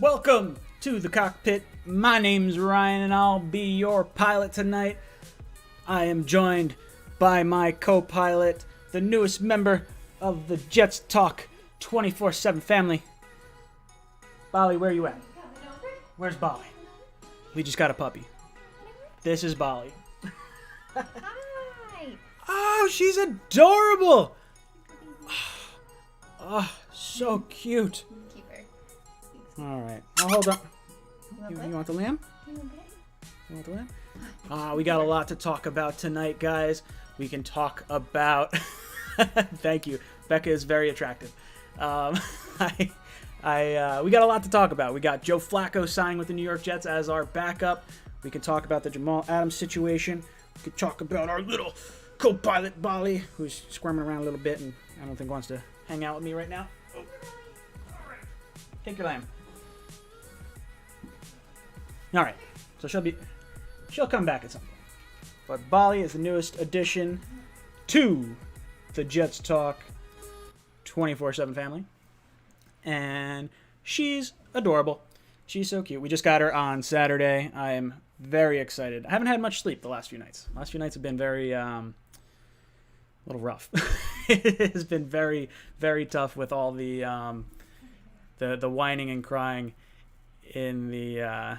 Welcome to the cockpit. My name's Ryan and I'll be your pilot tonight. I am joined by my co-pilot, the newest member of the Jets Talk 24/7 family. Bali, where you at? Where's Bali? We just got a puppy. This is Bali. Hi. Oh, she's adorable. Oh, so cute. Keep her. All right. Oh, hold on. You You want the lamb? want it? You want the lamb? We got a lot to talk about tonight, guys. We can talk about. Thank you. Becca is very attractive. We got a lot to talk about. We got Joe Flacco signing with the New York Jets as our backup. We can talk about the Jamal Adams situation. We can talk about our little co-pilot Bali, who's squirming around a little bit and I don't think wants to hang out with me right now. Oh. All right. Take your lamb. All right. So she'll come back at some point. But Bali is the newest addition to the Jets Talk 24/7 family. And she's adorable. She's so cute. We just got her on Saturday. I am very excited. I haven't had much sleep the last few nights. Last few nights have been very, a little rough. It has been very, very tough with all the whining and crying in the,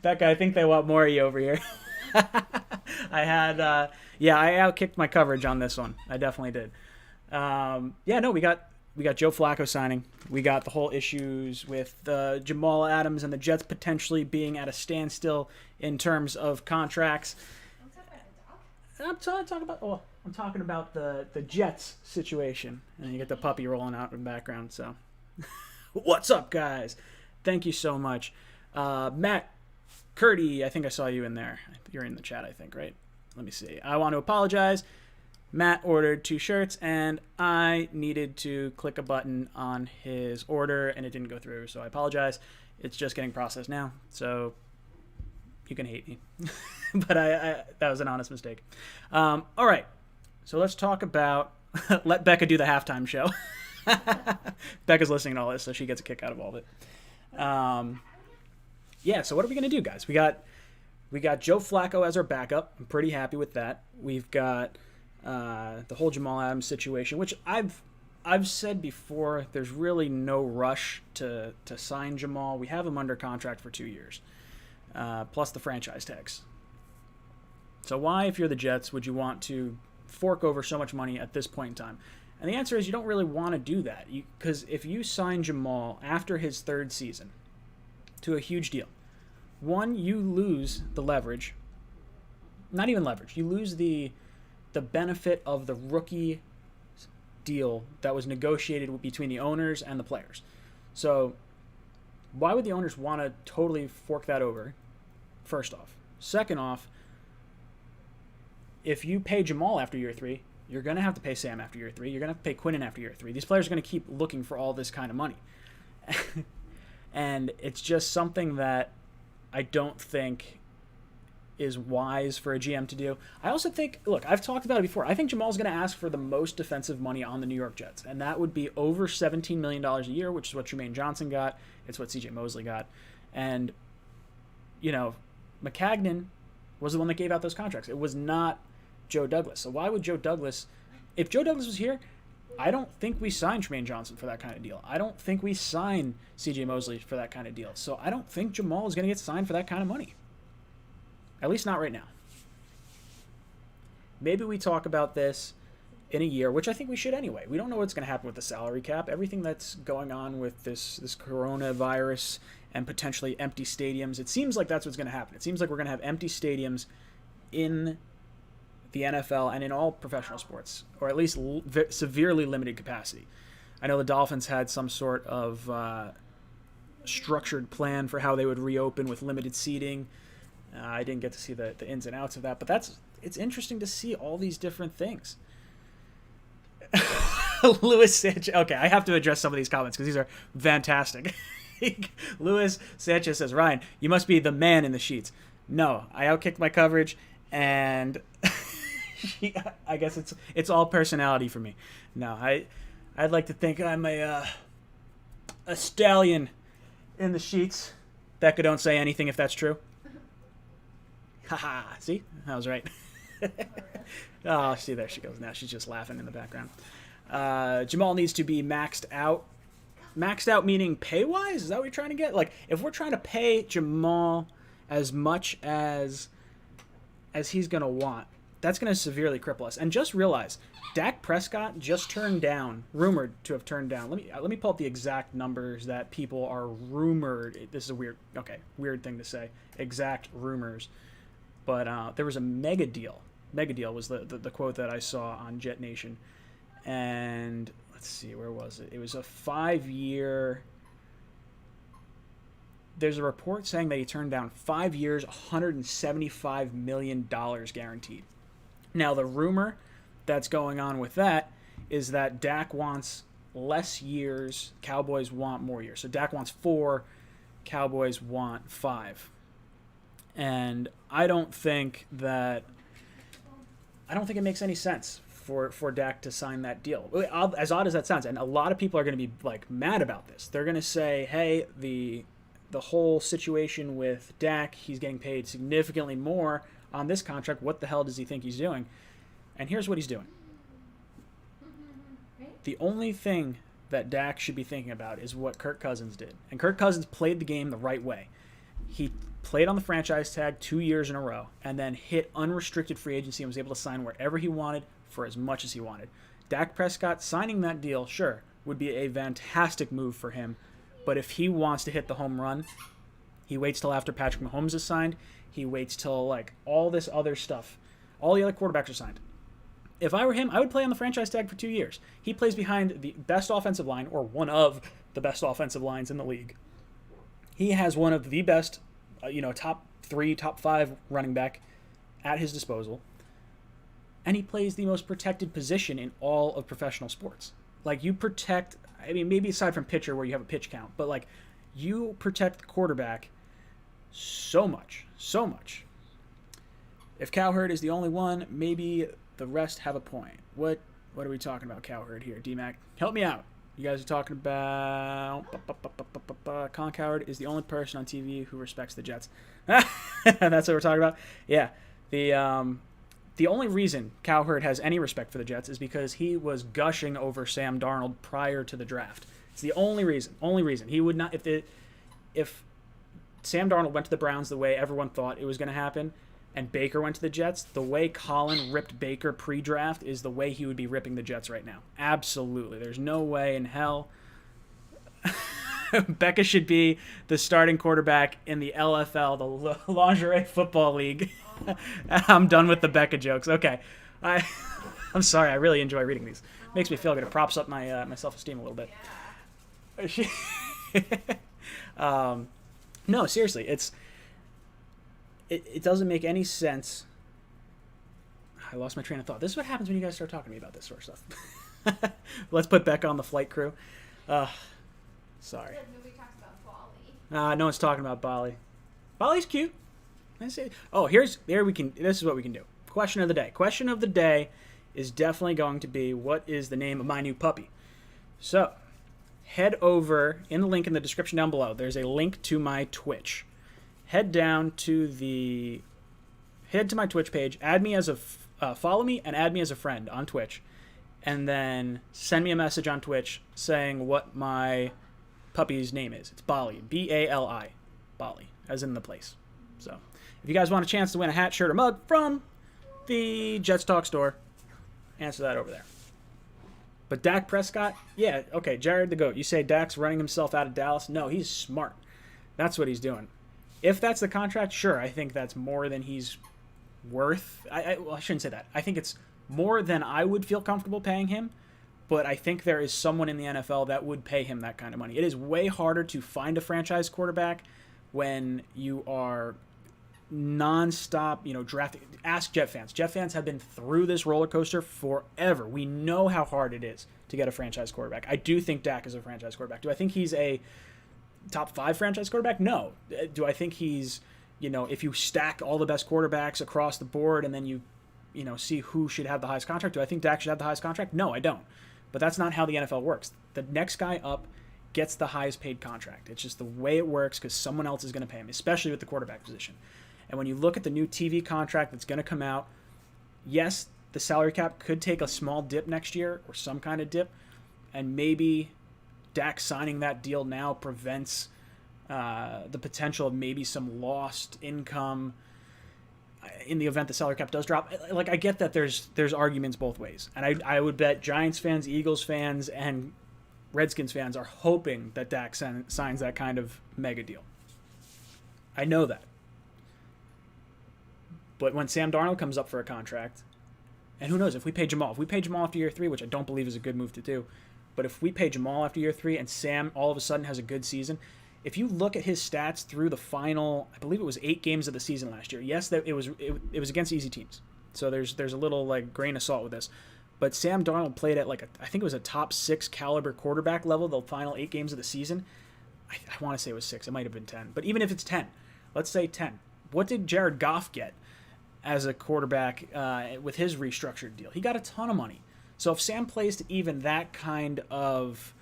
Becca, I think they want more of you over here. I outkicked my coverage on this one. I definitely did. We got Joe Flacco signing. We got the whole issues with Jamal Adams and the Jets potentially being at a standstill in terms of contracts. I'm talking about the Jets situation. And you get the puppy rolling out in the background. So, what's up, guys? Thank you so much. Matt Curdy, I think I saw you in there. You're in the chat, I think, right? Let me see. I want to apologize. Matt ordered 2 shirts, and I needed to click a button on his order, and it didn't go through, so I apologize. It's just getting processed now, so you can hate me. But that was an honest mistake. All right, so let's talk about let Becca do the halftime show. Becca's listening to all this, so she gets a kick out of all of it. So what are we going to do, guys? We got Joe Flacco as our backup. I'm pretty happy with that. We've got the whole Jamal Adams situation, which I've said before, there's really no rush to sign Jamal. We have him under contract for 2 years, plus the franchise tags. So why, if you're the Jets, would you want to fork over so much money at this point in time? And the answer is you don't really want to do that, because if you sign Jamal after his 3rd season to a huge deal, one, you lose the leverage. Not even leverage. You lose the benefit of the rookie deal that was negotiated between the owners and the players. So why would the owners want to totally fork that over, first off? Second off, if you pay Jamal after year 3, you're going to have to pay Sam after year 3. You're going to have to pay Quinnen after year 3. These players are going to keep looking for all this kind of money. And it's just something that I don't think is wise for a GM to do. I also think, look, I've talked about it before. I think Jamal's going to ask for the most defensive money on the New York Jets, and that would be over $17 million a year, which is what Jermaine Johnson got. It's what CJ Mosley got. And, McCagnon was the one that gave out those contracts. It was not Joe Douglas. So why would Joe Douglas, if Joe Douglas was here, I don't think we signed Jermaine Johnson for that kind of deal. I don't think we signed CJ Mosley for that kind of deal. So I don't think Jamal is going to get signed for that kind of money. At least not right now. Maybe we talk about this in a year, which I think we should anyway. We don't know what's going to happen with the salary cap. Everything that's going on with this coronavirus and potentially empty stadiums, it seems like that's what's going to happen. It seems like we're going to have empty stadiums in the NFL and in all professional sports, or at least severely limited capacity. I know the Dolphins had some sort of structured plan for how they would reopen with limited seating. I didn't get to see the ins and outs of that, but it's interesting to see all these different things. Louis Sanchez. Okay, I have to address some of these comments because these are fantastic. Louis Sanchez says, Ryan, you must be the man in the sheets. No, I outkicked my coverage, and I guess it's all personality for me. No, I'd like to think I'm a stallion in the sheets. Becca, don't say anything if that's true. Haha, see? I was right. Oh, see, there she goes. Now she's just laughing in the background. Jamal needs to be maxed out. Maxed out meaning pay-wise? Is that what you're trying to get? Like, if we're trying to pay Jamal as much as he's going to want, that's going to severely cripple us. And just realize, Dak Prescott just turned down, rumored to have turned down. Let me pull up the exact numbers that people are rumored. This is a weird thing to say. Exact rumors. But there was a mega deal. Mega deal was the quote that I saw on Jet Nation. And let's see, where was it? It was a 5-year. There's a report saying that he turned down 5 years, $175 million guaranteed. Now, the rumor that's going on with that is that Dak wants less years, Cowboys want more years. So Dak wants 4, Cowboys want 5. And I don't think it makes any sense for Dak to sign that deal. As odd as that sounds, and a lot of people are going to be like mad about this. They're going to say, "Hey, the whole situation with Dak, he's getting paid significantly more on this contract. What the hell does he think he's doing?" And here's what he's doing. The only thing that Dak should be thinking about is what Kirk Cousins did. And Kirk Cousins played the game the right way. He played on the franchise tag 2 years in a row and then hit unrestricted free agency and was able to sign wherever he wanted for as much as he wanted. Dak Prescott signing that deal, sure, would be a fantastic move for him. But if he wants to hit the home run, he waits till after Patrick Mahomes is signed. He waits till like all this other stuff. All the other quarterbacks are signed. If I were him, I would play on the franchise tag for 2 years. He plays behind the best offensive line, or one of the best offensive lines in the league. He has one of the best, top 3, top 5 running back at his disposal. And he plays the most protected position in all of professional sports. Like, you protect, maybe aside from pitcher where you have a pitch count, but like, you protect the quarterback so much. If Cowherd is the only one, maybe the rest have a point. What are we talking about, Cowherd here? D-Mac, help me out. You guys are talking about Colin Cowherd is the only person on TV who respects the Jets. That's what we're talking about. Yeah, the only reason Cowherd has any respect for the Jets is because he was gushing over Sam Darnold prior to the draft. It's the only reason. He would not if Sam Darnold went to the Browns the way everyone thought it was going to happen, and Baker went to the Jets, the way Colin ripped Baker pre-draft is the way he would be ripping the Jets right now. Absolutely. There's no way in hell. Becca should be the starting quarterback in the LFL, the Lingerie Football League. I'm done with the Becca jokes. Okay. I'm sorry. I really enjoy reading these. Makes me feel good. It props up my my self-esteem a little bit. No, seriously. It doesn't make any sense. I lost my train of thought. This is what happens when you guys start talking to me about this sort of stuff. Let's put Becca on the flight crew. Sorry. Nobody talks about Bali. No one's talking about Bali. Bali's cute. This is what we can do. Question of the day. Question of the day is definitely going to be, what is the name of my new puppy? So, head over in the link in the description down below. There's a link to my Twitch. Head to my Twitch page, add me as follow me and add me as a friend on Twitch, and then send me a message on Twitch saying what my puppy's name is. It's Bali, B-A-L-I, Bali, as in the place. So, if you guys want a chance to win a hat, shirt, or mug from the Jets Talk store, answer that over there. But Dak Prescott, yeah, okay, Jared the GOAT. You say Dak's running himself out of Dallas? No, he's smart. That's what he's doing. If that's the contract, sure, I think that's more than he's worth. I shouldn't say that. I think it's more than I would feel comfortable paying him, but I think there is someone in the NFL that would pay him that kind of money. It is way harder to find a franchise quarterback when you are nonstop, drafting. Ask Jet fans. Jet fans have been through this roller coaster forever. We know how hard it is to get a franchise quarterback. I do think Dak is a franchise quarterback. Do I think he's a top 5 franchise quarterback? No. Do I think he's, if you stack all the best quarterbacks across the board and then you see who should have the highest contract, do I think Dak should have the highest contract? No, I don't. But that's not how the NFL works. The next guy up gets the highest paid contract. It's just the way it works because someone else is going to pay him, especially with the quarterback position. And when you look at the new TV contract that's going to come out, yes, the salary cap could take a small dip next year or some kind of dip, and maybe Dak signing that deal now prevents the potential of maybe some lost income in the event the salary cap does drop. Like, I get that there's arguments both ways, and I would bet Giants fans, Eagles fans, and Redskins fans are hoping that Dak signs that kind of mega deal. I know that. But when Sam Darnold comes up for a contract, and who knows, if we pay Jamal after year 3, which I don't believe is a good move to do, but if we pay Jamal after year 3 and Sam all of a sudden has a good season, if you look at his stats through the final, I believe it was 8 games of the season last year. Yes, that it was against easy teams, so there's a little like grain of salt with this. But Sam Darnold played at I think it was a top 6 caliber quarterback level the final 8 games of the season. I want to say it was 6. It might have been 10. But even if it's 10, let's say 10. What did Jared Goff get as a quarterback with his restructured deal? He got a ton of money. So if Sam plays to even that kind of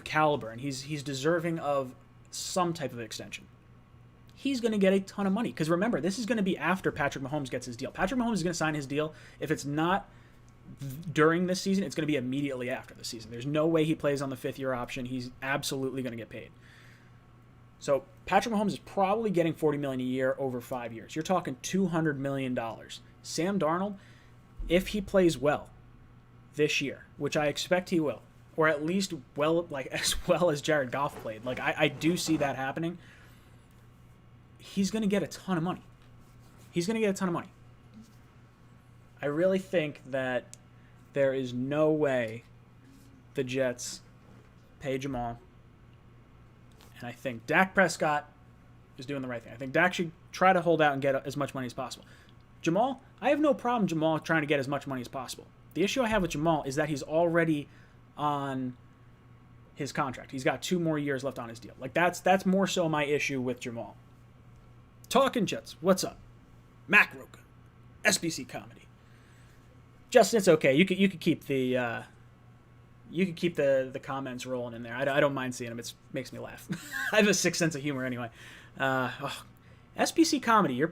caliber, and he's deserving of some type of extension, he's going to get a ton of money. Because remember, this is going to be after Patrick Mahomes gets his deal. Patrick Mahomes is going to sign his deal. If it's not during this season, it's going to be immediately after the season. There's no way he plays on the 5th-year option. He's absolutely going to get paid. So Patrick Mahomes is probably getting $40 million a year over 5 years. You're talking $200 million. Sam Darnold, if he plays well this year, which I expect he will, or at least as well as Jared Goff played, I do see that happening, he's going to get a ton of money. I really think that there is no way the Jets pay Jamal. And I think Dak Prescott is doing the right thing. I think Dak should try to hold out and get as much money as possible. Jamal, I have no problem Jamal trying to get as much money as possible. The issue I have with Jamal is that he's already on his contract. He's got 2 more years left on his deal. That's more so my issue with Jamal. Talking Jets, what's up? Mac Roca, SBC Comedy. Justin, it's okay. You could keep the comments rolling in there. I don't mind seeing them. It makes me laugh. I have a sick sense of humor anyway. SBC Comedy,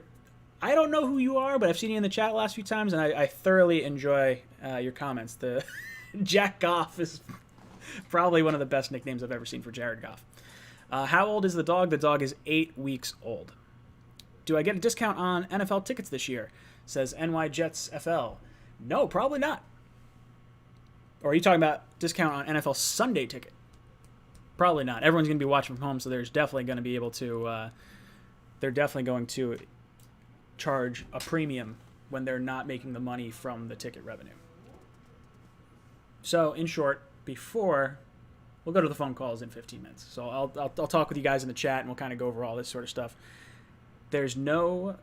I don't know who you are, but I've seen you in the chat last few times, and I thoroughly enjoy your comments. The Jack Goff is probably one of the best nicknames I've ever seen for Jared Goff. How old is the dog? The dog is 8 weeks old. Do I get a discount on NFL tickets this year? Says NY Jets FL. No, probably not. Or are you talking about discount on NFL Sunday ticket? Probably not. Everyone's going to be watching from home, so there's definitely going to be able to. They're definitely going to charge a premium when they're not making the money from the ticket revenue. So, in short, we'll go to the phone calls in 15 minutes. So I'll talk with you guys in the chat, and we'll kind of go over all this sort of stuff. There's no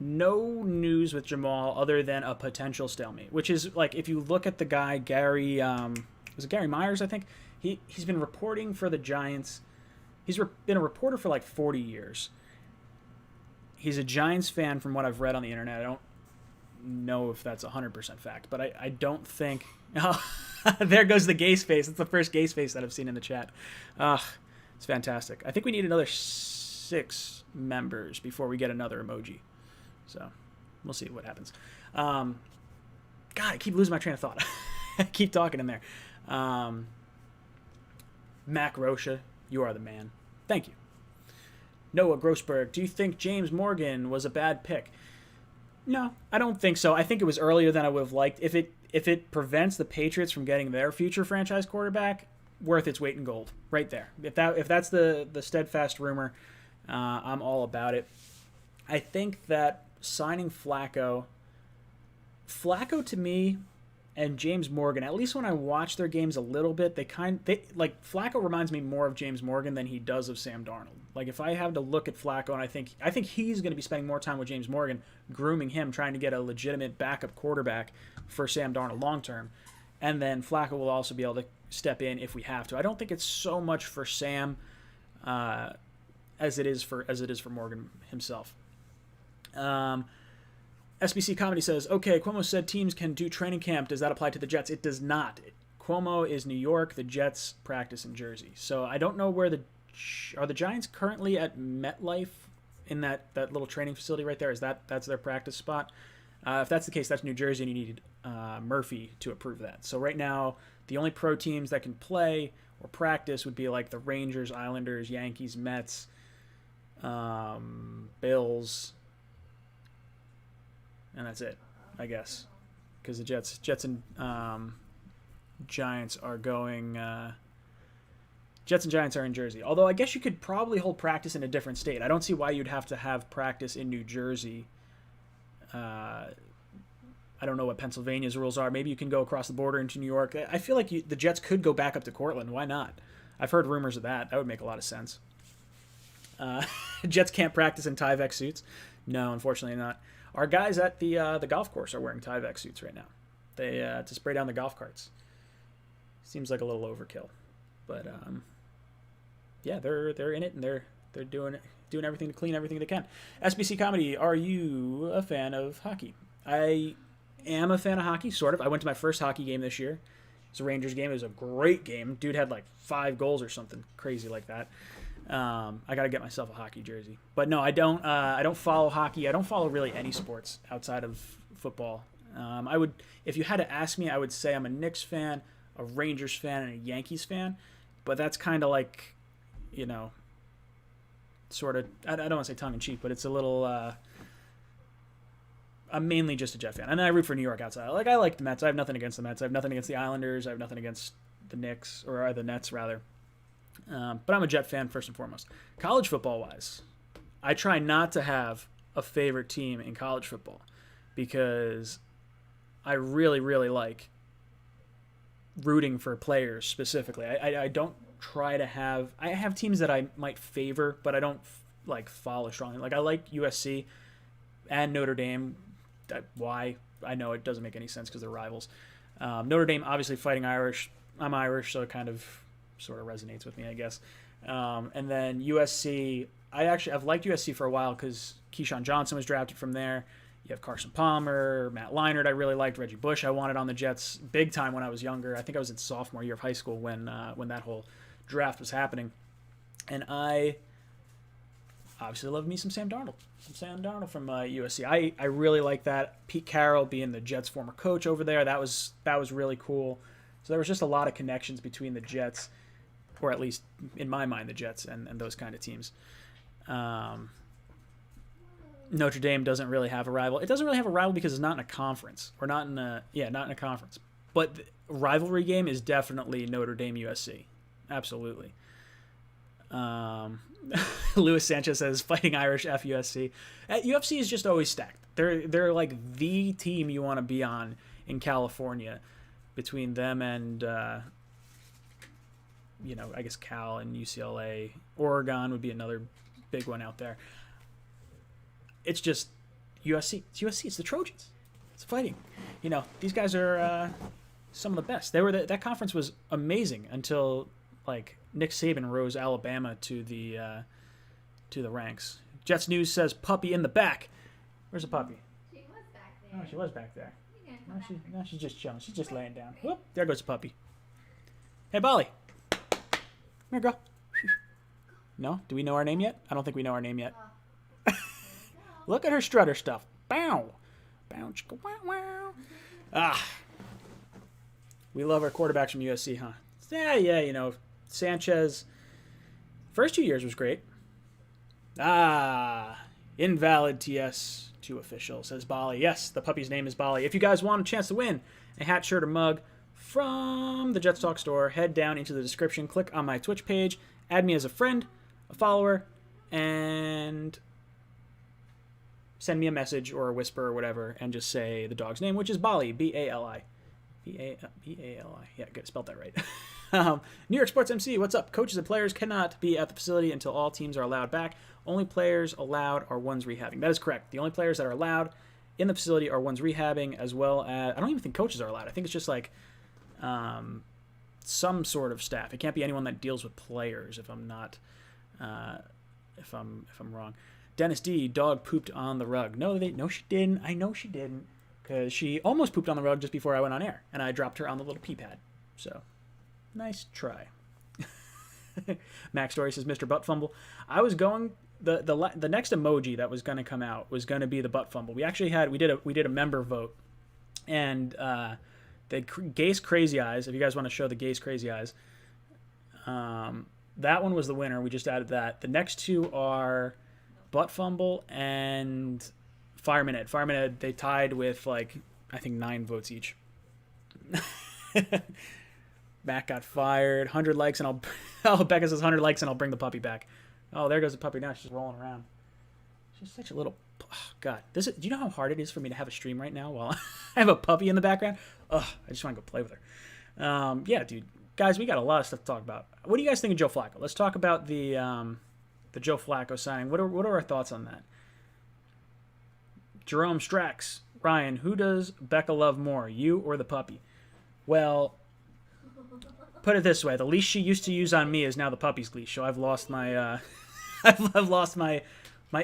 news with Jamal other than a potential stalemate, which is if you look at the guy, Gary, was it Gary Myers, I think? He's been reporting for the Giants. He's been a reporter for 40 years. He's a Giants fan from what I've read on the internet. I don't know if that's 100% fact, but I don't think... Oh, there goes the gase face. It's the first gase face that I've seen in the chat. It's fantastic. I think we need another 6 members before we get another emoji. So we'll see what happens. God, I keep losing my train of thought. I keep talking in there. Mac Rocha, you are the man. Thank you. Noah Grossberg, do you think James Morgan was a bad pick? No, I don't think so. I think it was earlier than I would have liked. If it prevents the Patriots from getting their future franchise quarterback, worth its weight in gold. Right there. If that's the steadfast rumor, I'm all about it. I think that signing Flacco to me and James Morgan, at least when I watch their games a little bit, Flacco reminds me more of James Morgan than he does of Sam Darnold. If I have to look at Flacco, and I think he's going to be spending more time with James Morgan, grooming him, trying to get a legitimate backup quarterback for Sam Darnold long term, and then Flacco will also be able to step in if we have to. I don't think it's so much for Sam as it is for Morgan himself. SBC Comedy says, okay, Cuomo said teams can do training camp. Does that apply to the Jets? It does not. Cuomo is New York. The Jets practice in Jersey. So I don't know where are the Giants currently at MetLife in that little training facility right there. That's their practice spot? If that's the case, that's New Jersey, and you need Murphy to approve that. So right now, the only pro teams that can play or practice would be like the Rangers, Islanders, Yankees, Mets, Bills, and that's it, I guess, because the Jets and Giants are going. Jets and Giants are in Jersey. Although I guess you could probably hold practice in a different state. I don't see why you'd have to have practice in New Jersey. I don't know what Pennsylvania's rules are. Maybe you can go across the border into New York. I feel like the Jets could go back up to Cortland. Why not? I've heard rumors of that. That would make a lot of sense. Jets can't practice in Tyvek suits. No, unfortunately not. Our guys at the golf course are wearing Tyvek suits right now. They to spray down the golf carts. Seems like a little overkill, but yeah, they're in it, and they're doing everything to clean everything they can. SBC Comedy, are you a fan of hockey? I am a fan of hockey, sort of. I went to my first hockey game this year. It's a Rangers game. It was a great game. Dude had like 5 goals or something crazy like that. I got to get myself a hockey jersey. But no, I don't follow hockey. I don't follow really any sports outside of football. I would, if you had to ask me, I would say I'm a Knicks fan, a Rangers fan, and a Yankees fan. But that's kind of like, you know, sort of, I don't want to say tongue-in-cheek, but it's a little, I'm mainly just a Jet fan. And I root for New York outside. Like, I like the Mets. I have nothing against the Mets. I have nothing against the Islanders. I have nothing against the Knicks, or the Nets, rather. But I'm a Jet fan first and foremost. College football-wise, I try not to have a favorite team in college football because I really, really like rooting for players specifically. I don't try to have... I have teams that I might favor, but I don't like follow strongly. Like, I like USC and Notre Dame. Why? I know it doesn't make any sense because they're rivals. Notre Dame, obviously fighting Irish. I'm Irish, so it kind of sort of resonates with me, I guess. And then USC, I've liked USC for a while because Keyshawn Johnson was drafted from there. You have Carson Palmer, Matt Leinart I really liked, Reggie Bush I wanted on the Jets big time when I was younger. I think I was in sophomore year of high school when that whole draft was happening. And I obviously love me some Sam Darnold. Sam Darnold from USC. I really like that. Pete Carroll being the Jets' former coach over there, that was really cool. So there was just a lot of connections between the Jets, or at least in my mind, the Jets and those kind of teams. Notre Dame doesn't really have a rival. It doesn't really have a rival because it's not in a conference, or not in a conference. But the rivalry game is definitely Notre Dame USC, absolutely. Luis Sanchez says fighting Irish F USC. UFC is just always stacked. They're like the team you want to be on in California, between them and I guess Cal and UCLA. Oregon would be another big one out there. It's just USC. It's USC. It's the Trojans. It's fighting. These guys are some of the best. That conference was amazing until like Nick Saban rose Alabama to the ranks. Jets News says puppy in the back. Where's the puppy? She was back there. Oh, she was back there. No, she's just chilling. She's just laying down. Whoop, there goes the puppy. Hey, Bolly. Come here, girl. No? Do we know our name yet? I don't think we know our name yet. Look at her strutter stuff. Bow. Bow, chicka, wow, wow. Ah. We love our quarterbacks from USC, huh? Yeah, Sanchez. First 2 years was great. Invalid TS to official, says Bali. Yes, the puppy's name is Bali. If you guys want a chance to win a hat, shirt, or mug from the Jets Talk store, head down into the description, click on my Twitch page, add me as a friend, a follower, and send me a message or a whisper or whatever, and just say the dog's name, which is Bali, B-A-L-I. B-A-L-I. Yeah, good, spelled that right. New York Sports MC, what's up? Coaches and players cannot be at the facility until all teams are allowed back. Only players allowed are ones rehabbing. That is correct. The only players that are allowed in the facility are ones rehabbing, as well as, I don't even think coaches are allowed. I think it's just like some sort of staff. It can't be anyone that deals with players, if I'm not, if I'm wrong. Dennis D, dog pooped on the rug. No, she didn't. I know she didn't, because she almost pooped on the rug just before I went on air, and I dropped her on the little pee pad. So, nice try. Max Story says, Mr. Butt Fumble. I was going the next emoji that was going to come out was going to be the butt fumble. We actually did a member vote, and the Gase Crazy Eyes. If you guys want to show the Gase Crazy Eyes, that one was the winner. We just added that. The next two are butt fumble and Fireman Ed. Fireman Ed, they tied with I think 9 votes each. Matt got fired. 100 likes and Becca says 100 likes and I'll bring the puppy back. Oh, there goes the puppy now. She's rolling around. She's such a little... Oh, God. Do you know how hard it is for me to have a stream right now while I have a puppy in the background? Ugh, I just want to go play with her. Yeah, dude. Guys, we got a lot of stuff to talk about. What do you guys think of Joe Flacco? Let's talk about the Joe Flacco signing. What are our thoughts on that? Jerome Strax. Ryan, who does Becca love more, you or the puppy? Well... Put it this way: the leash she used to use on me is now the puppy's leash. So I've lost my, I've lost my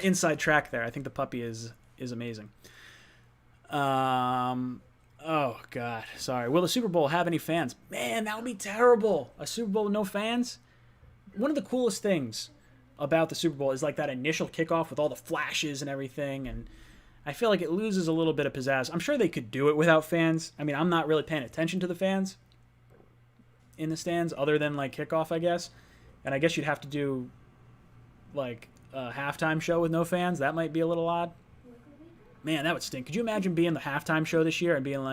inside track there. I think the puppy is amazing. Oh God, sorry. Will the Super Bowl have any fans? Man, that would be terrible. A Super Bowl with no fans. One of the coolest things about the Super Bowl is that initial kickoff with all the flashes and everything, and I feel like it loses a little bit of pizzazz. I'm sure they could do it without fans. I mean, I'm not really paying attention to the fans in the stands other than kickoff, I guess. And I guess you'd have to do a halftime show with no fans. That might be a little odd. Man, that would stink. Could you imagine being the halftime show this year and being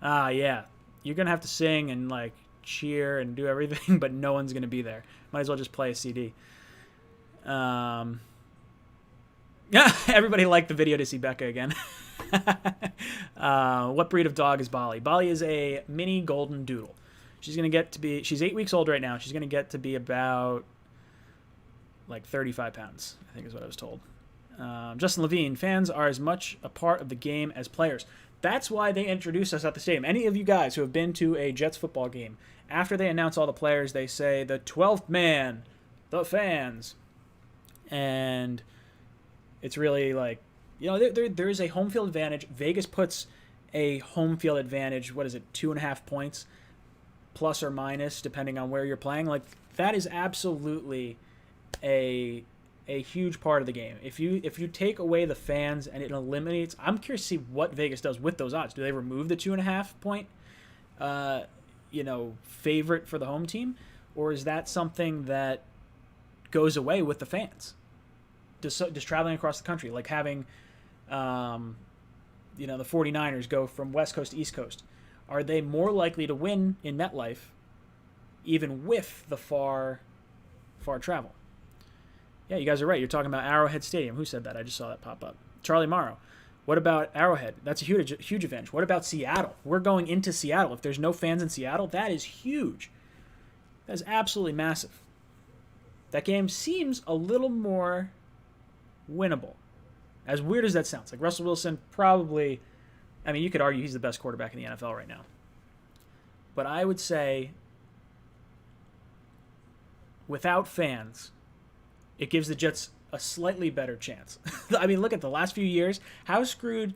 yeah, you're going to have to sing and cheer and do everything, but no one's going to be there. Might as well just play a CD. Yeah, everybody liked the video to see Becca again. What breed of dog is Bali? Bali is a mini golden doodle. She's 8 weeks old right now. She's going to get to be about 35 pounds, I think is what I was told. Justin Levine, fans are as much a part of the game as players. That's why they introduced us at the stadium. Any of you guys who have been to a Jets football game, after they announce all the players, they say the 12th man, the fans. And it's really there is a home field advantage. Vegas puts a home field advantage, 2.5 points? Plus or minus, depending on where you're playing. That is absolutely a huge part of the game. If you take away the fans and it eliminates, I'm curious to see what Vegas does with those odds. Do they remove the 2.5 point, favorite for the home team, or is that something that goes away with the fans? Just traveling across the country, having, the 49ers go from West Coast to East Coast. Are they more likely to win in MetLife, even with the far travel? Yeah, you guys are right. You're talking about Arrowhead Stadium. Who said that? I just saw that pop up. Charlie Morrow. What about Arrowhead? That's a huge advantage. What about Seattle? We're going into Seattle. If there's no fans in Seattle, that is huge. That is absolutely massive. That game seems a little more winnable. As weird as that sounds. Russell Wilson probably... I mean, you could argue he's the best quarterback in the NFL right now. But I would say, without fans, it gives the Jets a slightly better chance. I mean, look at the last few years. How screwed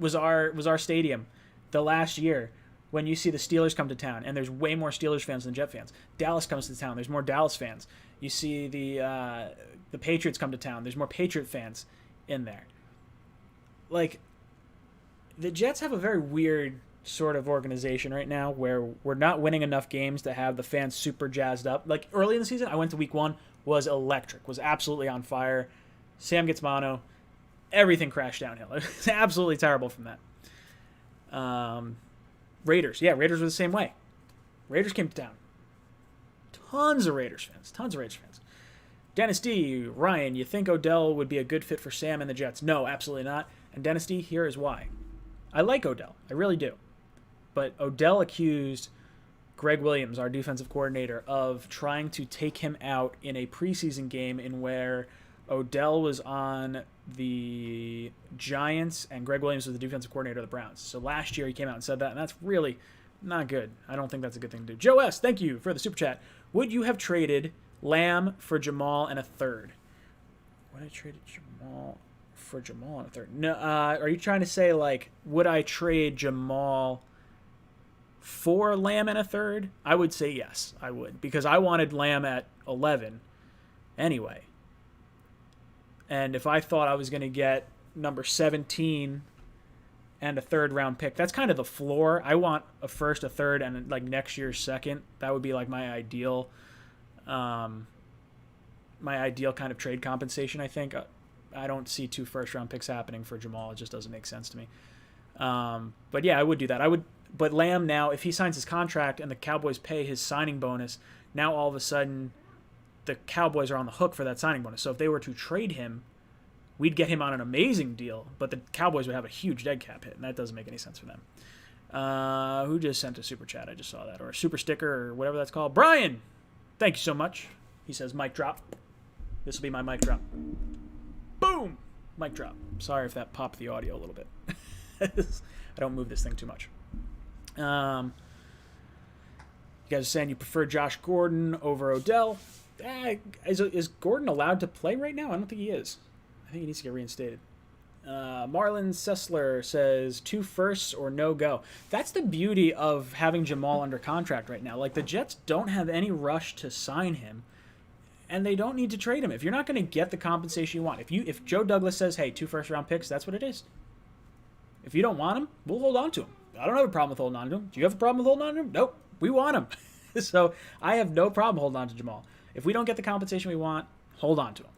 was our stadium the last year when you see the Steelers come to town, and there's way more Steelers fans than Jet fans. Dallas comes to town. There's more Dallas fans. You see the Patriots come to town. There's more Patriot fans in there. The Jets have a very weird sort of organization right now where we're not winning enough games to have the fans super jazzed up. Early in the season, I went to week 1, was electric, was absolutely on fire. Sam gets mono. Everything crashed downhill. It was absolutely terrible from that. Raiders. Yeah, Raiders were the same way. Raiders came to town. Tons of Raiders fans. Dennis D. Ryan, you think Odell would be a good fit for Sam and the Jets? No, absolutely not. And Dennis D., here is why. I like Odell. I really do. But Odell accused Greg Williams, our defensive coordinator, of trying to take him out in a preseason game in where Odell was on the Giants and Greg Williams was the defensive coordinator of the Browns. So last year he came out and said that, and that's really not good. I don't think that's a good thing to do. Joe S., thank you for the super chat. Would you have traded Lamb for Jamal and a third? Would I trade Jamal for Jamal and a third? No. Are you trying to say would I trade Jamal for Lamb and a third, I would say yes, I would. Because I wanted Lamb at 11 anyway. And if I thought I was going to get number 17 and a third round pick, that's kind of the floor. I want a first, a third, and like next year's second. That would be like my ideal kind of trade compensation, I think. I don't see 2 first round picks happening for Jamal. It just doesn't make sense to me. But yeah, I would do that. But Lamb now, if he signs his contract and the Cowboys pay his signing bonus, now all of a sudden the Cowboys are on the hook for that signing bonus. So if they were to trade him, we'd get him on an amazing deal, but the Cowboys would have a huge dead cap hit, and that doesn't make any sense for them. Who just sent a super chat? I just saw that. Or a super sticker or whatever that's called. Brian! Thank you so much. He says, mic drop. This will be my mic drop. Boom! Mic drop. Sorry if that popped the audio a little bit. I don't move this thing too much. You guys are saying you prefer Josh Gordon over Odell. Is Gordon allowed to play right now? I don't think he is. I think he needs to get reinstated. Marlon Sessler says 2 firsts or no go. That's the beauty of having Jamal under contract right now. Like, the Jets don't have any rush to sign him, and they don't need to trade him. If you're not going to get the compensation you want, if Joe Douglas says, hey, 2 first round picks, that's what it is. If you don't want him, we'll hold on to him. I don't have a problem with holding on to him. Do you have a problem with holding on to him? Nope. We want him. So I have no problem holding on to Jamal. If we don't get the compensation we want, hold on to him.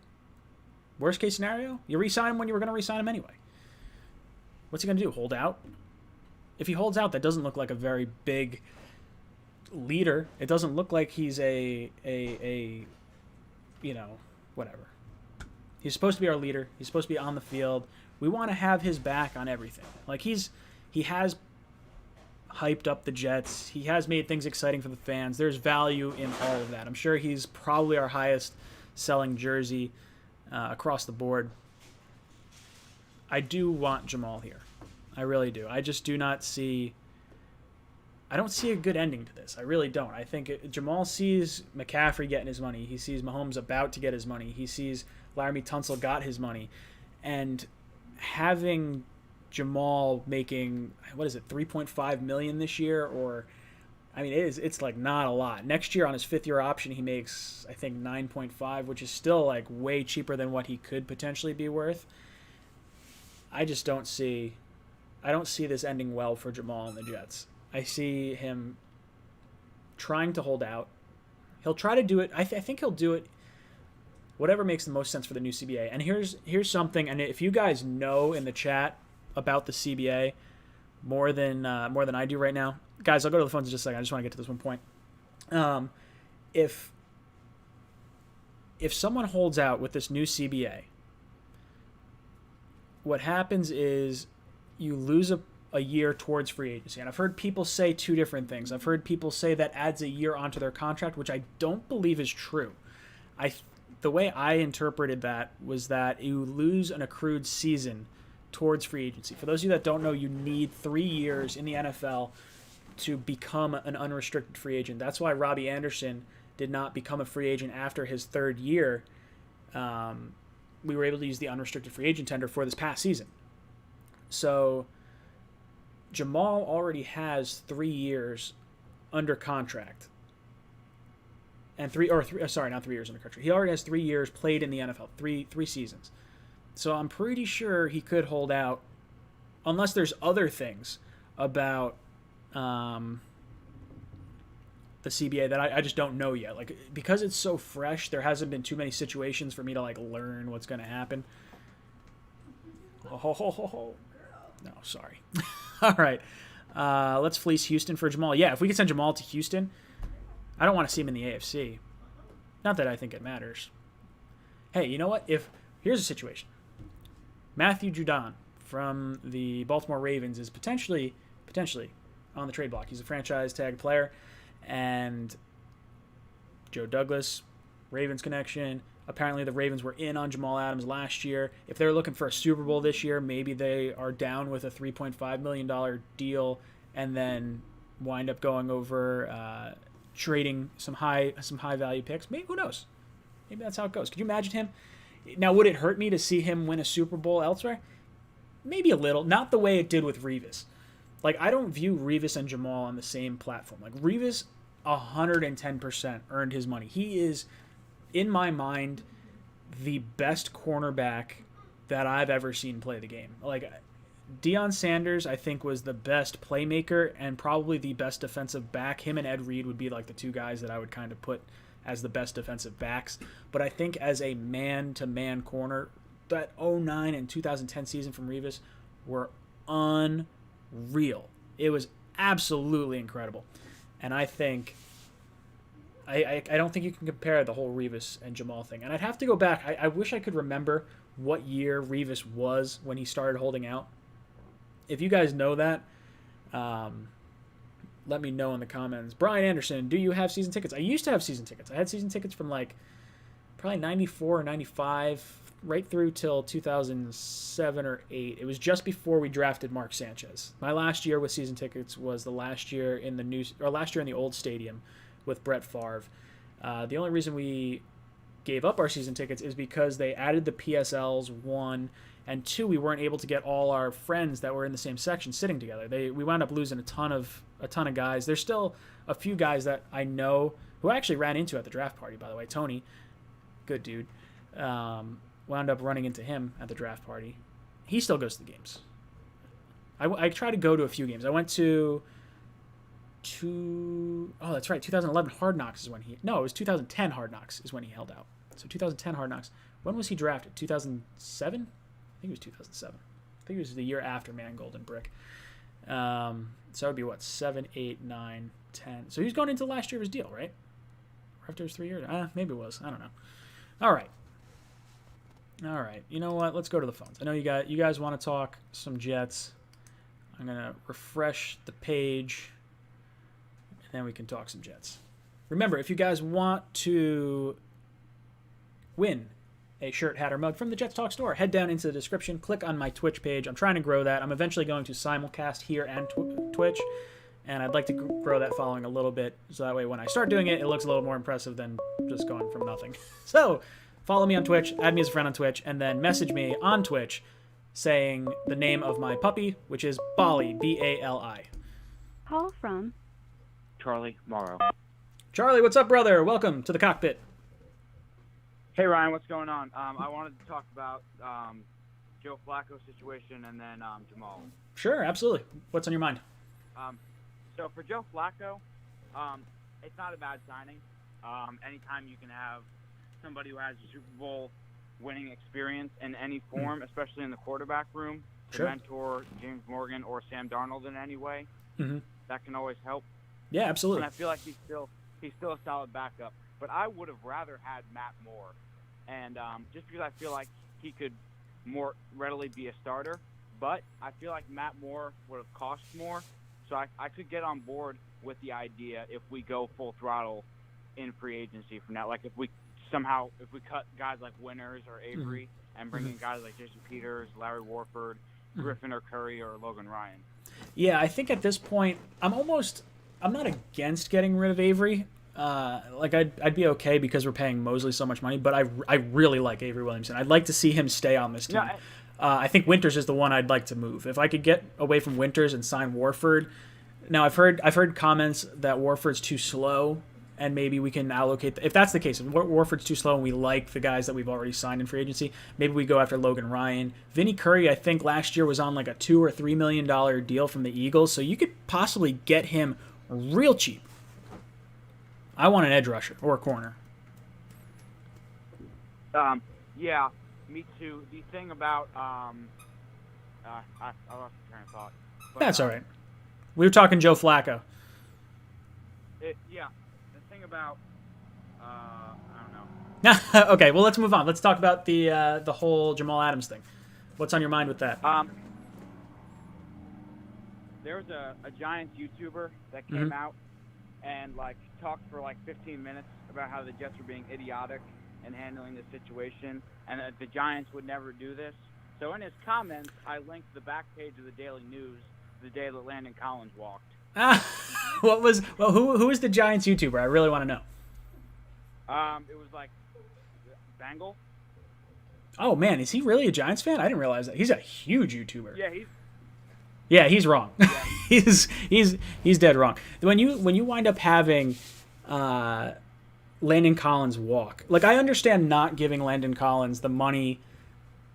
Worst case scenario, you re-sign him when you were going to re-sign him anyway. What's he going to do? Hold out? If he holds out, that doesn't look like a very big leader. It doesn't look like he's a whatever. He's supposed to be our leader. He's supposed to be on the field. We want to have his back on everything. Like, he has hyped up the Jets. He has made things exciting for the fans. There's value in all of that. I'm sure he's probably our highest selling jersey across the board. I do want Jamal here. I really do. I just do not see... I don't see a good ending to this. I really don't. I think Jamal sees McCaffrey getting his money. He sees Mahomes about to get his money. He sees Laramie Tunsil got his money. And having Jamal making, $3.5 million this year, or, I mean, it's like not a lot. Next year on his 5th-year option, he makes, I think, 9.5, which is still like way cheaper than what he could potentially be worth. I don't see this ending well for Jamal and the Jets. I see him trying to hold out. He'll try to do it. I think he'll do it whatever makes the most sense for the new CBA. And here's something, and if you guys know in the chat about the CBA more than I do right now, guys, I'll go to the phones in just a second. I just want to get to this one point. If someone holds out with this new CBA, what happens is you lose a year towards free agency. And I've heard people say 2 different things. I've heard people say that adds a year onto their contract, which I don't believe is true. The way I interpreted that was that you lose an accrued season towards free agency. For those of you that don't know, you need 3 years in the NFL to become an unrestricted free agent. That's why Robbie Anderson did not become a free agent after his 3rd year. We were able to use the unrestricted free agent tender for this past season. So Jamal already has 3 years under contract. And not 3 years under contract. He already has 3 years played in the NFL, three seasons. So I'm pretty sure he could hold out, unless there's other things about the CBA that I just don't know yet. Like, because it's so fresh, there hasn't been too many situations for me to like learn what's going to happen. Oh, no, sorry. All right, let's fleece Houston for Jamal. Yeah, if we could send Jamal to Houston, I don't want to see him in the AFC. Not that I think it matters. Hey, you know what? Here's a situation. Matthew Judon from the Baltimore Ravens is potentially on the trade block. He's a franchise tag player, and Joe Douglas, Ravens connection. Apparently the Ravens were in on Jamal Adams last year. If they're looking for a Super Bowl this year, maybe they are down with a $3.5 million deal and then wind up going over trading some high value picks. Maybe, who knows? Maybe that's how it goes. Could you imagine him? Now, would it hurt me to see him win a Super Bowl elsewhere? Maybe a little. Not the way it did with Revis. like I don't view Revis and Jamal on the same platform. Like Revis 110% earned his money. He is, in my mind, the best cornerback that I've ever seen play the game. Like Deion Sanders, I think, was the best playmaker and probably the best defensive back. Him and Ed Reed would be like the two guys that I would kind of put as the best defensive backs. But I think as a man-to-man corner, that 2009 and 2010 season from Revis were unreal. It was absolutely incredible. And I think I don't think you can compare the whole Revis and Jamal thing. And I'd have to go back. I wish I could remember what year Revis was when he started holding out. If you guys know that, let me know in the comments. Brian Anderson, do you have season tickets? I used to have season tickets. I had season tickets from like probably 94 or 95 right through till 2007 or 8. It was just before we drafted Mark Sanchez. My last year with season tickets was the last year in the old stadium with Brett Favre. The only reason we gave up our season tickets is because they added the PSLs, 1, and 2, we weren't able to get all our friends that were in the same section sitting together. We wound up losing a ton of guys. There's still a few guys that I know who I actually ran into at the draft party, by the way. Tony, good dude. Wound up running into him at the draft party. He still goes to the games. I try to go to a few games. I went to oh, that's right, 2011 Hard Knocks is when it was 2010 Hard Knocks is when he held out. So 2010 Hard Knocks. When was he drafted? 2007? I think it was 2007. I think it was the year after Mangold and Brick. So that would be what, 7, 8, 9, 10. So he was going into last year of his deal, right? Or after his 3 years? Maybe it was. I don't know. All right. You know what? Let's go to the phones. I know you guys want to talk some Jets. I'm going to refresh the page, and then we can talk some Jets. Remember, if you guys want to win a shirt, hat, or mug from the Jets Talk store, head down into the description, click on my Twitch page. I'm trying to grow that. I'm eventually going to simulcast here and Twitch, and I'd like to grow that following a little bit, so that way when I start doing it, it looks a little more impressive than just going from nothing. So follow me on Twitch, add me as a friend on Twitch, and then message me on Twitch saying the name of my puppy, which is Bali, B-A-L-I. Call from Charlie Morrow. Charlie, what's up, brother? Welcome to the cockpit. Hey, Ryan, what's going on? I wanted to talk about Joe Flacco situation and then Jamal. Sure, absolutely. What's on your mind? So for Joe Flacco, it's not a bad signing. Anytime you can have somebody who has a Super Bowl winning experience in any form, especially in the quarterback room, to mentor James Morgan or Sam Darnold in any way, that can always help. Yeah, absolutely. And I feel like he's still a solid backup. But I would have rather had Matt Moore, and just because I feel like he could more readily be a starter, but I feel like Matt Moore would have cost more, so I could get on board with the idea if we go full throttle in free agency from now. Like if we cut guys like Winters or Avery and bring in guys like Jason Peters, Larry Warford, Griffin or Curry or Logan Ryan. Yeah, I think at this point I'm not against getting rid of Avery. I'd be okay because we're paying Mosley so much money, but I really like Avery Williamson. I'd like to see him stay on this team. Yeah, I think Winters is the one I'd like to move. If I could get away from Winters and sign Warford. Now I've heard comments that Warford's too slow, and maybe we can allocate. If that's the case, if Warford's too slow and we like the guys that we've already signed in free agency, maybe we go after Logan Ryan. Vinny Curry, I think last year was on like a $2 or $3 million deal from the Eagles, so you could possibly get him real cheap. I want an edge rusher or a corner. Yeah, me too. The thing about I lost the train of thought. But, that's all right. We were talking Joe Flacco. The thing about I don't know. Okay, well let's move on. Let's talk about the whole Jamal Adams thing. What's on your mind with that? There was a Giants YouTuber that came out and talked for 15 minutes about how the Jets were being idiotic and handling the situation, and that the Giants would never do this. So in his comments, I linked the back page of the Daily News the day that Landon Collins walked. Who was the Giants YouTuber? I really want to know. It was Bengal. Oh man, is he really a Giants fan? I didn't realize that. He's a huge YouTuber. Yeah, Yeah, he's wrong. Yeah. he's dead wrong. When you wind up having Landon Collins walk, like I understand not giving Landon Collins the money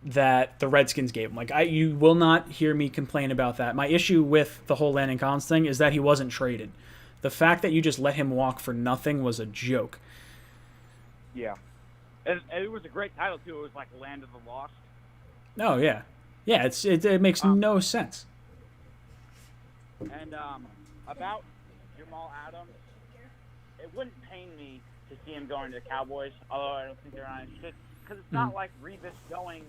that the Redskins gave him. Like you will not hear me complain about that. My issue with the whole Landon Collins thing is that he wasn't traded. The fact that you just let him walk for nothing was a joke. Yeah. And it was a great title, too. It was like Land of the Lost. Oh, yeah. Yeah, it makes no sense. And about Jamal Adams, it wouldn't pain me to see him going to the Cowboys, although I don't think they're on his shit. Because it's not like Revis going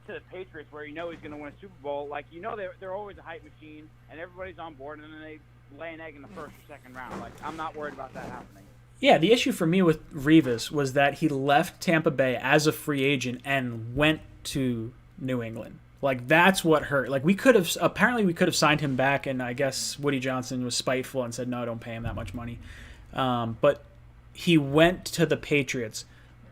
to the Patriots where you know he's going to win a Super Bowl. Like, you know they're always a hype machine, and everybody's on board, and then they lay an egg in the first or second round. Like, I'm not worried about that happening. Yeah, the issue for me with Revis was that he left Tampa Bay as a free agent and went to New England. Like, that's what hurt. Like, we could have signed him back, and I guess Woody Johnson was spiteful and said, no, don't pay him that much money. But he went to the Patriots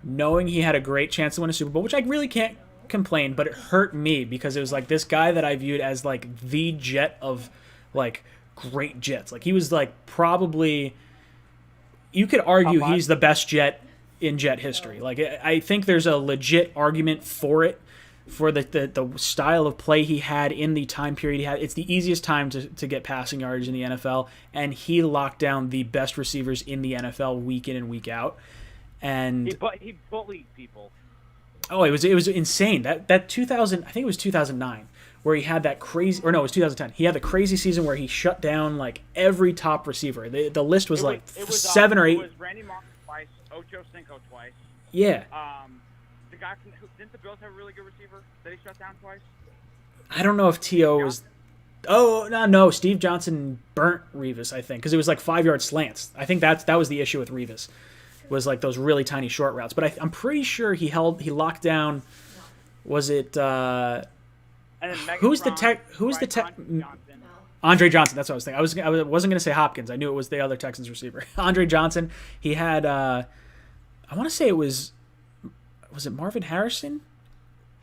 knowing he had a great chance to win a Super Bowl, which I really can't complain, but it hurt me because it was like this guy that I viewed as like the Jet of like great Jets. Like, he was like probably, you could argue he's the best Jet in Jet history. Like, I think there's a legit argument for it, for the style of play he had in the time period he had. It's the easiest time to get passing yardage in the NFL, and he locked down the best receivers in the NFL week in and week out. And he bullied people. Oh, it was insane. That 2000, I think it was 2009, where he had that crazy, or no, it was 2010. He had the crazy season where he shut down like every top receiver. The list was seven or eight. It was Randy Moss twice, Ocho Cinco twice. Yeah. The guy didn't the Bills have a really good receiver that he shut down twice? I don't know if T.O. was. Oh no, Steve Johnson burnt Revis, I think, because it was like 5-yard slants. I think that was the issue with Revis, was like those really tiny short routes. But I'm pretty sure he locked down. Was it? Who's the tech? Andre Johnson. That's what I was thinking. I wasn't going to say Hopkins. I knew it was the other Texans receiver. Andre Johnson. He had. I want to say it was. Was it Marvin Harrison,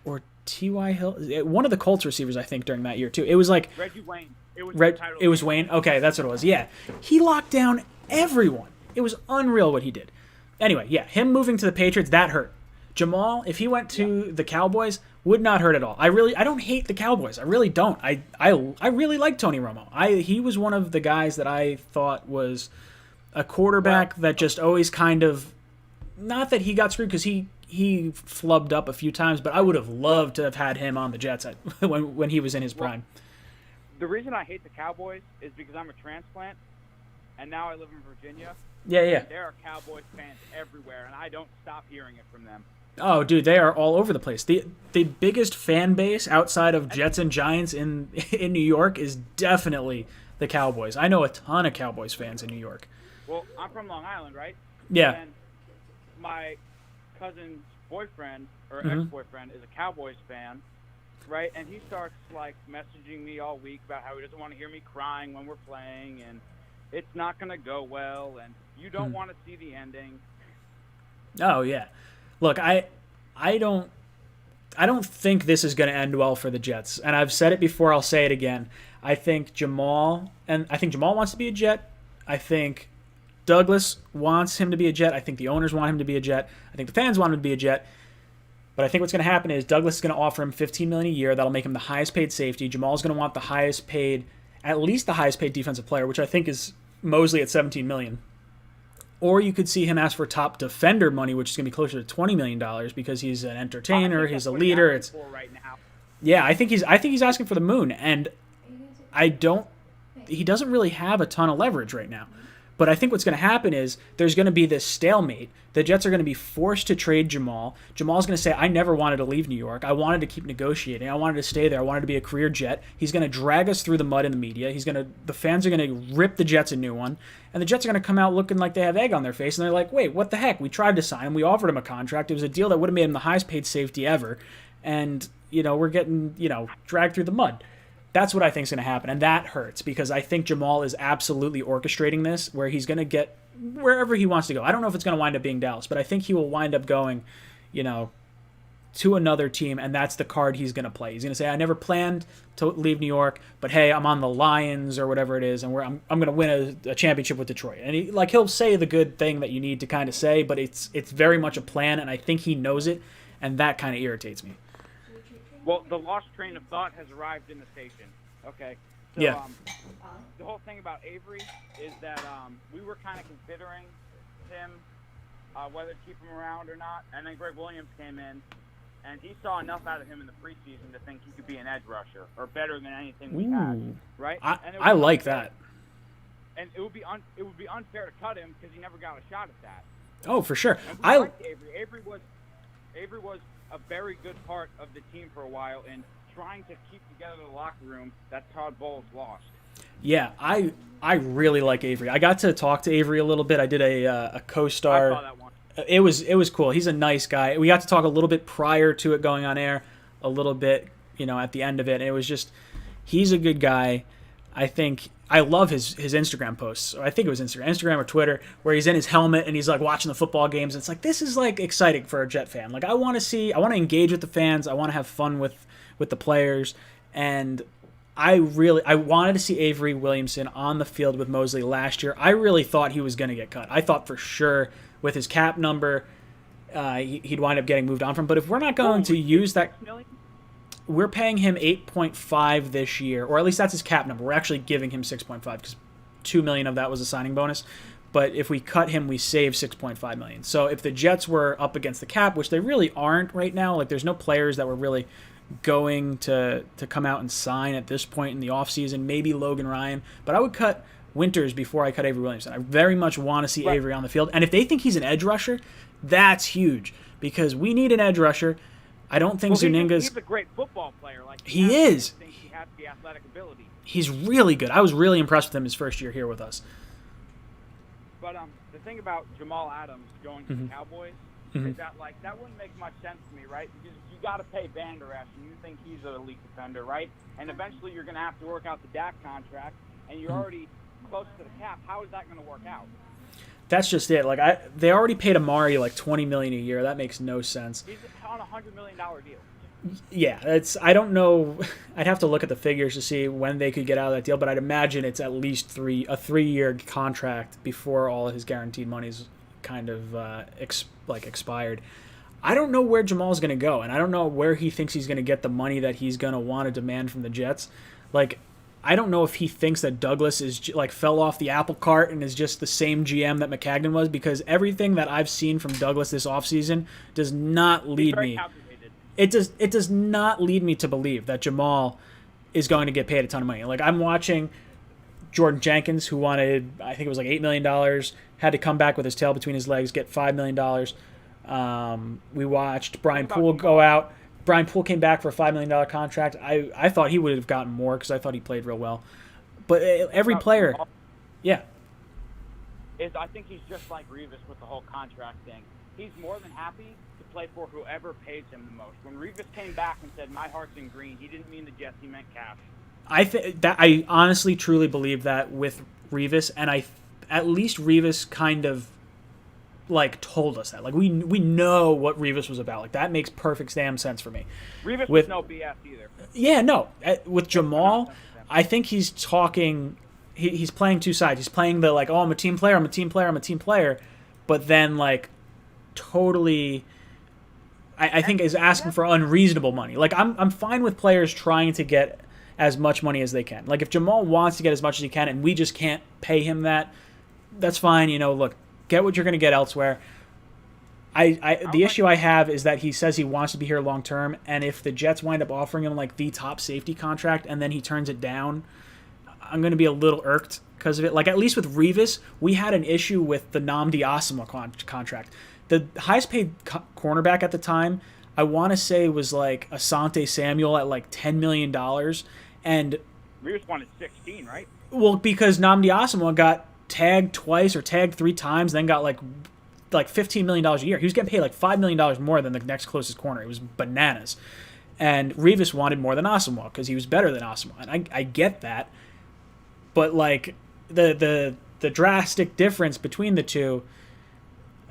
or T.Y. Hill? One of the Colts receivers, I think, during that year too. It was like Reggie Wayne. It was Wayne. Okay, that's what it was. Yeah, he locked down everyone. It was unreal what he did. Anyway, yeah, him moving to the Patriots, that hurt. Jamal, if he went to the Cowboys, would not hurt at all. I don't hate the Cowboys. I really don't. I really like Tony Romo. He was one of the guys that I thought was a quarterback that just always kind of, not that he got screwed because he flubbed up a few times, but I would have loved to have had him on the Jets when he was in his prime. The reason I hate the Cowboys is because I'm a transplant, and now I live in Virginia. Yeah. There are Cowboys fans everywhere, and I don't stop hearing it from them. Oh, dude, they are all over the place. The biggest fan base outside of Jets and Giants in New York is definitely the Cowboys. I know a ton of Cowboys fans in New York. Well, I'm from Long Island, right? Yeah. And my cousin's boyfriend or ex-boyfriend is a Cowboys fan, right? And he starts like messaging me all week about how he doesn't want to hear me crying when we're playing, and it's not going to go well, and you don't want to see the ending. Oh yeah, look, I don't think this is going to end well for the Jets, and I've said it before. I'll say it again. I think Jamal wants to be a Jet. I think Douglas wants him to be a Jet. I think the owners want him to be a Jet. I think the fans want him to be a Jet. But I think what's going to happen is Douglas is going to offer him $15 million a year. That'll make him the highest paid safety. Jamal's going to want at least the highest paid defensive player, which I think is Mosley at $17 million. Or you could see him ask for top defender money, which is going to be closer to $20 million because he's an entertainer, he's a leader. Yeah, I think he's asking for the moon, and he doesn't really have a ton of leverage right now. But I think what's going to happen is there's going to be this stalemate. The Jets are going to be forced to trade Jamal. Jamal's going to say, I never wanted to leave New York. I wanted to keep negotiating. I wanted to stay there. I wanted to be a career Jet. He's going to drag us through the mud in the media. The fans are going to rip the Jets a new one. And the Jets are going to come out looking like they have egg on their face. And they're like, wait, what the heck? We tried to sign him. We offered him a contract. It was a deal that would have made him the highest paid safety ever. And, we're getting, dragged through the mud. That's what I think is going to happen, and that hurts because I think Jamal is absolutely orchestrating this where he's going to get wherever he wants to go. I don't know if it's going to wind up being Dallas, but I think he will wind up going, to another team, and that's the card he's going to play. He's going to say, I never planned to leave New York, but hey, I'm on the Lions or whatever it is, and I'm going to win a championship with Detroit. And he'll say the good thing that you need to kind of say, but it's very much a plan, and I think he knows it, and that kind of irritates me. Well, the lost train of thought has arrived in the station. Okay. So, Yeah. The whole thing about Avery is that we were kind of considering him, whether to keep him around or not, and then Greg Williams came in, and he saw enough out of him in the preseason to think he could be an edge rusher, or better than anything we had, right? I like that. And it would be unfair to cut him because he never got a shot at that. Oh, for sure. I liked Avery. Avery was a very good part of the team for a while in trying to keep together the locker room that Todd Bowles lost. Yeah, I really like Avery. I got to talk to Avery a little bit. I did a co-star. I saw that one. It was cool. He's a nice guy. We got to talk a little bit prior to it going on air, a little bit, at the end of it. And it was just, he's a good guy. I love his Instagram posts. I think it was Instagram or Twitter, where he's in his helmet and he's like watching the football games. It's like, this is like exciting for a Jet fan. Like I want to engage with the fans. I want to have fun with the players. And I wanted to see Avery Williamson on the field with Mosley last year. I really thought he was going to get cut. I thought for sure with his cap number, he'd wind up getting moved on from. But if we're not going to use that, we're paying him 8.5 this year, or at least that's his cap number. We're actually giving him 6.5 because $2 million of that was a signing bonus. But if we cut him, we save $6.5 million. So if the Jets were up against the cap, which they really aren't right now, like there's no players that were really going to come out and sign at this point in the offseason, maybe Logan Ryan, but I would cut Winters before I cut Avery Williamson. I very much want to see Avery on the field. And if they think he's an edge rusher, that's huge because we need an edge rusher. I don't think Zuniga's... He's a great football player. He is. I think he has the athletic ability. He's really good. I was really impressed with him his first year here with us. But the thing about Jamal Adams going to the Cowboys is that, that wouldn't make much sense to me, right? Because you got to pay Vander Esch, and you think he's an elite defender, right? And eventually you're going to have to work out the Dak contract, and you're already close to the cap. How is that going to work out? That's just it. They already paid Amari $20 million a year. That makes no sense. He's on a $100 million deal. Yeah, I don't know. I'd have to look at the figures to see when they could get out of that deal, but I'd imagine it's at least a 3-year contract before all of his guaranteed money's kind of expired. I don't know where Jamal's going to go, and I don't know where he thinks he's going to get the money that he's going to want to demand from the Jets. I don't know if he thinks that Douglas is fell off the apple cart and is just the same GM that McCagnon was, because everything that I've seen from Douglas this offseason does not lead me. It does not lead me to believe that Jamal is going to get paid a ton of money. I'm watching Jordan Jenkins, who wanted, I think it was $8 million, had to come back with his tail between his legs, get $5 million. We watched Brian Poole go out. Brian Poole came back for a $5 million contract. I thought he would have gotten more because I thought he played real well. But every player, yeah. I think he's just like Revis with the whole contract thing. He's more than happy to play for whoever pays him the most. When Revis came back and said, "My heart's in green," he didn't mean the Jets, he meant cash. I honestly, truly believe that with Revis, and at least Revis kind of told us that. We know what Revis was about. That makes perfect damn sense for me. Revis was no BS either. Yeah, no. With Jamal, I think he's talking. He's playing two sides. He's playing the I'm a team player. I'm a team player. I'm a team player. But then totally, I think is asking for unreasonable money. I'm fine with players trying to get as much money as they can. If Jamal wants to get as much as he can and we just can't pay him that's fine. Look, get what you're going to get elsewhere. The issue I have is that he says he wants to be here long term, and if the Jets wind up offering him the top safety contract and then he turns it down, I'm going to be a little irked because of it. At least with Revis, we had an issue with the Nnamdi Asomugha contract. The highest paid cornerback at the time, I want to say, was Asante Samuel at $10 million, and Revis wanted 16, right? Well, because Nnamdi Asomugha got tagged twice or tagged 3 times, then got $15 million a year. He was getting paid $5 million more than the next closest corner. It was bananas. And Revis wanted more than Asomugha because he was better than Asomugha. And I get that. But the drastic difference between the two,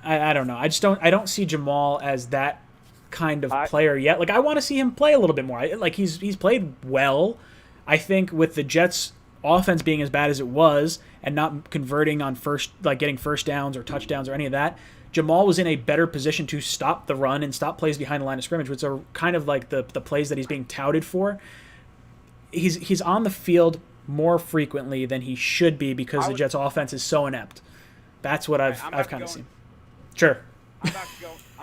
I don't know. I don't see Jamal as that kind of player yet. Like, I want to see him play a little bit more. Like, he's played well. I think with the Jets' offense being as bad as it was and not converting on getting first downs or touchdowns or any of that, Jamal was in a better position to stop the run and stop plays behind the line of scrimmage, which are kind of like the plays that he's being touted for. He's on the field more frequently than he should be because the Jets' offense is so inept. That's what I've kind of seen. Sure. I'm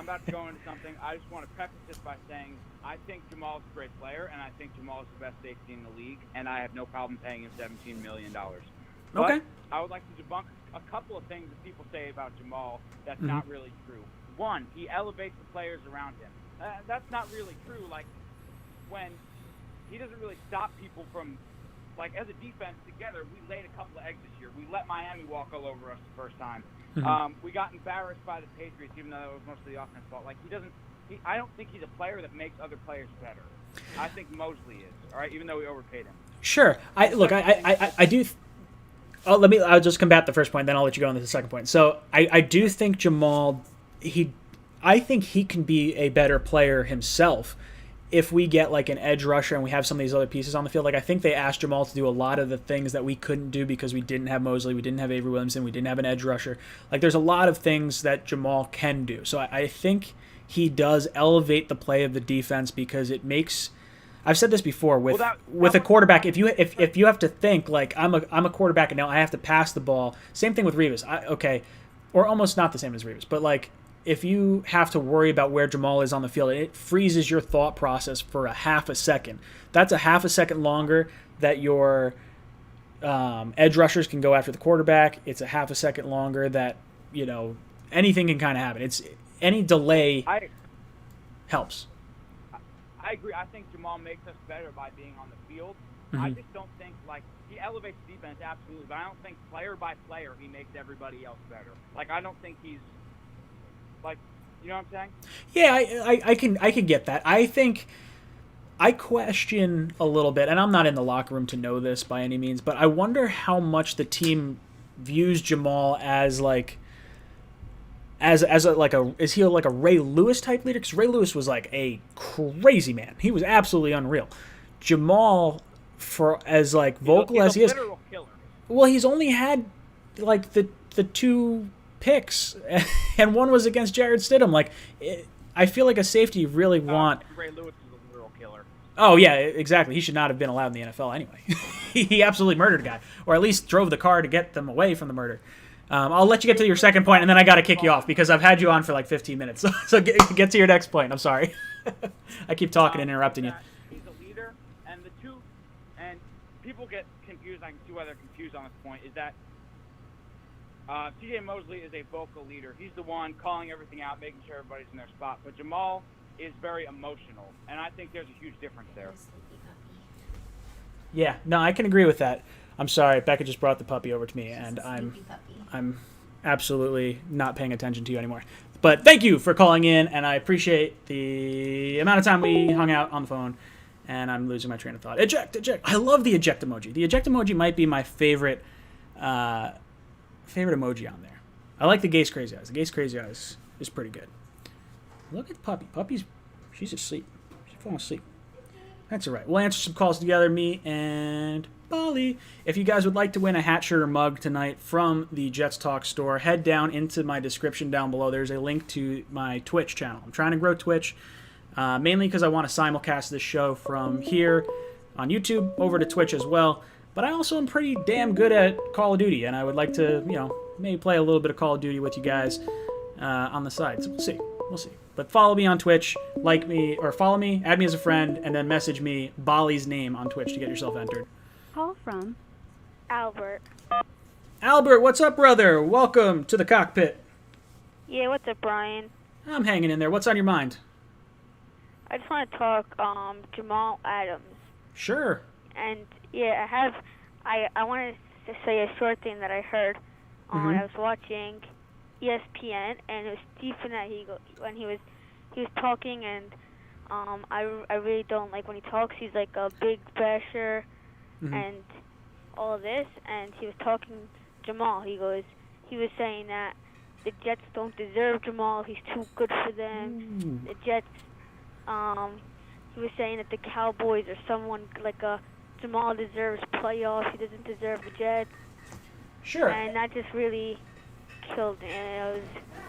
about to go into something. I just want to preface this by saying I think Jamal's a great player, and I think Jamal's the best safety in the league, and I have no problem paying him $17 million. But okay. I would like to debunk a couple of things that people say about Jamal that's not really true. One, he elevates the players around him. That's not really true. Like, when he doesn't really stop people from, like, as a defense together, we laid a couple of eggs this year. We let Miami walk all over us the first time. We got embarrassed by the Patriots, even though it was mostly the offense fault. Like, I don't think he's a player that makes other players better. I think Mosley is, all right, even though we overpaid him. Sure. I do. I'll just combat the first point, then I'll let you go on to the second point. So I do think Jamal, I think he can be a better player himself if we get like an edge rusher and we have some of these other pieces on the field. Like, I think they asked Jamal to do a lot of the things that we couldn't do because we didn't have Mosley, we didn't have Avery Williamson, we didn't have an edge rusher. Like, there's a lot of things that Jamal can do. So I think he does elevate the play of the defense because it makes. I've said this before with a quarterback. If you have to think like I'm a quarterback and now I have to pass the ball. Same thing with Revis. Or almost not the same as Revis, but like if you have to worry about where Jamal is on the field, it freezes your thought process for a half a second. That's a half a second longer that your edge rushers can go after the quarterback. It's a half a second longer that anything can kind of happen. It's any delay helps. I agree. I think Jamal makes us better by being on the field. I just don't think, like, he elevates the defense, absolutely, but I don't think player by player he makes everybody else better. Like, I don't think he's, like, you know what I'm saying? Yeah, I can get that. I think I question a little bit, and I'm not in the locker room to know this by any means, but I wonder how much the team views Jamal as, like, is he like a Ray Lewis type leader? Because Ray Lewis was like a crazy man. He was absolutely unreal. Jamal, for as like vocal as he is, killer. Well, he's only had like the 2 picks, and one was against Jared Stidham. Like, I feel like a safety you really want. Ray Lewis is a literal killer. Oh yeah, exactly. He should not have been allowed in the NFL anyway. He absolutely murdered a guy, or at least drove the car to get them away from the murder. I'll let you get to your second point, and then I got to kick you off because I've had you on for like 15 minutes. So get to your next point. I'm sorry. I keep talking and interrupting you. He's a leader, and people get confused. I can see why they're confused on this point. Is that C.J. Mosley is a vocal leader. He's the one calling everything out, making sure everybody's in their spot. But Jamal is very emotional, and I think there's a huge difference there. Yeah, no, I can agree with that. I'm sorry, Becca just brought the puppy over to me, and I'm absolutely not paying attention to you anymore. But thank you for calling in, and I appreciate the amount of time we hung out on the phone, and I'm losing my train of thought. Eject. I love the eject emoji. The eject emoji might be my favorite emoji on there. I like the gase crazy eyes. The gase crazy eyes is pretty good. Look at Puppy. She's asleep. She's falling asleep. That's all right. We'll answer some calls together, me and Bali. If you guys would like to win a hat, shirt, or mug tonight from the Jets Talk store, head down into my description down below. There's a link to my Twitch channel. I'm trying to grow Twitch, mainly because I want to simulcast this show from here on YouTube over to Twitch as well. But I also am pretty damn good at Call of Duty, and I would like to, maybe play a little bit of Call of Duty with you guys on the side. So we'll see. But follow me on Twitch, like me, or follow me, add me as a friend, and then message me Bali's name on Twitch to get yourself entered. Call from Albert. Albert, what's up, brother? Welcome to the cockpit. Yeah, what's up, Brian? I'm hanging in there. What's on your mind? I just want to talk Jamal Adams. Sure. And yeah, I wanted to say a short thing that I heard when I was watching ESPN, and it was Stephen that when he was talking, and I really don't like when he talks. He's like a big basher and all of this, and he was talking Jamal. He was saying that the Jets don't deserve Jamal. He's too good for them. The Jets he was saying that the Cowboys or someone like Jamal deserves playoffs. He doesn't deserve the Jets. Sure. And that just really killed me. And I was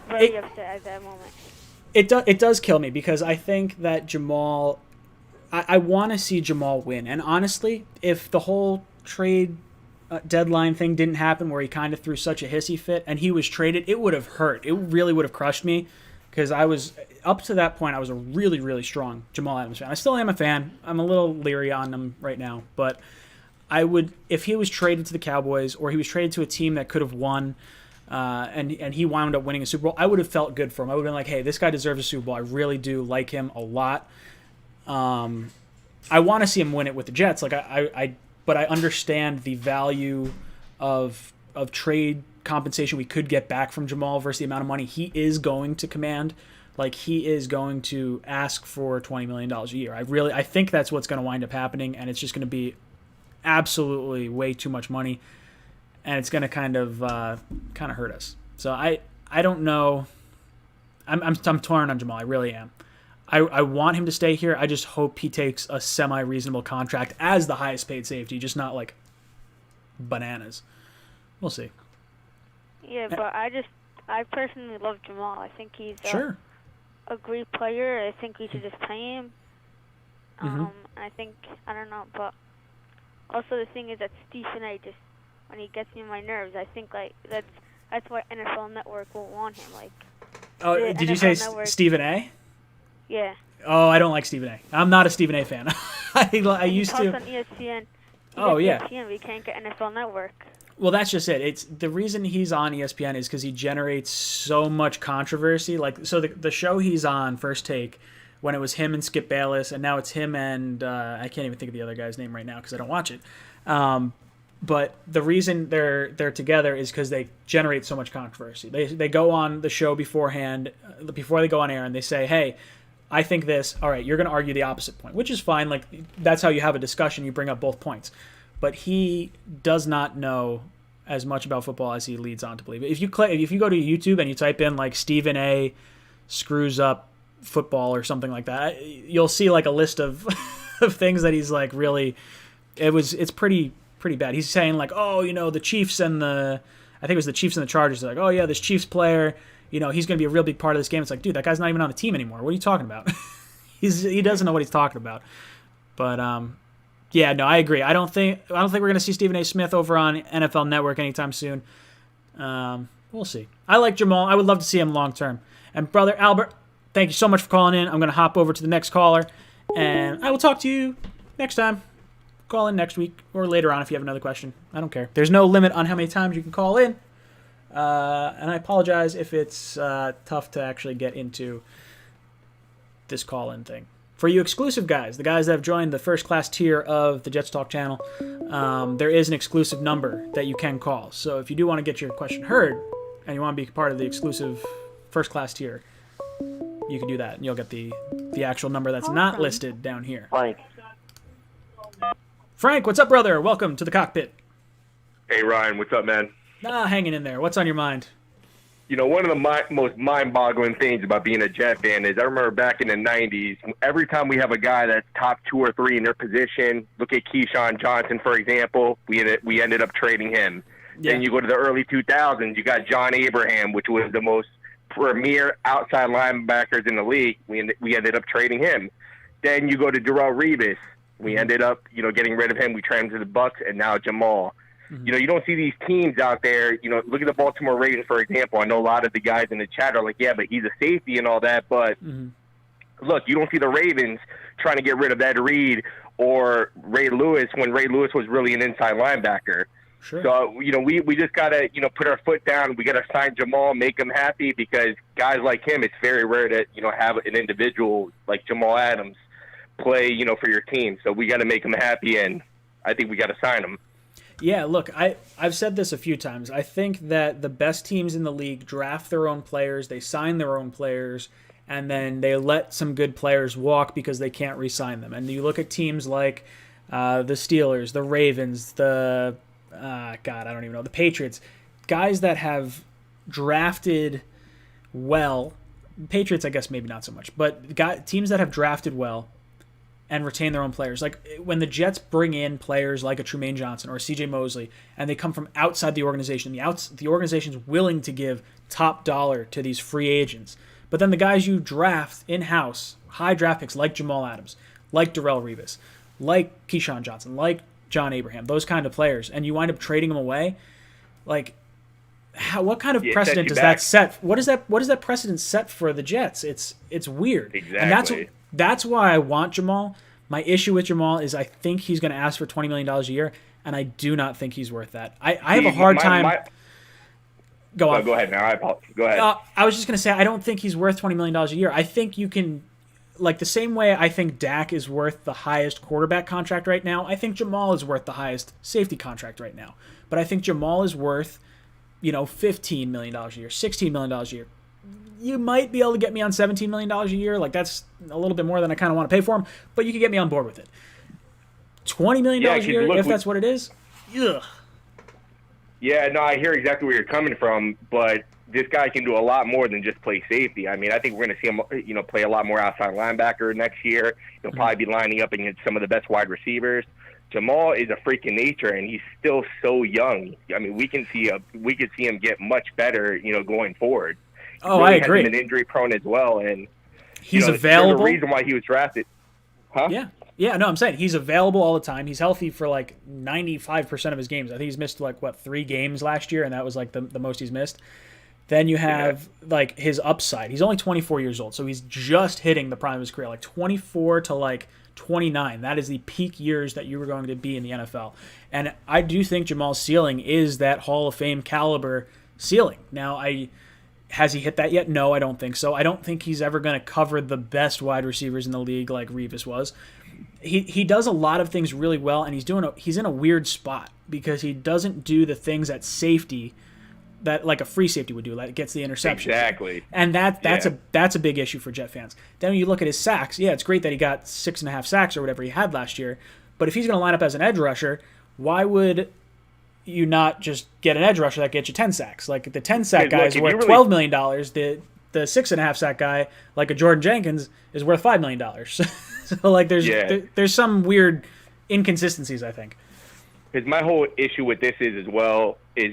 very upset at that moment. It does kill me because I think that Jamal. I want to see Jamal win. And honestly, if the whole trade deadline thing didn't happen where he kind of threw such a hissy fit and he was traded, it would have hurt. It really would have crushed me because I was, up to that point, I was a really, really strong Jamal Adams fan. I still am a fan. I'm a little leery on him right now. But I would, if he was traded to the Cowboys or he was traded to a team that could have won and he wound up winning a Super Bowl, I would have felt good for him. I would have been like, hey, this guy deserves a Super Bowl. I really do like him a lot. I want to see him win it with the Jets. But I understand the value of trade compensation we could get back from Jamal versus the amount of money he is going to command. Like, he is going to ask for $20 million a year. I think that's what's going to wind up happening, and it's just going to be absolutely way too much money, and it's going to kind of hurt us. So I don't know. I'm torn on Jamal. I really am. I want him to stay here. I just hope he takes a semi-reasonable contract as the highest paid safety, just not like bananas. We'll see. Yeah, but I personally love Jamal. I think he's sure. A great player. I think we should just pay him. I think, I don't know, but also the thing is that Stephen A. just, when he gets me on my nerves, I think like that's why NFL Network will want him. Like, oh, did you say Stephen A.? Yeah. Oh, I don't like Stephen A. I'm not a Stephen A. fan. I used to. On ESPN. Oh, yeah. ESPN, we can't get NFL Network. Well, that's just it. It's the reason he's on ESPN is because he generates so much controversy. Like, so the show he's on, First Take, when it was him and Skip Bayless, and now it's him and I can't even think of the other guy's name right now because I don't watch it. But the reason they're together is because they generate so much controversy. They go on the show beforehand, before they go on air, and they say, hey, I think this. All right, you're going to argue the opposite point, which is fine. Like, that's how you have a discussion. You bring up both points. But he does not know as much about football as he leads on to believe. If you go to YouTube and you type in like Stephen A. screws up football or something like that, you'll see like a list of of things that he's like really. It's pretty bad. He's saying like, oh, the Chiefs and I think it was the Chiefs and the Chargers. They're like, oh yeah, this Chiefs player. He's going to be a real big part of this game. It's like, dude, that guy's not even on the team anymore. What are you talking about? He doesn't know what he's talking about. But yeah, no, I agree. I don't think we're going to see Stephen A. Smith over on NFL Network anytime soon. We'll see. I like Jamal. I would love to see him long term. And brother Albert, thank you so much for calling in. I'm going to hop over to the next caller, and I will talk to you next time. Call in next week or later on if you have another question. I don't care. There's no limit on how many times you can call in. And I apologize if it's tough to actually get into this call-in thing. For you exclusive guys, the guys that have joined the first-class tier of the Jets Talk channel, there is an exclusive number that you can call. So if you do want to get your question heard and you want to be part of the exclusive first-class tier, you can do that, and you'll get the actual number that's not listed down here. Frank, what's up, brother? Welcome to the cockpit. Hey, Ryan, what's up, man? Hanging in there. What's on your mind? One of the most mind-boggling things about being a Jet fan is I remember back in the 90s, every time we have a guy that's top 2 or 3 in their position, look at Keyshawn Johnson, for example, we ended up trading him. Yeah. Then you go to the early 2000s, you got John Abraham, which was the most premier outside linebackers in the league. We ended up trading him. Then you go to Darrelle Revis. We ended up, getting rid of him. We traded him to the Bucks, and now Jamal. Mm-hmm. You don't see these teams out there. Look at the Baltimore Ravens, for example. I know a lot of the guys in the chat are like, yeah, but he's a safety and all that. But look, you don't see the Ravens trying to get rid of Ed Reed or Ray Lewis when Ray Lewis was really an inside linebacker. Sure. So, we just got to, put our foot down. We got to sign Jamal, make him happy, because guys like him, it's very rare to, have an individual like Jamal Adams play, for your team. So we got to make him happy, and I think we got to sign him. Yeah, look, I've said this a few times. I think that the best teams in the league draft their own players, they sign their own players, and then they let some good players walk because they can't re-sign them. And you look at teams like the Steelers, the Ravens, the Patriots, guys that have drafted well Patriots, I guess maybe not so much, but teams that have drafted well and retain their own players. Like when the Jets bring in players like a Trumaine Johnson or a C.J. Mosley, and they come from outside the organization, the organization's willing to give top dollar to these free agents. But then the guys you draft in-house, high draft picks like Jamal Adams, like Darrelle Revis, like Keyshawn Johnson, like John Abraham, those kind of players, and you wind up trading them away, like what kind of precedent does that set? What does that precedent set for the Jets? It's weird. Exactly. And that's why I want Jamal. My issue with Jamal is I think he's going to ask for $20 million a year, and I do not think he's worth that. I have a hard time. Go on. Go ahead now. Go ahead. I was just going to say I don't think he's worth $20 million a year. I think you can, like the same way I think Dak is worth the highest quarterback contract right now, I think Jamal is worth the highest safety contract right now. But I think Jamal is worth, $15 million a year, $16 million a year. You might be able to get me on $17 million a year. Like, that's a little bit more than I kind of want to pay for him, but you can get me on board with it. $20 million a year, if that's what it is? Ugh. Yeah, no, I hear exactly where you're coming from, but this guy can do a lot more than just play safety. I mean, I think we're going to see him, play a lot more outside linebacker next year. He'll probably be lining up against some of the best wide receivers. Jamal is a freak in nature, and he's still so young. I mean, we can see him get much better, going forward. Oh, really I agree. Has been injury prone as well, and he's available. There's a reason why he was drafted. Huh? Yeah. No, I'm saying he's available all the time. He's healthy for like 95% of his games. I think he's missed 3 games last year, and that was like the most he's missed. Then you have like his upside. He's only 24 years old, so he's just hitting the prime of his career, like 24 to 29. That is the peak years that you were going to be in the NFL. And I do think Jamal's ceiling is that Hall of Fame caliber ceiling. Now, has he hit that yet? No, I don't think so. I don't think he's ever going to cover the best wide receivers in the league like Revis was. He does a lot of things really well, and he's in a weird spot because he doesn't do the things at safety that like a free safety would do, like gets the interception. Exactly. And that's a big issue for Jet fans. Then when you look at his sacks, it's great that he got 6.5 sacks or whatever he had last year, but if he's going to line up as an edge rusher, why would you not just get an edge rusher that gets you 10 sacks? Like the 10 sack guy is worth $12 million. The 6.5 sack guy, like a Jordan Jenkins, is worth $5 million. So like there's some weird inconsistencies, I think. Because my whole issue with this is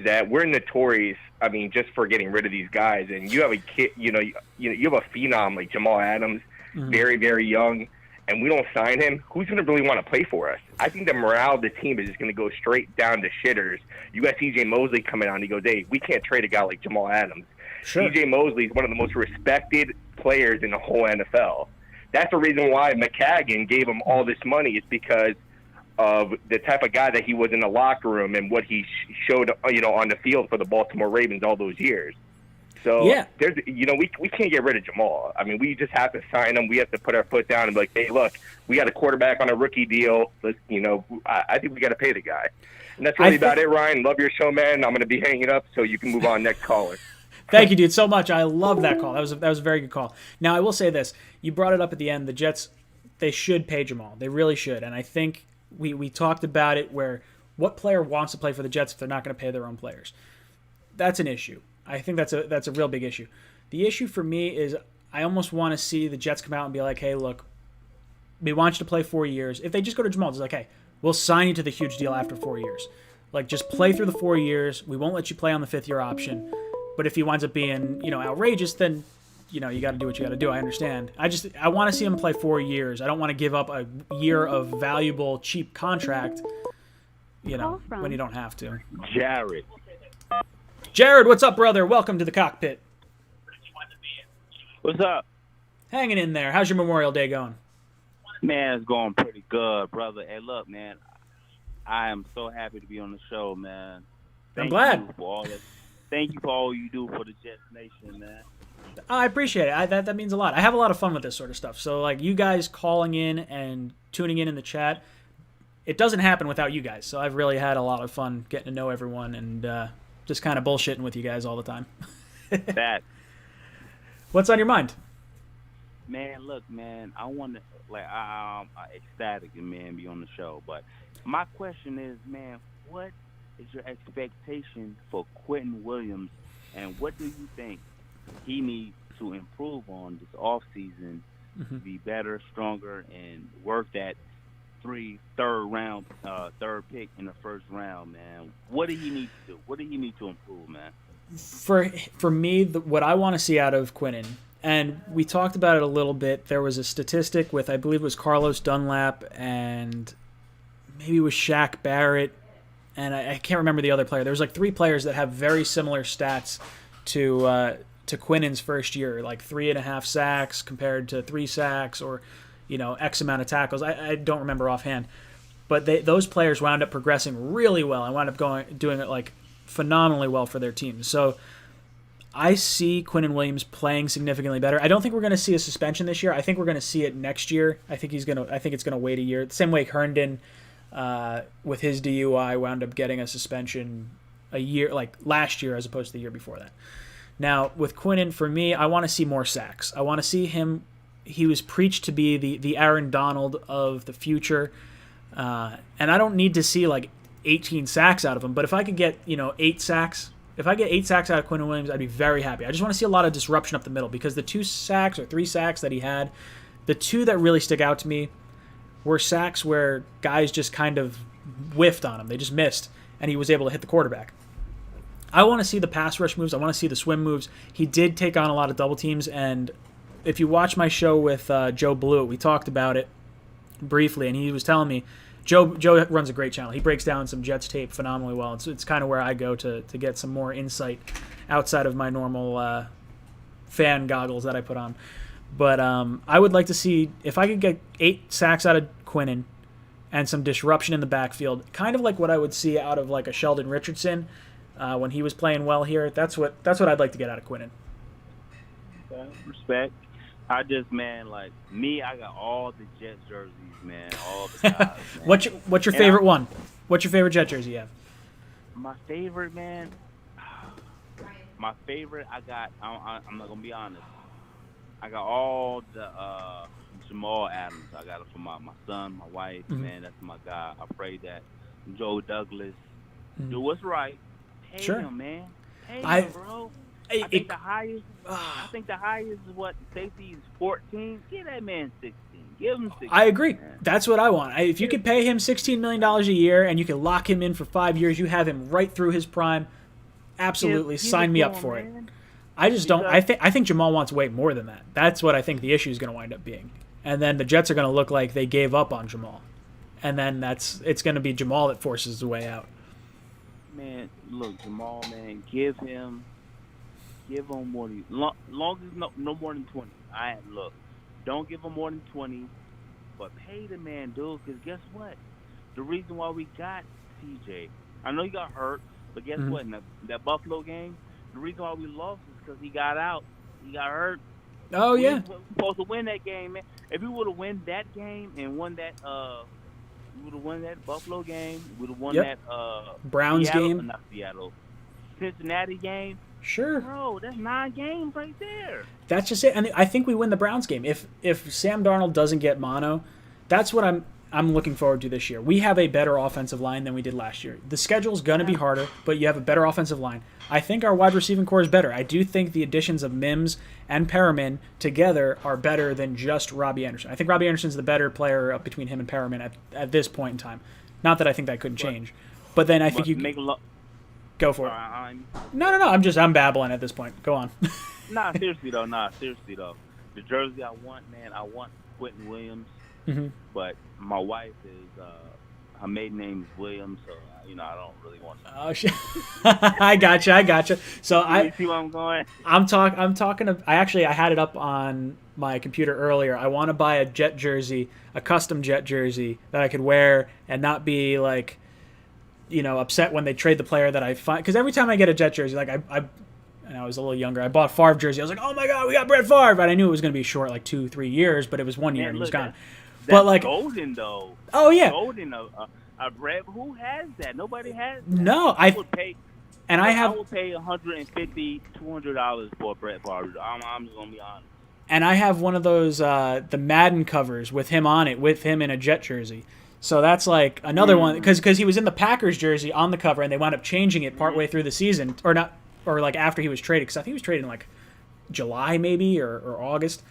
that we're notorious. I mean, just for getting rid of these guys, and you have a kid, you have a phenom like Jamal Adams, very, very young, and we don't sign him. Who's going to really want to play for us? I think the morale of the team is just going to go straight down to shitters. You got C.J. Mosley coming on. He goes, "Hey, we can't trade a guy like Jamal Adams." Sure. C.J. Mosley is one of the most respected players in the whole NFL. That's the reason why McCaggan gave him all this money. Is because of the type of guy that he was in the locker room and what he showed, on the field for the Baltimore Ravens all those years. So there's, we can't get rid of Jamal. I mean, we just have to sign him. We have to put our foot down and be like, hey, look, we got a quarterback on a rookie deal. Let's, I think we got to pay the guy. And that's really about it, Ryan. Love your show, man. I'm going to be hanging up so you can move on. Next caller. Thank you, dude, so much. I love that call. That was a very good call. Now, I will say this. You brought it up at the end. The Jets, they should pay Jamal. They really should. And I think we talked about it where what player wants to play for the Jets if they're not going to pay their own players? That's an issue. I think that's a real big issue. The issue for me is I almost want to see the Jets come out and be like, hey, look, we want you to play 4 years. If they just go to Jamal, it's like, hey, we'll sign you to the huge deal after 4 years. Like, just play through the 4 years. We won't let you play on the 5th-year option. But if he winds up being, outrageous, then, you got to do what you got to do. I understand. I want to see him play 4 years. I don't want to give up a year of valuable, cheap contract, when you don't have to. Jared, what's up, brother? Welcome to the cockpit. What's up? Hanging in there. How's your Memorial Day going? Man, it's going pretty good, brother. Hey, look, man, I am so happy to be on the show, man. I'm glad. Thank you for all you do for the Jets Nation, man. I appreciate it. That means a lot. I have a lot of fun with this sort of stuff. So, like, you guys calling in and tuning in the chat, it doesn't happen without you guys. So I've really had a lot of fun getting to know everyone and just kind of bullshitting with you guys all the time. That. What's on your mind? Man, look, man, I want to, I'm ecstatic and, man, be on the show. But my question is, man, what is your expectation for Quentin Williams, and what do you think he needs to improve on this off season to be better, stronger, and work that third pick in the first round, man? What do you need to do? What do you need to improve, man? For me, what I want to see out of Quinnen, and we talked about it a little bit. There was a statistic with, I believe it was Carlos Dunlap and maybe it was Shaq Barrett, and I can't remember the other player. There was like 3 players that have very similar stats to Quinnen's first year, like 3.5 sacks compared to 3 sacks, or X amount of tackles. I don't remember offhand, but those players wound up progressing really well and wound up doing it like phenomenally well for their teams. So I see Quinnen Williams playing significantly better. I don't think we're going to see a suspension this year. I think we're going to see it next year. I think it's going to wait a year. The same way Herndon, with his DUI, wound up getting a suspension a year, like last year, as opposed to the year before that. Now with Quinnen, for me, I want to see more sacks. I want to see him. He was preached to be the Aaron Donald of the future, and I don't need to see like 18 sacks out of him. But if I could get 8 sacks, if I get 8 sacks out of Quinnen Williams, I'd be very happy. I just want to see a lot of disruption up the middle, because the 2 sacks or 3 sacks that he had, the 2 that really stick out to me were sacks where guys just kind of whiffed on him. They just missed, and he was able to hit the quarterback. I want to see the pass rush moves. I want to see the swim moves. He did take on a lot of double teams, and if you watch my show with Joe Blewett, we talked about it briefly, and he was telling me, Joe runs a great channel. He breaks down some Jets tape phenomenally well. It's kind of where I go to get some more insight outside of my normal fan goggles that I put on. But I would like to see, if I could get 8 sacks out of Quinnen and some disruption in the backfield, kind of like what I would see out of like a Sheldon Richardson when he was playing well here. That's what I'd like to get out of Quinnen. Okay, respect. I just, man, like me, I got all the Jets jerseys, man, all the guys. Man. What's your favorite one? What's your favorite Jet jersey you have? My favorite, man. My favorite, I'm not gonna be honest. I got all the Jamal Adams. I got it for my son, my wife. Man, that's my guy. I pray that Joe Douglas do what's right. Pay him, man. Pay him, bro. I think the highest is what safety is 14. Give that man 16. Give him 16. I agree. Man. That's what I want. If you could pay him $16 million a year and you could lock him in for 5 years, you have him right through his prime. Absolutely, sign me up for it. I just don't. I think Jamal wants way more than that. That's what I think the issue is going to wind up being. And then the Jets are going to look like they gave up on Jamal, and then it's going to be Jamal that forces the way out. Man, look, Jamal, man, give him more than long as no more than 20. Look, don't give him more than 20, but pay the man, dude. Because guess what? The reason why we got CJ, I know he got hurt, but guess what? In that Buffalo game, the reason why we lost is because he got out. He got hurt. Oh yeah. We were supposed to win that game, man. If we would have won that game and won that, we would have won that Buffalo game. We would have won that Browns game. Not Seattle. Cincinnati game. Sure. Bro, that's 9 games right there. That's just it. And I think we win the Browns game. If Sam Darnold doesn't get mono, that's what I'm looking forward to this year. We have a better offensive line than we did last year. The schedule's going to be harder, but you have a better offensive line. I think our wide receiving core is better. I do think the additions of Mims and Perriman together are better than just Robbie Anderson. I think Robbie Anderson's the better player up between him and Perriman at this point in time. Not that I think that couldn't change. But then I think you go for it. No. I'm babbling at this point. Go on. Seriously though. The jersey I want, man, I want Quinnen Williams. Mm-hmm. But my wife is her maiden name is Williams, so I don't really want to. Oh shit! I gotcha. So you see where I'm going? I'm talking. I had it up on my computer earlier. I want to buy a Jet jersey, a custom Jet jersey that I could wear and not be like, upset when they trade the player that I find. Because every time I get a Jet jersey, like and I was a little younger, I bought a Favre jersey. I was like, oh my god, we got Brett Favre, but I knew it was going to be short, like 2-3 years. But it was 1 year and he was gone. That's like golden though. Oh yeah, golden. Brett, who has that? Nobody has that. No, I would pay. And I will pay $150, $200 for a Brett Favre. I'm just gonna be honest. And I have one of those the Madden covers with him on it, with him in a Jet jersey. So that's like another one because he was in the Packers jersey on the cover, and they wound up changing it partway through the season, or not, or like after he was traded, because I think he was traded in like July maybe or August.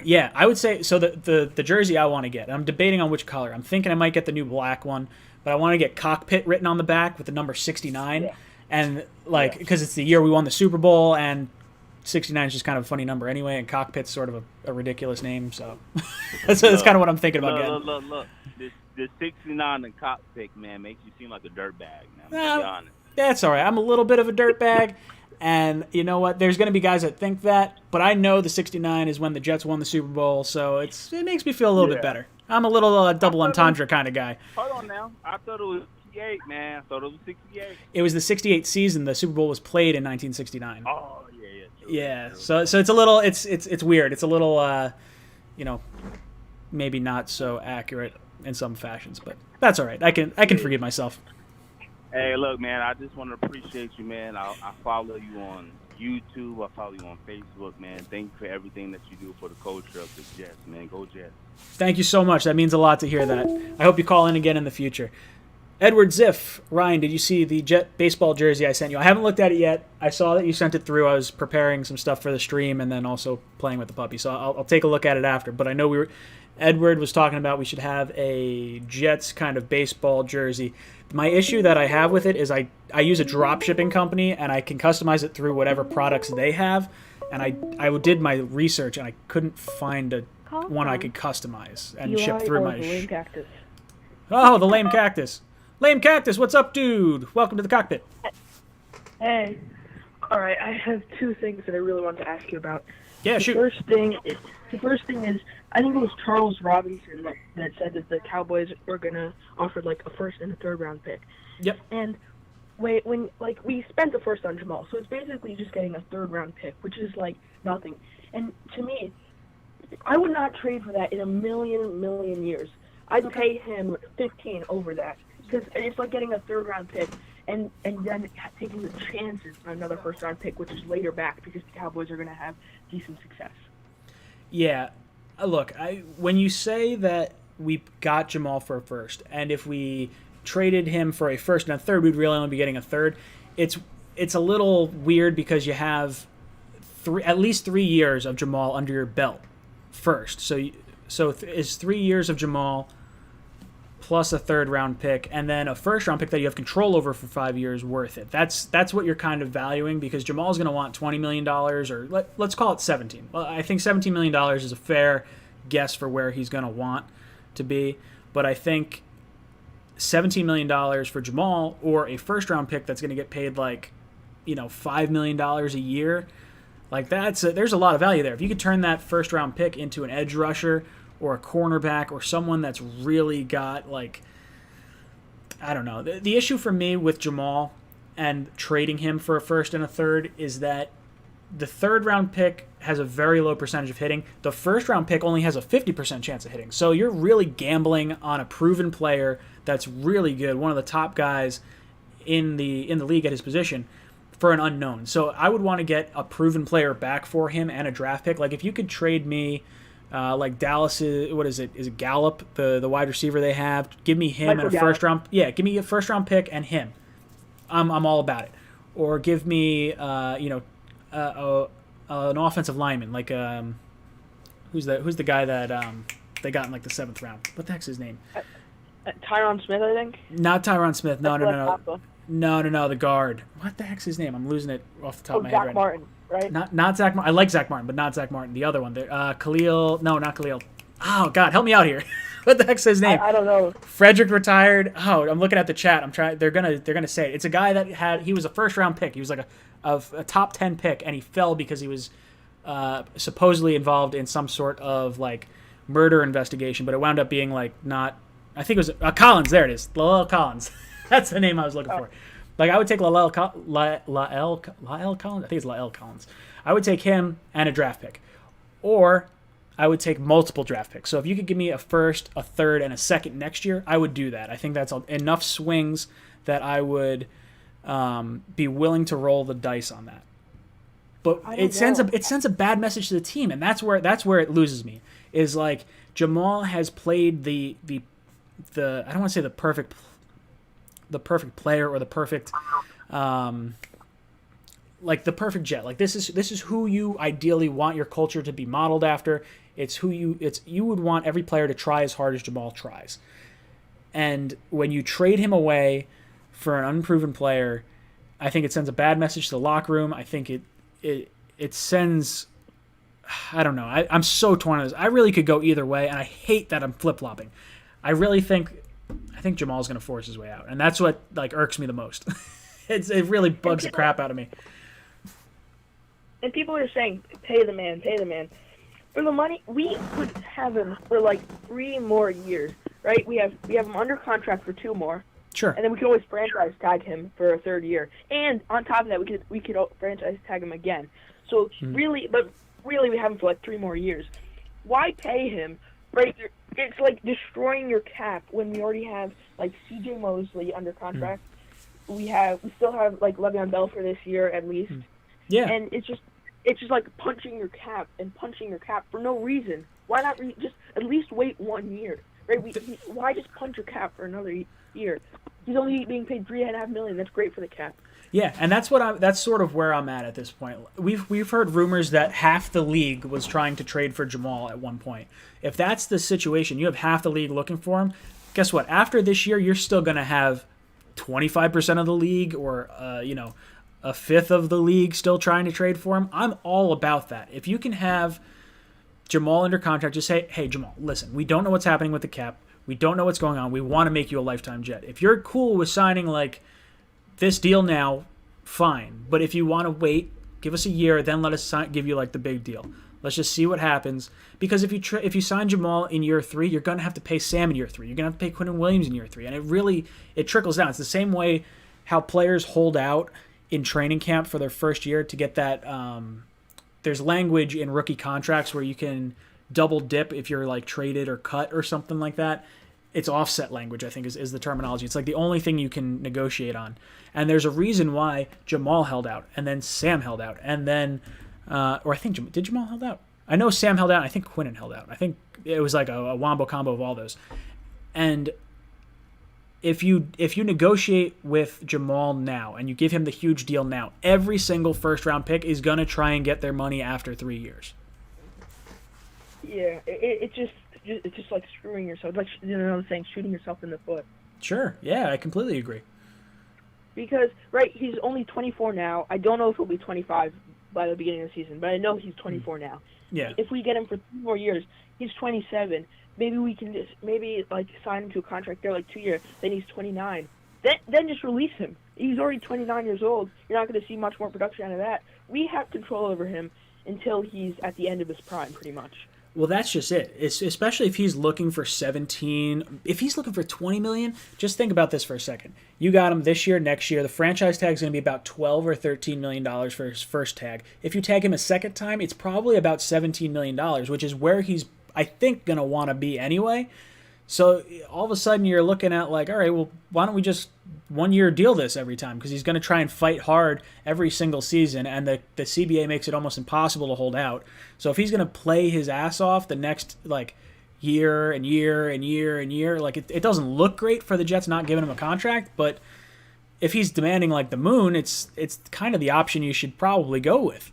Yeah, I would say so. The jersey I want to get, I'm debating on which color. I'm thinking I might get the new black one, but I want to get cockpit written on the back with the number 69, and because it's the year we won the Super Bowl, and 69 is just kind of a funny number anyway, and cockpit's sort of a ridiculous name, so that's kind of what I'm thinking about getting. Look. The 69 and cockpit, man, makes you seem like a dirtbag, man. I'm gonna be honest. That's all right. I'm a little bit of a dirtbag. And you know what? There's going to be guys that think that, but I know the 69 is when the Jets won the Super Bowl, so it makes me feel a little bit better. I'm a little double entendre kind of guy. Hold on now. I thought it was 68, man. I thought it was 68. It was the 68 season. The Super Bowl was played in 1969. Oh, yeah. Yeah. So it's a little it's weird. It's a little maybe not so accurate in some fashions, but that's all right. I can forgive myself. Hey, look, man, I just want to appreciate you, man. I follow you on YouTube. I follow you on Facebook, man. Thank you for everything that you do for the culture of the Jets, man. Go Jets. Thank you so much. That means a lot to hear that. I hope you call in again in the future. Edward Ziff, Ryan, did you see the Jet baseball jersey I sent you? I haven't looked at it yet. I saw that you sent it through. I was preparing some stuff for the stream and then also playing with the puppy. So I'll take a look at it after. But I know Edward was talking about we should have a Jets kind of baseball jersey. My issue that I have with it is I use a drop shipping company and I can customize it through whatever products they have. And I did my research and I couldn't find one I could customize and ship through my... The lame cactus. Oh, the lame cactus. Lame cactus, what's up, dude? Welcome to the cockpit. Hey. All right, I have two things that I really wanted to ask you about. Yeah, shoot. The first thing is, I think it was Charles Robinson that said that the Cowboys were gonna offer like a first and a third round pick. Yep. And when we spent the first on Jamal, so it's basically just getting a third round pick, which is like nothing. And to me, I would not trade for that in a million years. I'd pay him 15 over that because it's like getting a third round pick and then taking the chances on another first round pick, which is later back because the Cowboys are gonna have decent success. Yeah, look, when you say that we got Jamal for a first, and if we traded him for a first and a third, we'd really only be getting a third. It's a little weird because you have at least 3 years of Jamal under your belt first. So is 3 years of Jamal plus a third round pick and then a first round pick that you have control over for 5 years worth it. That's what you're kind of valuing because Jamal's going to want $20 million or let's call it 17. Well, I think $17 million is a fair guess for where he's going to want to be, but I think $17 million for Jamal or a first round pick that's going to get paid like, $5 million a year, like there's a lot of value there. If you could turn that first round pick into an edge rusher or a cornerback or someone that's really got I don't know. The issue for me with Jamal and trading him for a first and a third is that the third round pick has a very low percentage of hitting. The first round pick only has a 50% chance of hitting. So you're really gambling on a proven player that's really good, one of the top guys in the league at his position for an unknown. So I would want to get a proven player back for him and a draft pick. Like if you could trade me like Dallas, what is it? Is it Gallup, the wide receiver they have? Give me him and a first round. Yeah, give me a first round pick and him. I'm all about it. Or give me an offensive lineman like who's the guy that they got in like the 7th round? What the heck's his name? Tyron Smith, I think. Not Tyron Smith. No. No, the guard. What the heck's his name? I'm losing it off the top of my head right Zach Martin. Right? Not Zach Martin. I like Zach Martin, but not Zach Martin. The other one. Khalil. No, not Khalil. Oh, God, help me out here. What the heck's his name? I don't know. Frederick retired. Oh, I'm looking at the chat. I'm trying. They're gonna say it. It's a guy that he was a first round pick. He was like a top 10 pick, and he fell because he was supposedly involved in some sort of like murder investigation, but it wound up being like not. I think it was Collins. There it is. Lael Collins. That's the name I was looking for. Like, I would take Lael Collins. I think it's Lael Collins. I would take him and a draft pick. Or I would take multiple draft picks. So if you could give me a first, a third, and a second next year, I would do that. I think that's enough swings that I would be willing to roll the dice on that. But it sends a bad message to the team, and that's where it loses me. Is like Jamal has played the I don't want to say the perfect player or the perfect like the perfect Jet. Like this is who you ideally want your culture to be modeled after. It's who you would want every player to try as hard as Jamal tries. And when you trade him away for an unproven player, I think it sends a bad message to the locker room. I think it sends, I don't know. I'm so torn on this. I really could go either way, and I hate that I'm flip-flopping. I think Jamal's going to force his way out, and that's what like irks me the most. It really bugs the crap out of me. And people are saying, pay the man. For the money, we could have him for like 3 more years, right? We have him under contract for 2 more. Sure. And then we can always franchise tag him for a 3rd year. And on top of that, we could franchise tag him again. So really we have him for like 3 more years. Why pay him? Right? It's like destroying your cap when we already have like C.J. Mosley under contract. We still have like Le'Veon Bell for this year at least. Yeah. And it's just like punching your cap for no reason. Why not just at least wait 1 year? Right? Why just punch your cap for another year? He's only being paid $3.5 million. That's great for the cap. Yeah, and that's sort of where I'm at this point. We've heard rumors that half the league was trying to trade for Jamal at one point. If that's the situation, you have half the league looking for him. Guess what? After this year, you're still going to have 25% of the league, or a fifth of the league still trying to trade for him. I'm all about that. If you can have Jamal under contract, just say, hey, Jamal, listen, we don't know what's happening with the cap. We don't know what's going on. We want to make you a lifetime Jet. If you're cool with signing like this deal now, fine. But if you want to wait, give us a year, then let us give you like the big deal. Let's just see what happens. Because if you sign Jamal in year 3, you're going to have to pay Sam in year 3. You're going to have to pay Quentin Williams in year 3. And it trickles down. It's the same way how players hold out in training camp for their first year to get that. There's language in rookie contracts where you can double dip if you're like traded or cut or something like that. It's offset language, I think, is the terminology. It's like the only thing you can negotiate on. And there's a reason why Jamal held out, and then Sam held out, and then, or I think, did Jamal held out? I know Sam held out, and I think Quinton held out. I think it was like a wombo combo of all those. And if you negotiate with Jamal now, and you give him the huge deal now, every single first-round pick is going to try and get their money after 3 years. Yeah, it's just like screwing yourself. Like, the saying, shooting yourself in the foot. Sure. Yeah, I completely agree. Because, right, he's only 24 now. I don't know if he'll be 25 by the beginning of the season, but I know he's 24 now. Yeah. If we get him for 3 more years, he's 27. Maybe we can sign him to a contract there like 2 years. Then he's 29. Then just release him. He's already 29 years old. You're not going to see much more production out of that. We have control over him until he's at the end of his prime, pretty much. Well, that's just it. Especially if he's looking for 17. If he's looking for 20 million, just think about this for a second. You got him this year, next year. The franchise tag is going to be about 12 or 13 million dollars for his first tag. If you tag him a second time, it's probably about 17 million dollars, which is where he's, I think, going to want to be anyway. So all of a sudden you're looking at like, all right, well, why don't we just 1 year deal this every time? Because he's going to try and fight hard every single season, and the CBA makes it almost impossible to hold out. So if he's going to play his ass off the next like year and year and year and year, like it doesn't look great for the Jets not giving him a contract. But if he's demanding like the moon, it's kind of the option you should probably go with.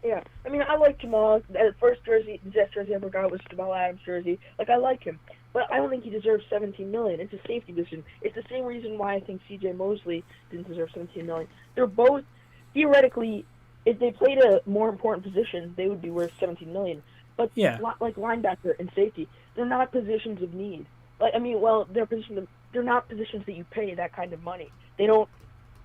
Yeah, I mean, I like Jamal. The first Jets jersey I ever got was Jamal Adams jersey. Like, I like him, but I don't think he deserves $17 million. It's a safety position. It's the same reason why I think C.J. Mosley didn't deserve $17 million. They're both, theoretically, if they played a more important position, they would be worth $17 million. But yeah, like linebacker and safety, they're not positions of need. Like, I mean, well, they're not positions that you pay that kind of money. They don't.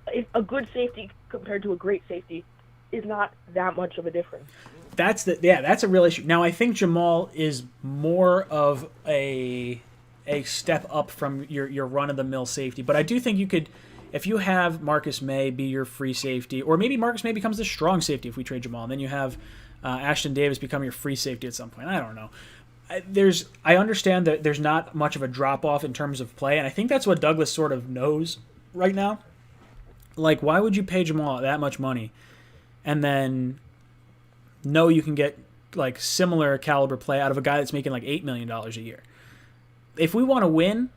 If a good safety compared to a great safety is not that much of a difference. That's a real issue. Now I think Jamal is more of a step up from your run of the mill safety, but I do think you could, if you have Marcus May be your free safety, or maybe Marcus May becomes the strong safety if we trade Jamal, and then you have Ashton Davis become your free safety at some point. I don't know. I understand that there's not much of a drop off in terms of play, and I think that's what Douglas sort of knows right now. Like, why would you pay Jamal that much money and then know you can get like similar caliber play out of a guy that's making like $8 million a year? If we want to win,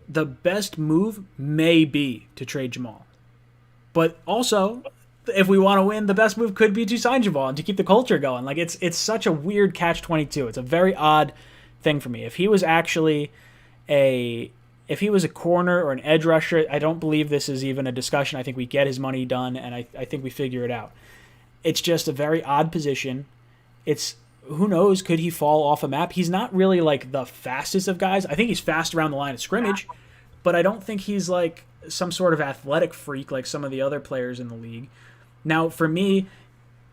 the best move may be to trade Jamal. But also, if we want to win, the best move could be to sign Jamal and to keep the culture going. Like it's such a weird catch-22. It's a very odd thing for me. If he was actually a corner or an edge rusher, I don't believe this is even a discussion. I think we get his money done, and I think we figure it out. It's just a very odd position. It's, who knows, could he fall off a map? He's not really like the fastest of guys. I think he's fast around the line of scrimmage, but I don't think he's like some sort of athletic freak like some of the other players in the league. Now, for me,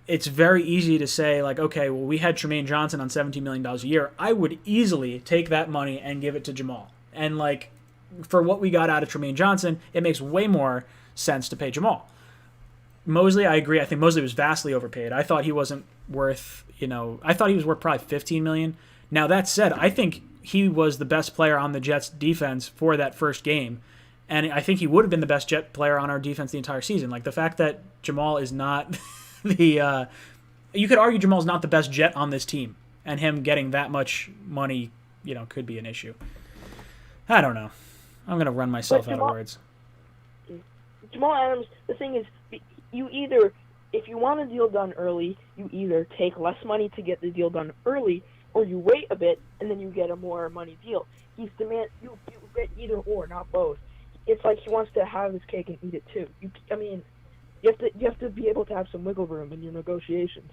it's very easy to say, like, okay, well, we had Tremaine Johnson on $17 million a year. I would easily take that money and give it to Jamal. And, like, for what we got out of Tremaine Johnson, it makes way more sense to pay Jamal. Mosley, I agree. I think Mosley was vastly overpaid. I thought he wasn't worth, I thought he was worth probably $15 million. Now, that said, I think he was the best player on the Jets defense for that first game. And I think he would have been the best Jet player on our defense the entire season. Like, the fact that Jamal is not you could argue Jamal's not the best Jet on this team. And him getting that much money, could be an issue. I don't know. I'm going to run myself out of words. Jamal Adams, the thing is, you either, if you want a deal done early, you either take less money to get the deal done early, or you wait a bit and then you get a more money deal. You get either or, not both. It's like he wants to have his cake and eat it too. You have to be able to have some wiggle room in your negotiations.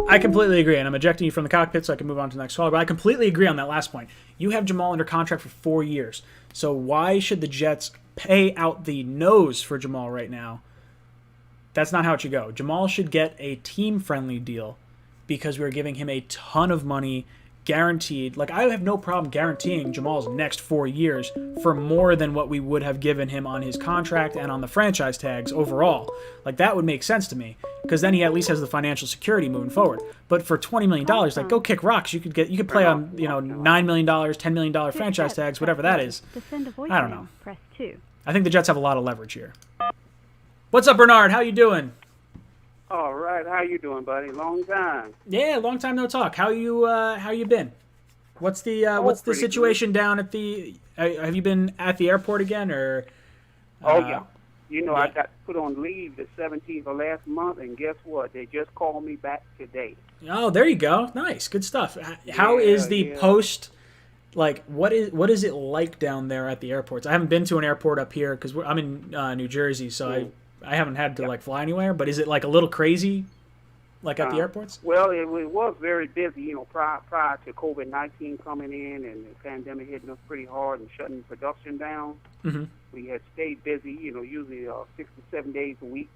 I completely agree, and I'm ejecting you from the cockpit so I can move on to the next caller, but I completely agree on that last point. You have Jamal under contract for 4 years, so why should the Jets pay out the nose for Jamal right now? That's not how it should go. Jamal should get a team-friendly deal because we're giving him a ton of money guaranteed. Like, I have no problem guaranteeing Jamal's next 4 years for more than what we would have given him on his contract and on the franchise tags overall. Like, that would make sense to me because then he at least has the financial security moving forward. But for $20 million, like, go kick rocks. You could play on $9 million, $10 million franchise tags, whatever that is. I don't know. Press 2. I think the Jets have a lot of leverage here. What's up, Bernard? How you doing? All right, how you doing, buddy? Long time. Yeah, long time no talk. How you been? What's the situation good. down at the? Have you been at the airport again, or? Yeah. I got put on leave the 17th of last month, and guess what? They just called me back today. Oh, there you go. Nice, good stuff. How is the post? Like, what is it like down there at the airports? I haven't been to an airport up here because I'm in New Jersey, so I haven't had to like fly anywhere. But is it like a little crazy, like at the airports? Well, it was very busy, prior to COVID-19 coming in and the pandemic hitting us pretty hard and shutting production down. Mm-hmm. We had stayed busy, usually 6 to 7 days a week.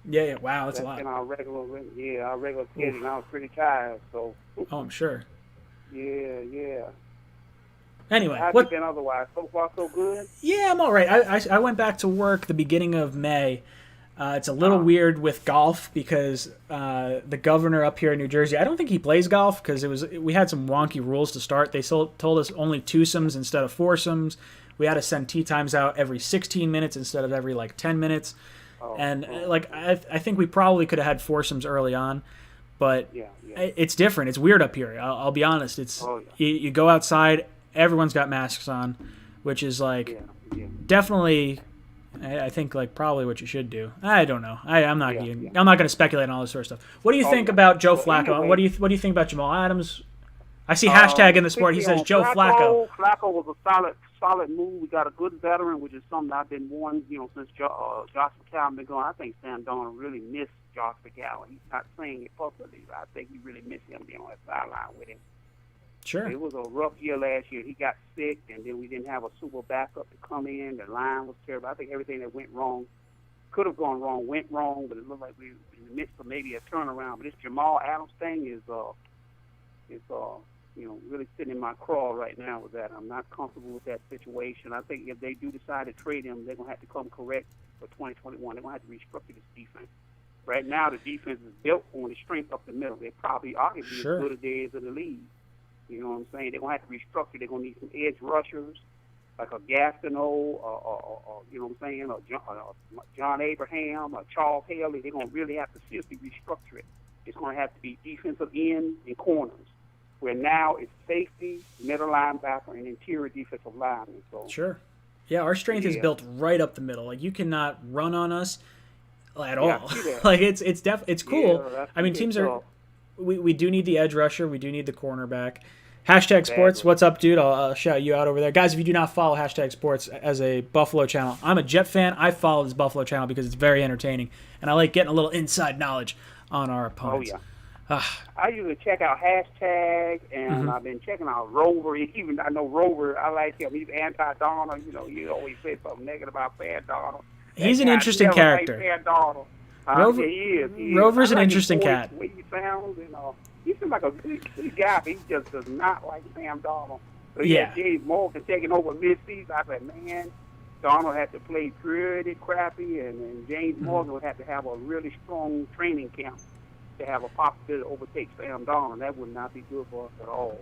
Yeah. Wow, that's a lot. In our regular schedule. I was pretty tired, so. Oh, I'm sure. Yeah. Anyway, how have you been otherwise? So far, so good? Yeah, I'm all right. I went back to work the beginning of May. It's a little weird with golf because the governor up here in New Jersey, I don't think he plays golf because we had some wonky rules to start. They told us only twosomes instead of foursomes. We had to send tee times out every 16 minutes instead of every 10 minutes. I think we probably could have had foursomes early on, but it's different. It's weird up here. I'll be honest. It's you go outside. Everyone's got masks on, which is definitely, I think probably what you should do. I don't know. I'm not going to speculate on all this sort of stuff. What do you think about Joe Flacco? Anyway, what do you think about Jamal Adams? I see hashtag in the sport. He says Joe Flacco. Flacco was a solid move. We got a good veteran, which is something I've been warned, since Josh McCown been going. I think Sam Darnold really missed Josh McCown. He's not saying it publicly, but I think he really missed him being on that sideline with him. Sure. It was a rough year last year. He got sick, and then we didn't have a super backup to come in. The line was terrible. I think everything that went wrong, could have gone wrong, went wrong, but it looked like we were in the midst of maybe a turnaround. But this Jamal Adams thing is really sitting in my craw right now with that. I'm not comfortable with that situation. I think if they do decide to trade him, they're going to have to come correct for 2021. They're going to have to restructure this defense. Right now, the defense is built on the strength up the middle. They probably arguably as good as they is in the league. You know what I'm saying? They're going to have to restructure. They're going to need some edge rushers, like a Gastineau, or you know what I'm saying, or John Abraham, or Charles Haley. They're going to really have to seriously restructure it. It's going to have to be defensive ends and corners, where now it's safety, middle linebacker, and interior defensive lineman. So, sure. Yeah, our strength is built right up the middle. Like, you cannot run on us. at Yeah, all. I see that. Like it's cool. Yeah, that's I mean, pretty teams tough. are. We do need the edge rusher. We do need the cornerback. Hashtag Sports, Exactly. what's up, dude? I'll shout you out over there. Guys, if you do not follow Hashtag Sports as a Buffalo channel, I'm a Jet fan. I follow this Buffalo channel because it's very entertaining, and I like getting a little inside knowledge on our Oh opponents. yeah. I usually check out hashtag, and I've been checking out Rover. Even I know Rover. I like him. He's anti-Donald. You know, you always say something negative about Fan Donald. He's an That guy interesting never liked character. Fan Donald. Rover- he is. Rover's I an like interesting his voice, cat. The way he sounds, he seems like a good guy. But he just does not like Sam Donald. So Yeah. James Morgan taking over mid-season. I said, man, Donald had to play pretty crappy, and James Morgan would have to have a really strong training camp to have a possibility to overtake Sam Donald. That would not be good for us at all.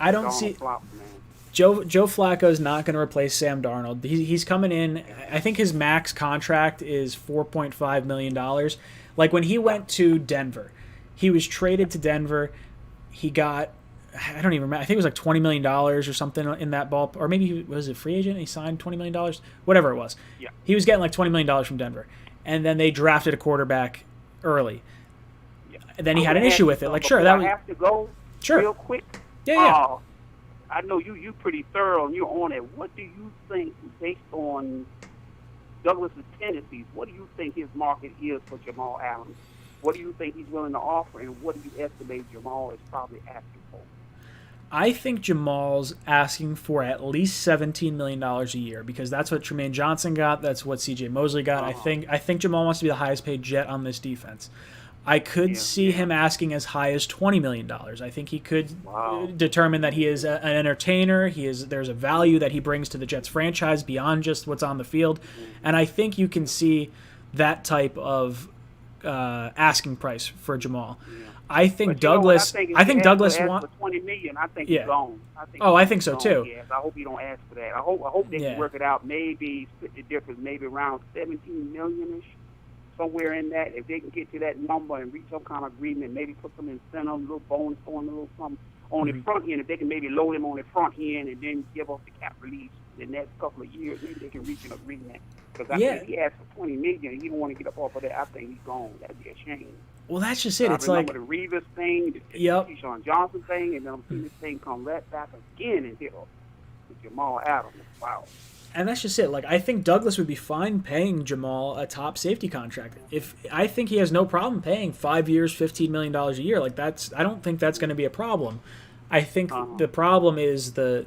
I don't Donald see flops, man. Joe Flacco is not going to replace Sam Darnold. He's coming in. I think his max contract is $4.5 million. Like when he went to Denver, he was traded to Denver. He got, I don't even remember. I think it was like $20 million or something in that ball. Or maybe he was a free agent. He signed $20 million. Whatever it was. Yeah. He was getting like $20 million from Denver. And then they drafted a quarterback early. Yeah. And then he I'm had an gonna issue ask with you it. Like, something sure, that before was I have to go sure. real quick. Yeah. I know you pretty thorough and you're on it. What do you think, based on Douglas's tendencies, what do you think his market is for Jamal Adams? What do you think he's willing to offer, and what do you estimate Jamal is probably asking for? I think Jamal's asking for at least $17 million a year because that's what Tremaine Johnson got. That's what C.J. Mosley got. I think Jamal wants to be the highest paid Jet on this defense. I could see him asking as high as $20 million. I think he could determine that he is an entertainer. There's a value that he brings to the Jets franchise beyond just what's on the field. And I think you can see that type of asking price for Jamal. I think Douglas. I think Douglas wants $20 million. I think Yeah. he's gone. I think so too. Yes, I hope you don't ask for that. I hope they Yeah. can work it out. Maybe split the difference, maybe around 17 million-ish, somewhere in that. If they can get to that number and reach some kind of agreement, maybe put some incentive, a little bonus on, a little something on the front end. If they can maybe load him on the front end and then give us the cap release the next couple of years, maybe they can reach an agreement. Because I think he asked for $20 million. He don't want to get up off of that. I think he's gone. That'd be a shame. Well, that's just it. I It's like remember the Revis thing, the Yep. Keyshawn Johnson thing, and then I'm seeing this thing come right back again and hit us with Jamal Adams. Wow. And that's just it. Like I think Douglas would be fine paying Jamal a top safety contract. I think he has no problem paying 5 years, $15 million a year. Like I don't think that's going to be a problem. I think the problem is the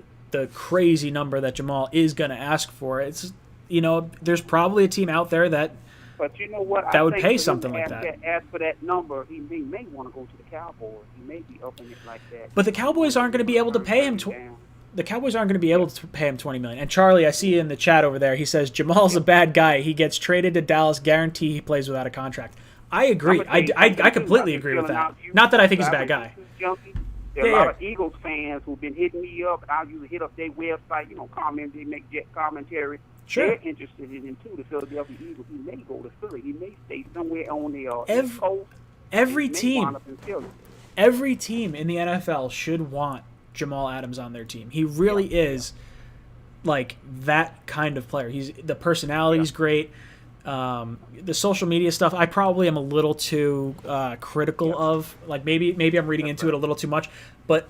crazy number that Jamal is going to ask for. It's there's probably a team out there that. But you know what? That would think pay for him something to like ask for that number, he may want to go to the Cowboys. He may be upping it like that. But the Cowboys aren't going to be able to pay him. The Cowboys aren't going to be able to pay him $20 million. And Charlie, I see you in the chat over there. He says Jamal's a bad guy. He gets traded to Dallas. Guarantee he plays without a contract. I agree. I completely agree with that. Not that I think he's a bad guy. There are a lot of Eagles fans who've been hitting me up, and I'll usually hit up their website, comment, they make Jet commentary. Sure. They're interested in him, too, the Philadelphia Eagles. He may go to Philly. He may stay somewhere on the East Coast. Every He may team. wind up in Philly. Every team in the NFL should want Jamal Adams on their team. He really is like that kind of player. The personality's great. The social media stuff, I probably am a little too critical of. Like maybe I'm reading into it a little too much, but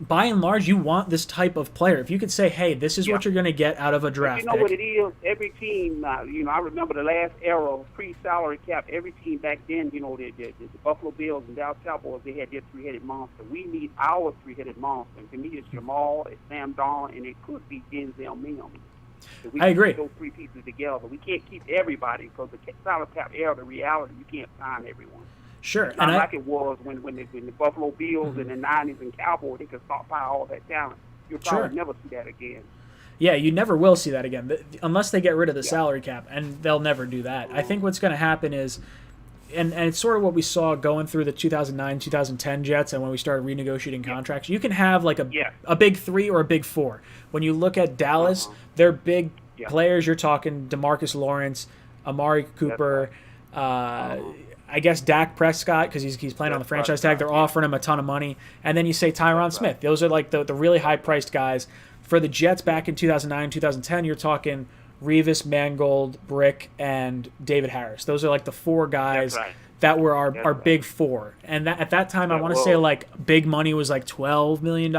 by and large, you want this type of player. If you could say, "Hey, this is what you're going to get out of a draft But you know what it is? Every team, I remember the last era of pre-salary cap. Every team back then, the Buffalo Bills and Dallas Cowboys, they had their three-headed monster. We need our three-headed monster. And to me, it's Jamal, it's Sam Darnold, and it could be Denzel Mims. So we I agree. Put those three pieces together. We can't keep everybody because the salary cap era, the reality, you can't sign everyone. Sure. It's not like it was when the Buffalo Bills and the 90s and Cowboys, they could stockpile all that talent. You'll probably never see that again. Yeah, you never will see that again, unless they get rid of the salary cap, and they'll never do that. I think what's going to happen is, and it's sort of what we saw going through the 2009, 2010 Jets, and when we started renegotiating contracts. You can have like a big three or a big four. When you look at Dallas, they're big players. You're talking DeMarcus Lawrence, Amari Cooper, I guess Dak Prescott, because he's playing on the franchise tag. They're offering him a ton of money. And then you say Tyron Smith. Those are like the really high-priced guys. For the Jets back in 2009, 2010, you're talking Revis, Mangold, Brick, and David Harris. Those are like the four guys That's right. that were our That's big four. And that, at that time, I Yeah, want to well- say like big money was like $12 million.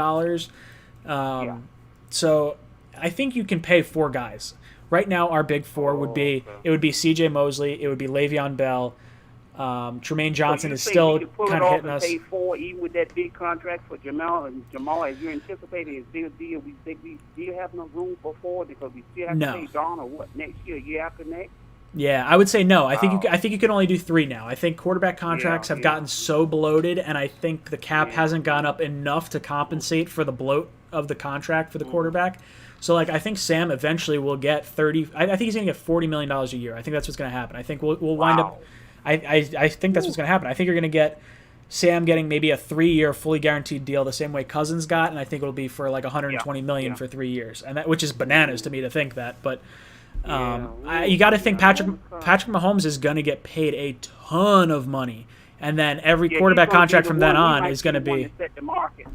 So I think you can pay four guys. Right now, our big four would be, it would be C.J. Mosley, it would be Le'Veon Bell. Tremaine Johnson So you is think still we could pull kind it of off hitting and us. Pay 4 even with that big contract for Jamal, as you're anticipating, is still deal. We think we still have no room for 4 because we still have No. to pay Don or what next year after next. Yeah, I would say no. I think Wow. I think you can only do 3 now. I think quarterback contracts have yeah. gotten so bloated, and I think the cap Yeah. hasn't gone up enough to compensate for the bloat of the contract for the quarterback. So, like, I think Sam eventually will get 30. I think he's going to get $40 million a year. I think that's what's going to happen. I think we'll wind up. I think that's what's going to happen. I think you're going to get Sam getting maybe a 3-year fully guaranteed deal the same way Cousins got, and I think it'll be for like $120 million for 3 years, and that, which is bananas to me to think that. But you got to think Patrick Mahomes is going to get paid a ton of money, and then every quarterback contract from then on is going to be. To set the market.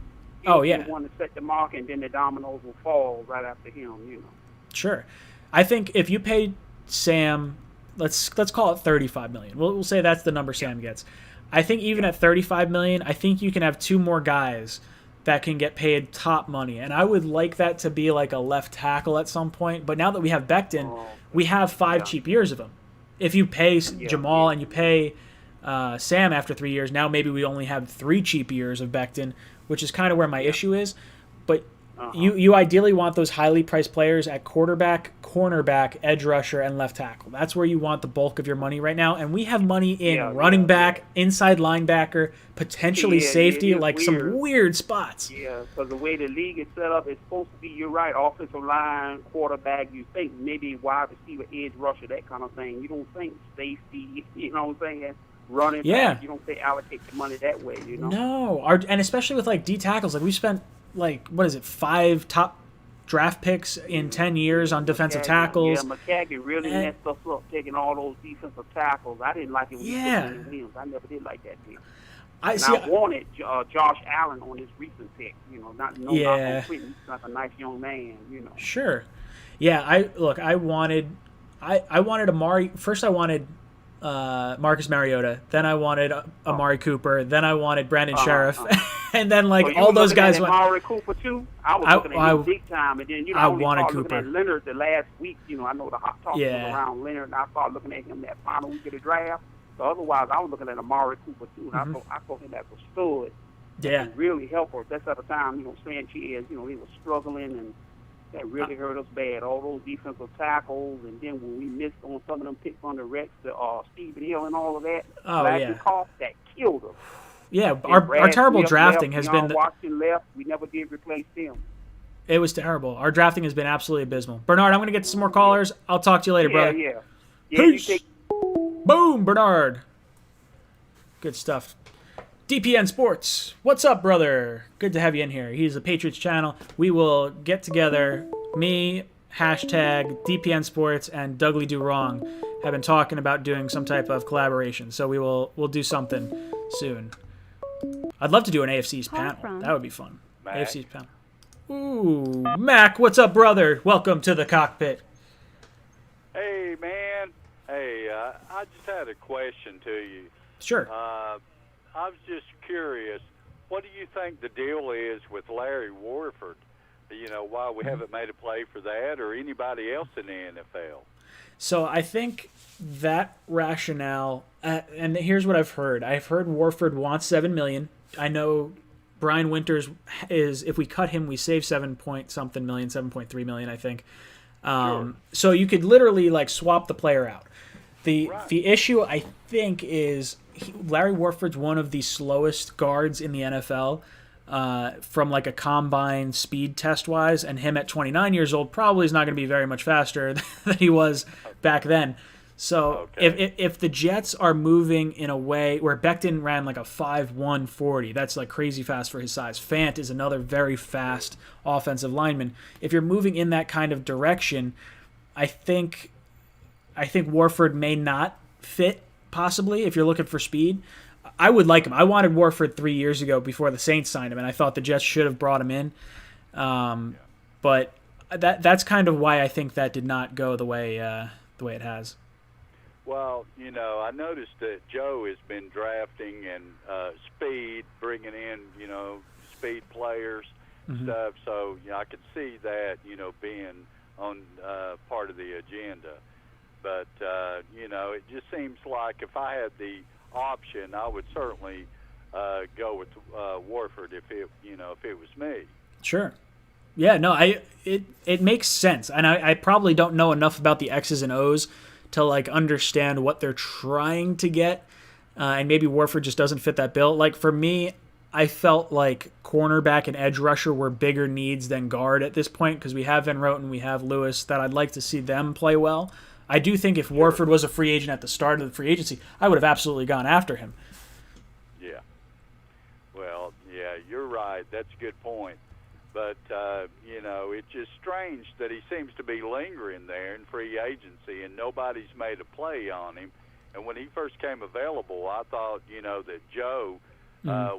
Oh, He's yeah. the one to set the market, and then the dominoes will fall right after him. You know. Sure, I think if you pay Sam, let's call it $35 million. We'll say that's the number Sam gets. I think even at $35 million, I think you can have 2 more guys that can get paid top money, and I would like that to be like a left tackle at some point. But now that we have Becton, we have 5 cheap years of him. If you pay Jamal and you pay Sam after 3 years, now maybe we only have 3 cheap years of Becton, which is kind of where my issue is. But you ideally want those highly priced players at quarterback, cornerback, edge rusher, and left tackle. That's where you want the bulk of your money right now. And we have money in running back, inside linebacker, potentially safety, like some weird spots. Yeah, because the way the league is set up, it's supposed to be, you're right, offensive line, quarterback, you think maybe wide receiver, edge rusher, that kind of thing. You don't think safety, you know what I'm saying? Running back, you don't say allocate the money that way, you know? No, and especially with like D tackles, like we spent like, what is it, 5 top draft picks in 10 years on defensive tackles. Yeah, McCaggey really messed us up taking all those defensive tackles. I didn't like it when he took Williams. I never did like that pick. I wanted Josh Allen on his recent pick. You know, not on Quentin. He's like a nice young man. You know. Sure. Yeah. I wanted Amari. First, I wanted Marcus Mariota. Then I wanted Amari Cooper. Then I wanted Brandon Sheriff. And then all those guys went. Amari Cooper too. I was looking at him big time, and then I wanted Cooper. Looking at Leonard the last week. You know, I know the hot talk was around Leonard, and I started looking at him that final week of the draft. So otherwise, I was looking at Amari Cooper too, and I thought him that was stud. Yeah. And really helped us. That's at the time, Sanchez, he was struggling, and that really hurt us bad. All those defensive tackles, and then when we missed on some of them picks on the Rex, Stephen Hill, and all of that. That killed us. Yeah, our terrible drafting has been. Washington left. We never did replace them. It was terrible. Our drafting has been absolutely abysmal. Bernard, I'm going to get to some more callers. I'll talk to you later, brother. Yeah. Peace. Boom, Bernard. Good stuff. DPN Sports. What's up, brother? Good to have you in here. He's a Patriots channel. We will get together. Me, hashtag DPN Sports, and Dougly Do Wrong have been talking about doing some type of collaboration. So we'll do something soon. I'd love to do an AFC's panel. That would be fun. Mac. AFC's panel. Ooh, Mac, what's up, brother? Welcome to the cockpit. Hey, man. Hey, I just had a question to you. Sure. I was just curious. What do you think the deal is with Larry Warford? Why we haven't made a play for that or anybody else in the NFL? So I think that rationale, and here's what I've heard. I've heard Warford wants $7 million. I know Brian Winters is, if we cut him, we save $7.3 million, I think. So you could literally swap the player out. The issue, I think, is Larry Warford's one of the slowest guards in the NFL from a combine speed test wise, and him at 29 years old probably is not going to be very much faster than he was back then. So if the Jets are moving in a way where Becton ran a 5.1 40, that's crazy fast for his size. Fant is another very fast offensive lineman. If you're moving in that kind of direction, I think Warford may not fit, possibly, if you're looking for speed. I would like him. I wanted Warford 3 years ago before the Saints signed him, and I thought the Jets should have brought him in. But that's kind of why I think that did not go the way it has. Well, I noticed that Joe has been drafting and speed, bringing in, speed players, stuff. So, I could see that, being on part of the agenda. But, it just seems like if I had the option, I would certainly go with Warford if it was me. Sure. Yeah, no, it makes sense. And I probably don't know enough about the X's and O's to like understand what they're trying to get. And maybe Warford just doesn't fit that bill. Like for me, I felt like cornerback and edge rusher were bigger needs than guard at this point because we have Van Roten, we have Lewis, that I'd like to see them play well. I do think if Warford was a free agent at the start of the free agency, I would have absolutely gone after him. Yeah. Well, yeah, you're right. That's a good point. But, it's just strange that he seems to be lingering there in free agency and nobody's made a play on him. And when he first came available, I thought, that Joe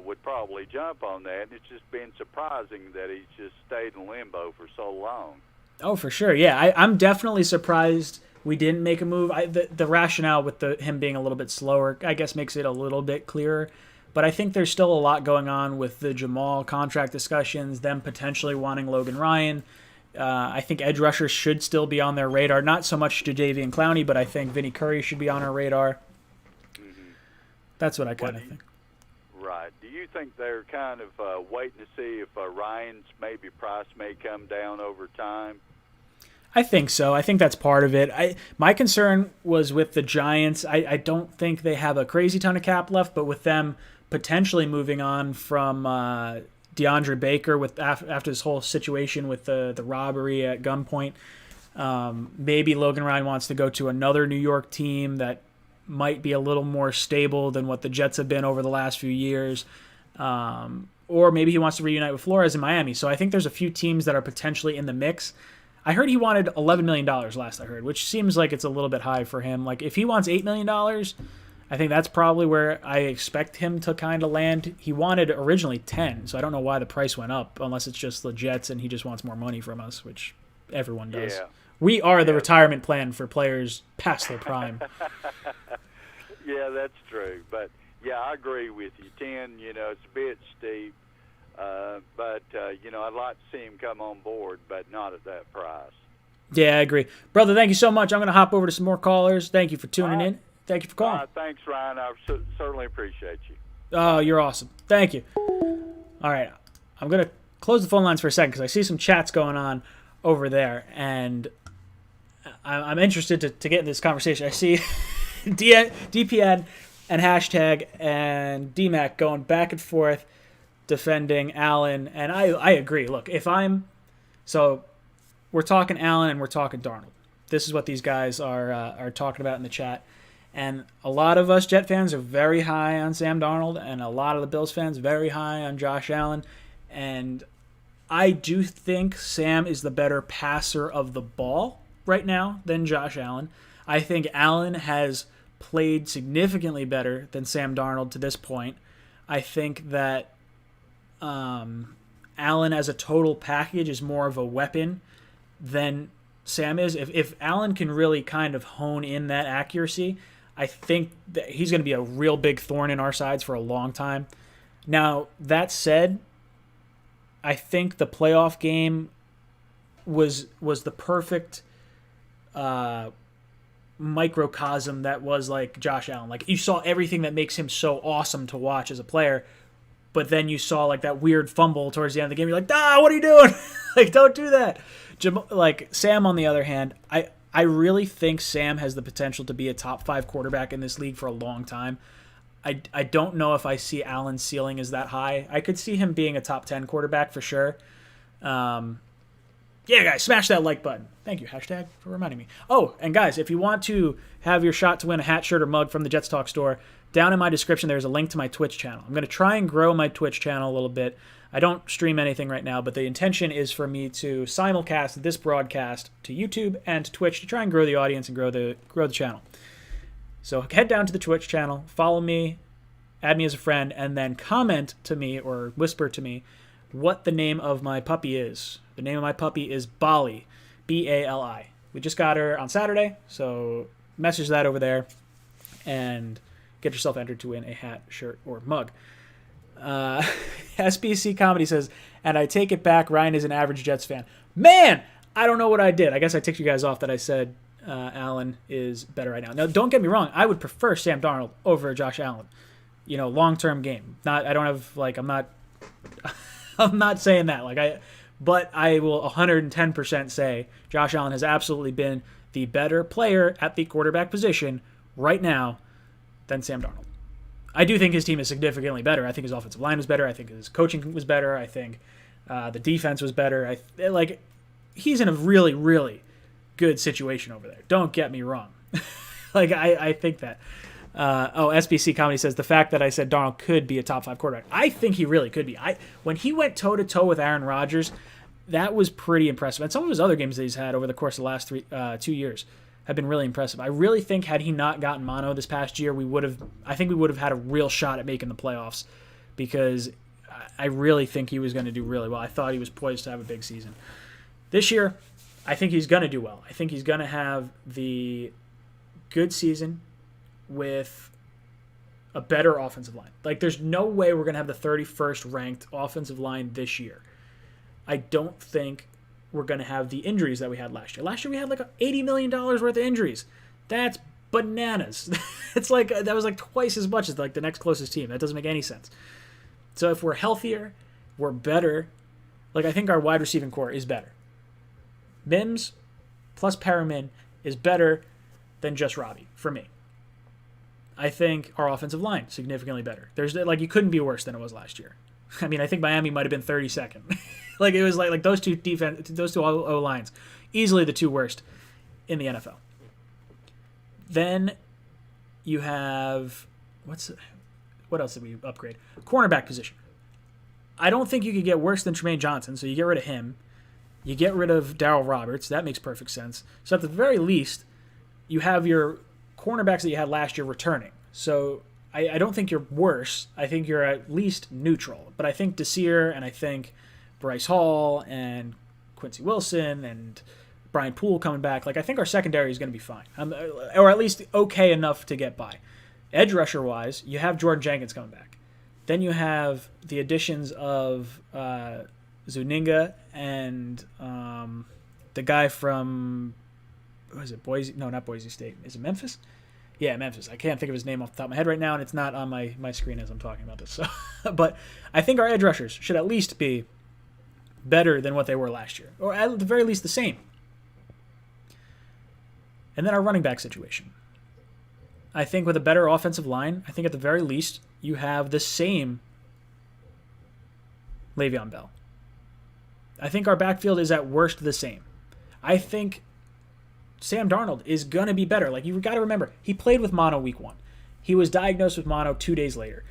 would probably jump on that. And it's just been surprising that he's just stayed in limbo for so long. Oh, for sure. Yeah, I'm definitely surprised we didn't make a move. The rationale with him being a little bit slower, I guess, makes it a little bit clearer. But I think there's still a lot going on with the Jamal contract discussions, them potentially wanting Logan Ryan. I think edge rushers should still be on their radar. Not so much Jadeveon Clowney, but I think Vinny Curry should be on our radar. That's what I kind of think. Right. Do you think they're kind of waiting to see if Ryan's maybe price may come down over time? I think so. I think that's part of it. My concern was with the Giants. I don't think they have a crazy ton of cap left, but with them potentially moving on from DeAndre Baker after this whole situation with the robbery at gunpoint, maybe Logan Ryan wants to go to another New York team that might be a little more stable than what the Jets have been over the last few years. Or maybe he wants to reunite with Flores in Miami. So I think there's a few teams that are potentially in the mix. I heard he wanted $11 million last I heard, which seems like it's a little bit high for him. Like if he wants $8 million, I think that's probably where I expect him to kind of land. He wanted originally 10, so I don't know why the price went up, unless it's just the Jets and he just wants more money from us, which everyone does. Yeah. We are the retirement plan for players past their prime. Yeah, that's true. But, yeah, I agree with you. 10, it's a bit steep. But I'd like to see him come on board, but not at that price. Yeah, I agree. Brother, thank you so much. I'm going to hop over to some more callers. Thank you for tuning in. Thank you for calling. Thanks, Ryan. I certainly appreciate you. Oh, you're awesome. Thank you. All right. I'm going to close the phone lines for a second because I see some chats going on over there, and I'm interested to get in this conversation. I see DPN and hashtag and DMAC going back and forth defending Allen, and I agree. Look, so we're talking Allen and we're talking Darnold. This is what these guys are talking about in the chat. And a lot of us Jet fans are very high on Sam Darnold, and a lot of the Bills fans very high on Josh Allen. And I do think Sam is the better passer of the ball right now than Josh Allen. I think Allen has played significantly better than Sam Darnold to this point. I think that Allen as a total package is more of a weapon than Sam is. If Allen can really kind of hone in that accuracy, I think that he's going to be a real big thorn in our sides for a long time. Now, that said, I think the playoff game was the perfect microcosm that was like Josh Allen. Like you saw everything that makes him so awesome to watch as a player, but then you saw like that weird fumble towards the end of the game. You're like, what are you doing? Like, don't do that. Like Sam, on the other hand, I really think Sam has the potential to be a top 5 quarterback in this league for a long time. I don't know if I see Allen's ceiling is that high. I could see him being a top 10 quarterback for sure. Yeah, guys, smash that like button. Thank you, hashtag, for reminding me. Oh, and guys, if you want to have your shot to win a hat, shirt, or mug from the Jets Talk store, down in my description there's a link to my Twitch channel. I'm going to try and grow my Twitch channel a little bit. I don't stream anything right now, but the intention is for me to simulcast this broadcast to YouTube and to Twitch to try and grow the audience and grow the channel. So head down to the Twitch channel, follow me, add me as a friend, and then comment to me or whisper to me what the name of my puppy is. The name of my puppy is Bali, B-A-L-I. We just got her on Saturday, so message that over there and get yourself entered to win a hat, shirt, or mug. SBC Comedy says, and I take it back, Ryan is an average Jets fan. Man, I don't know what I did. I guess I ticked you guys off that I said Allen is better right now. Now, don't get me wrong. I would prefer Sam Darnold over Josh Allen. Long-term game. I'm not saying that. But I will 110% say Josh Allen has absolutely been the better player at the quarterback position right now than Sam Darnold. I do think his team is significantly better. I think his offensive line was better. I think his coaching was better. I think the defense was better. He's in a really, really good situation over there. Don't get me wrong. I think that. SBC Comedy says, the fact that I said Darnold could be a top 5 quarterback. I think he really could be. When he went toe-to-toe with Aaron Rodgers, that was pretty impressive. And some of his other games that he's had over the course of the last 2 years have been really impressive. I really think had he not gotten mono this past year, we would have had a real shot at making the playoffs, because I really think he was going to do really well. I thought he was poised to have a big season. This year, I think he's going to do well. I think he's going to have the good season with a better offensive line. There's no way we're going to have the 31st ranked offensive line this year. I don't think we're going to have the injuries that we had last year. Last year we had $80 million worth of injuries. That's bananas. It's that was twice as much as the next closest team. That doesn't make any sense. So if we're healthier, we're better. I think our wide receiving core is better. Mims plus Perriman is better than just Robbie for me. I think our offensive line significantly better. There's you couldn't be worse than it was last year. I mean, I think Miami might have been 32nd. It was those two O lines, easily the 2 worst in the NFL. Then you have what else did we upgrade? Cornerback position. I don't think you could get worse than Tremaine Johnson, so you get rid of him. You get rid of Darryl Roberts. That makes perfect sense. So at the very least, you have your cornerbacks that you had last year returning. So I don't think you're worse. I think you're at least neutral. But I think Desir and I think Bryce Hall and Quincy Wilson and Brian Poole coming back, I think our secondary is going to be fine. Or at least okay enough to get by. Edge rusher-wise, you have Jordan Jenkins coming back. Then you have the additions of Zuniga and the guy from, what is it, Boise? No, not Boise State. Is it Memphis? Yeah, Memphis. I can't think of his name off the top of my head right now, and it's not on my screen as I'm talking about this. So, but I think our edge rushers should at least be better than what they were last year, or at the very least the same. And then our running back situation. I think with a better offensive line, I think at the very least you have the same Le'Veon Bell. I think our backfield is at worst the same. I think Sam Darnold is going to be better. You've got to remember, he played with mono week 1. He was diagnosed with mono 2 days later.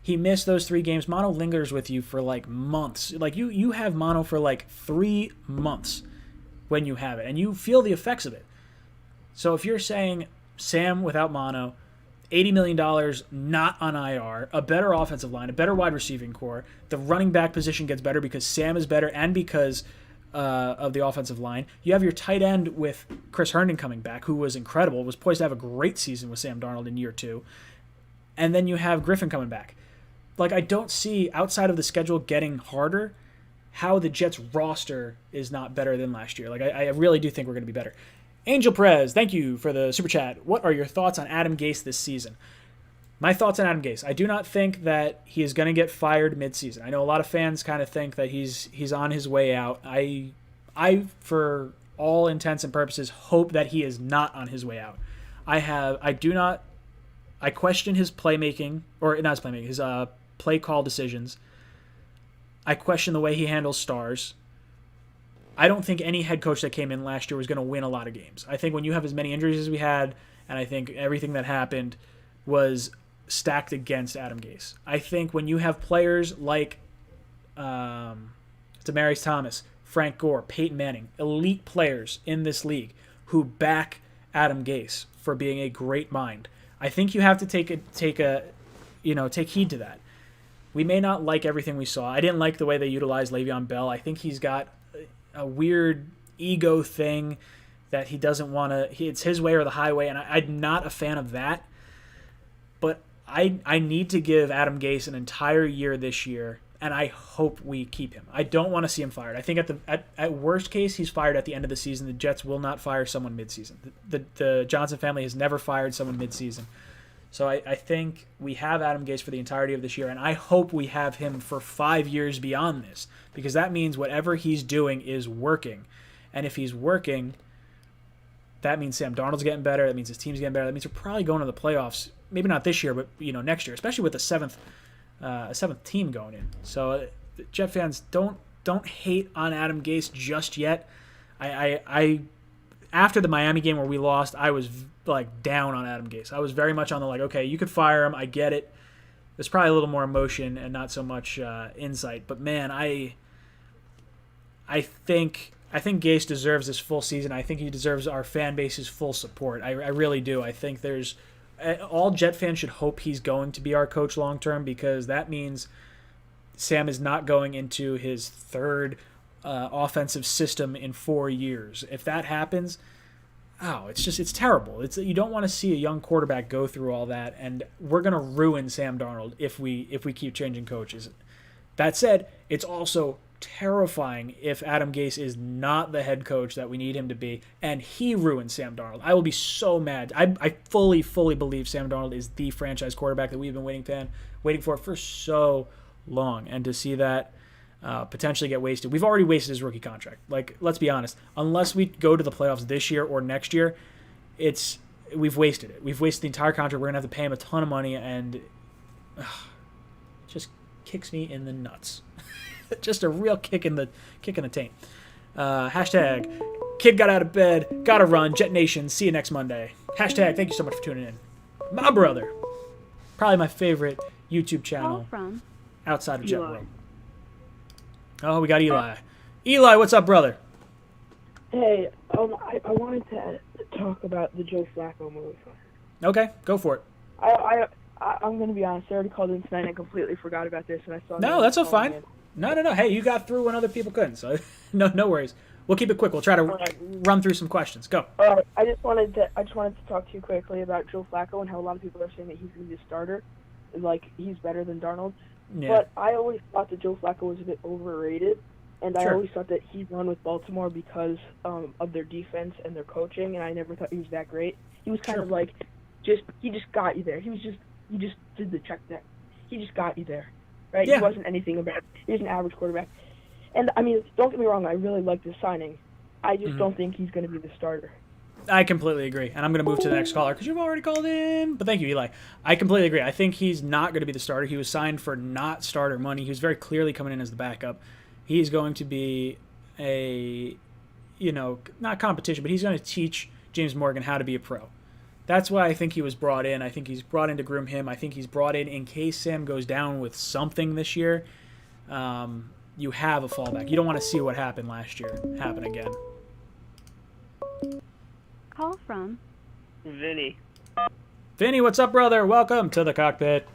He missed those 3 games. Mono lingers with you for months. You have mono for 3 months when you have it, and you feel the effects of it. So if you're saying Sam without mono, $80 million not on IR, a better offensive line, a better wide receiving core, the running back position gets better because Sam is better and because of the offensive line. You have your tight end with Chris Herndon coming back, who was incredible, was poised to have a great season with Sam Darnold in year 2. And then you have Griffin coming back. I don't see, outside of the schedule getting harder, how the Jets roster is not better than last year. I really do think we're going to be better. Angel Perez, thank you for the super chat. What are your thoughts on Adam Gase this season? My thoughts on Adam Gase. I do not think that he is going to get fired midseason. I know a lot of fans kind of think that he's on his way out. I, for all intents and purposes, hope that he is not on his way out. I question his playmaking, or not his playmaking, his play call decisions. I question the way he handles stars. I don't think any head coach that came in last year was going to win a lot of games. I think when you have as many injuries as we had, and I think everything that happened was stacked against Adam Gase. I think when you have players like Demaryius Thomas, Frank Gore, Peyton Manning, elite players in this league who back Adam Gase for being a great mind, I think you have to take heed to that. We may not like everything we saw. I didn't like the way they utilized Le'Veon Bell. I think he's got a weird ego thing that he doesn't want to. It's his way or the highway, and I'm not a fan of that. But I need to give Adam Gase an entire year this year, and I hope we keep him. I don't want to see him fired. I think at worst case, he's fired at the end of the season. The Jets will not fire someone midseason. The Johnson family has never fired someone midseason. So I think we have Adam Gase for the entirety of this year, and I hope we have him for 5 years beyond this, because that means whatever he's doing is working. And if he's working, that means Sam Darnold's getting better. That means his team's getting better. That means we're probably going to the playoffs. Maybe not this year, but next year, especially with a seventh team going in. So Jet fans, don't hate on Adam Gase just yet. I after the Miami game where we lost, I was like down on Adam Gase. I was very much on the okay, you could fire him. I get it. There's probably a little more emotion and not so much insight. But man, I think Gase deserves this full season. I think he deserves our fan base's full support. I really do. I think all Jet fans should hope he's going to be our coach long term, because that means Sam is not going into his third offensive system in 4 years. If that happens, it's terrible. You don't want to see a young quarterback go through all that, and we're going to ruin Sam Darnold if we keep changing coaches. That said, it's also terrifying if Adam Gase is not the head coach that we need him to be, and he ruins Sam Darnold. I will be so mad. I fully believe Sam Darnold is the franchise quarterback that we've been waiting for so long, and to see that potentially get wasted. We've already wasted his rookie contract. Let's be honest. Unless we go to the playoffs this year or next year, we've wasted it. We've wasted the entire contract. We're going to have to pay him a ton of money, and it just kicks me in the nuts. Just a real kick in the taint. Hashtag kid got out of bed, gotta run, Jet Nation, see you next Monday. Hashtag thank you so much for tuning in. My brother. Probably my favorite YouTube channel outside of Jet World. Oh, we got Eli. Eli, what's up, brother? Hey, I wanted to talk about the Joe Flacco move. Okay, go for it. I'm going to be honest. I already called in tonight and completely forgot about this, and I saw. No, that's all fine. No. Hey, you got through when other people couldn't, so no worries. We'll keep it quick. We'll try to run through some questions. Go. I just wanted to talk to you quickly about Joe Flacco and how a lot of people are saying that he's going to be a starter, he's better than Darnold. Yeah. But I always thought that Joe Flacco was a bit overrated, and I always thought that he'd run with Baltimore because of their defense and their coaching, and I never thought he was that great. He was kind of he just got you there. He just did the check there. He just got you there, right? Yeah. He wasn't anything about. He was an average quarterback, and I mean, don't get me wrong. I really like this signing. I just don't think he's going to be the starter. I completely agree, and I'm going to move to the next caller because you've already called in. But thank you, Eli. I completely agree. I think he's not going to be the starter. He was signed for not starter money. He was very clearly coming in as the backup. He's going to be not competition, but he's going to teach James Morgan how to be a pro. That's why I think he was brought in. I think he's brought in to groom him. I think he's brought in case Sam goes down with something this year. You have a fallback. You don't want to see what happened last year happen again. Call from Vinny. Vinny, what's up, brother? Welcome to the cockpit.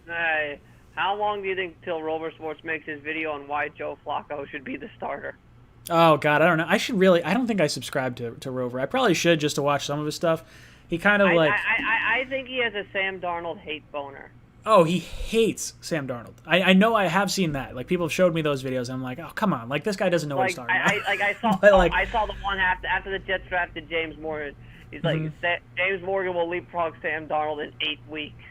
Hey, how long do you think till Rover Sports makes his video on why Joe Flacco should be the starter? Oh, God, I don't know. I don't think I subscribe to Rover. I probably should just to watch some of his stuff. He kind of I think he has a Sam Darnold hate boner. Oh, he hates Sam Darnold. I know I have seen that. People have showed me those videos, and I'm like, oh, come on. This guy doesn't know what he's talking about. I saw the one after the Jets drafted James Morgan. He's like, James Morgan will leapfrog Sam Darnold in 8 weeks.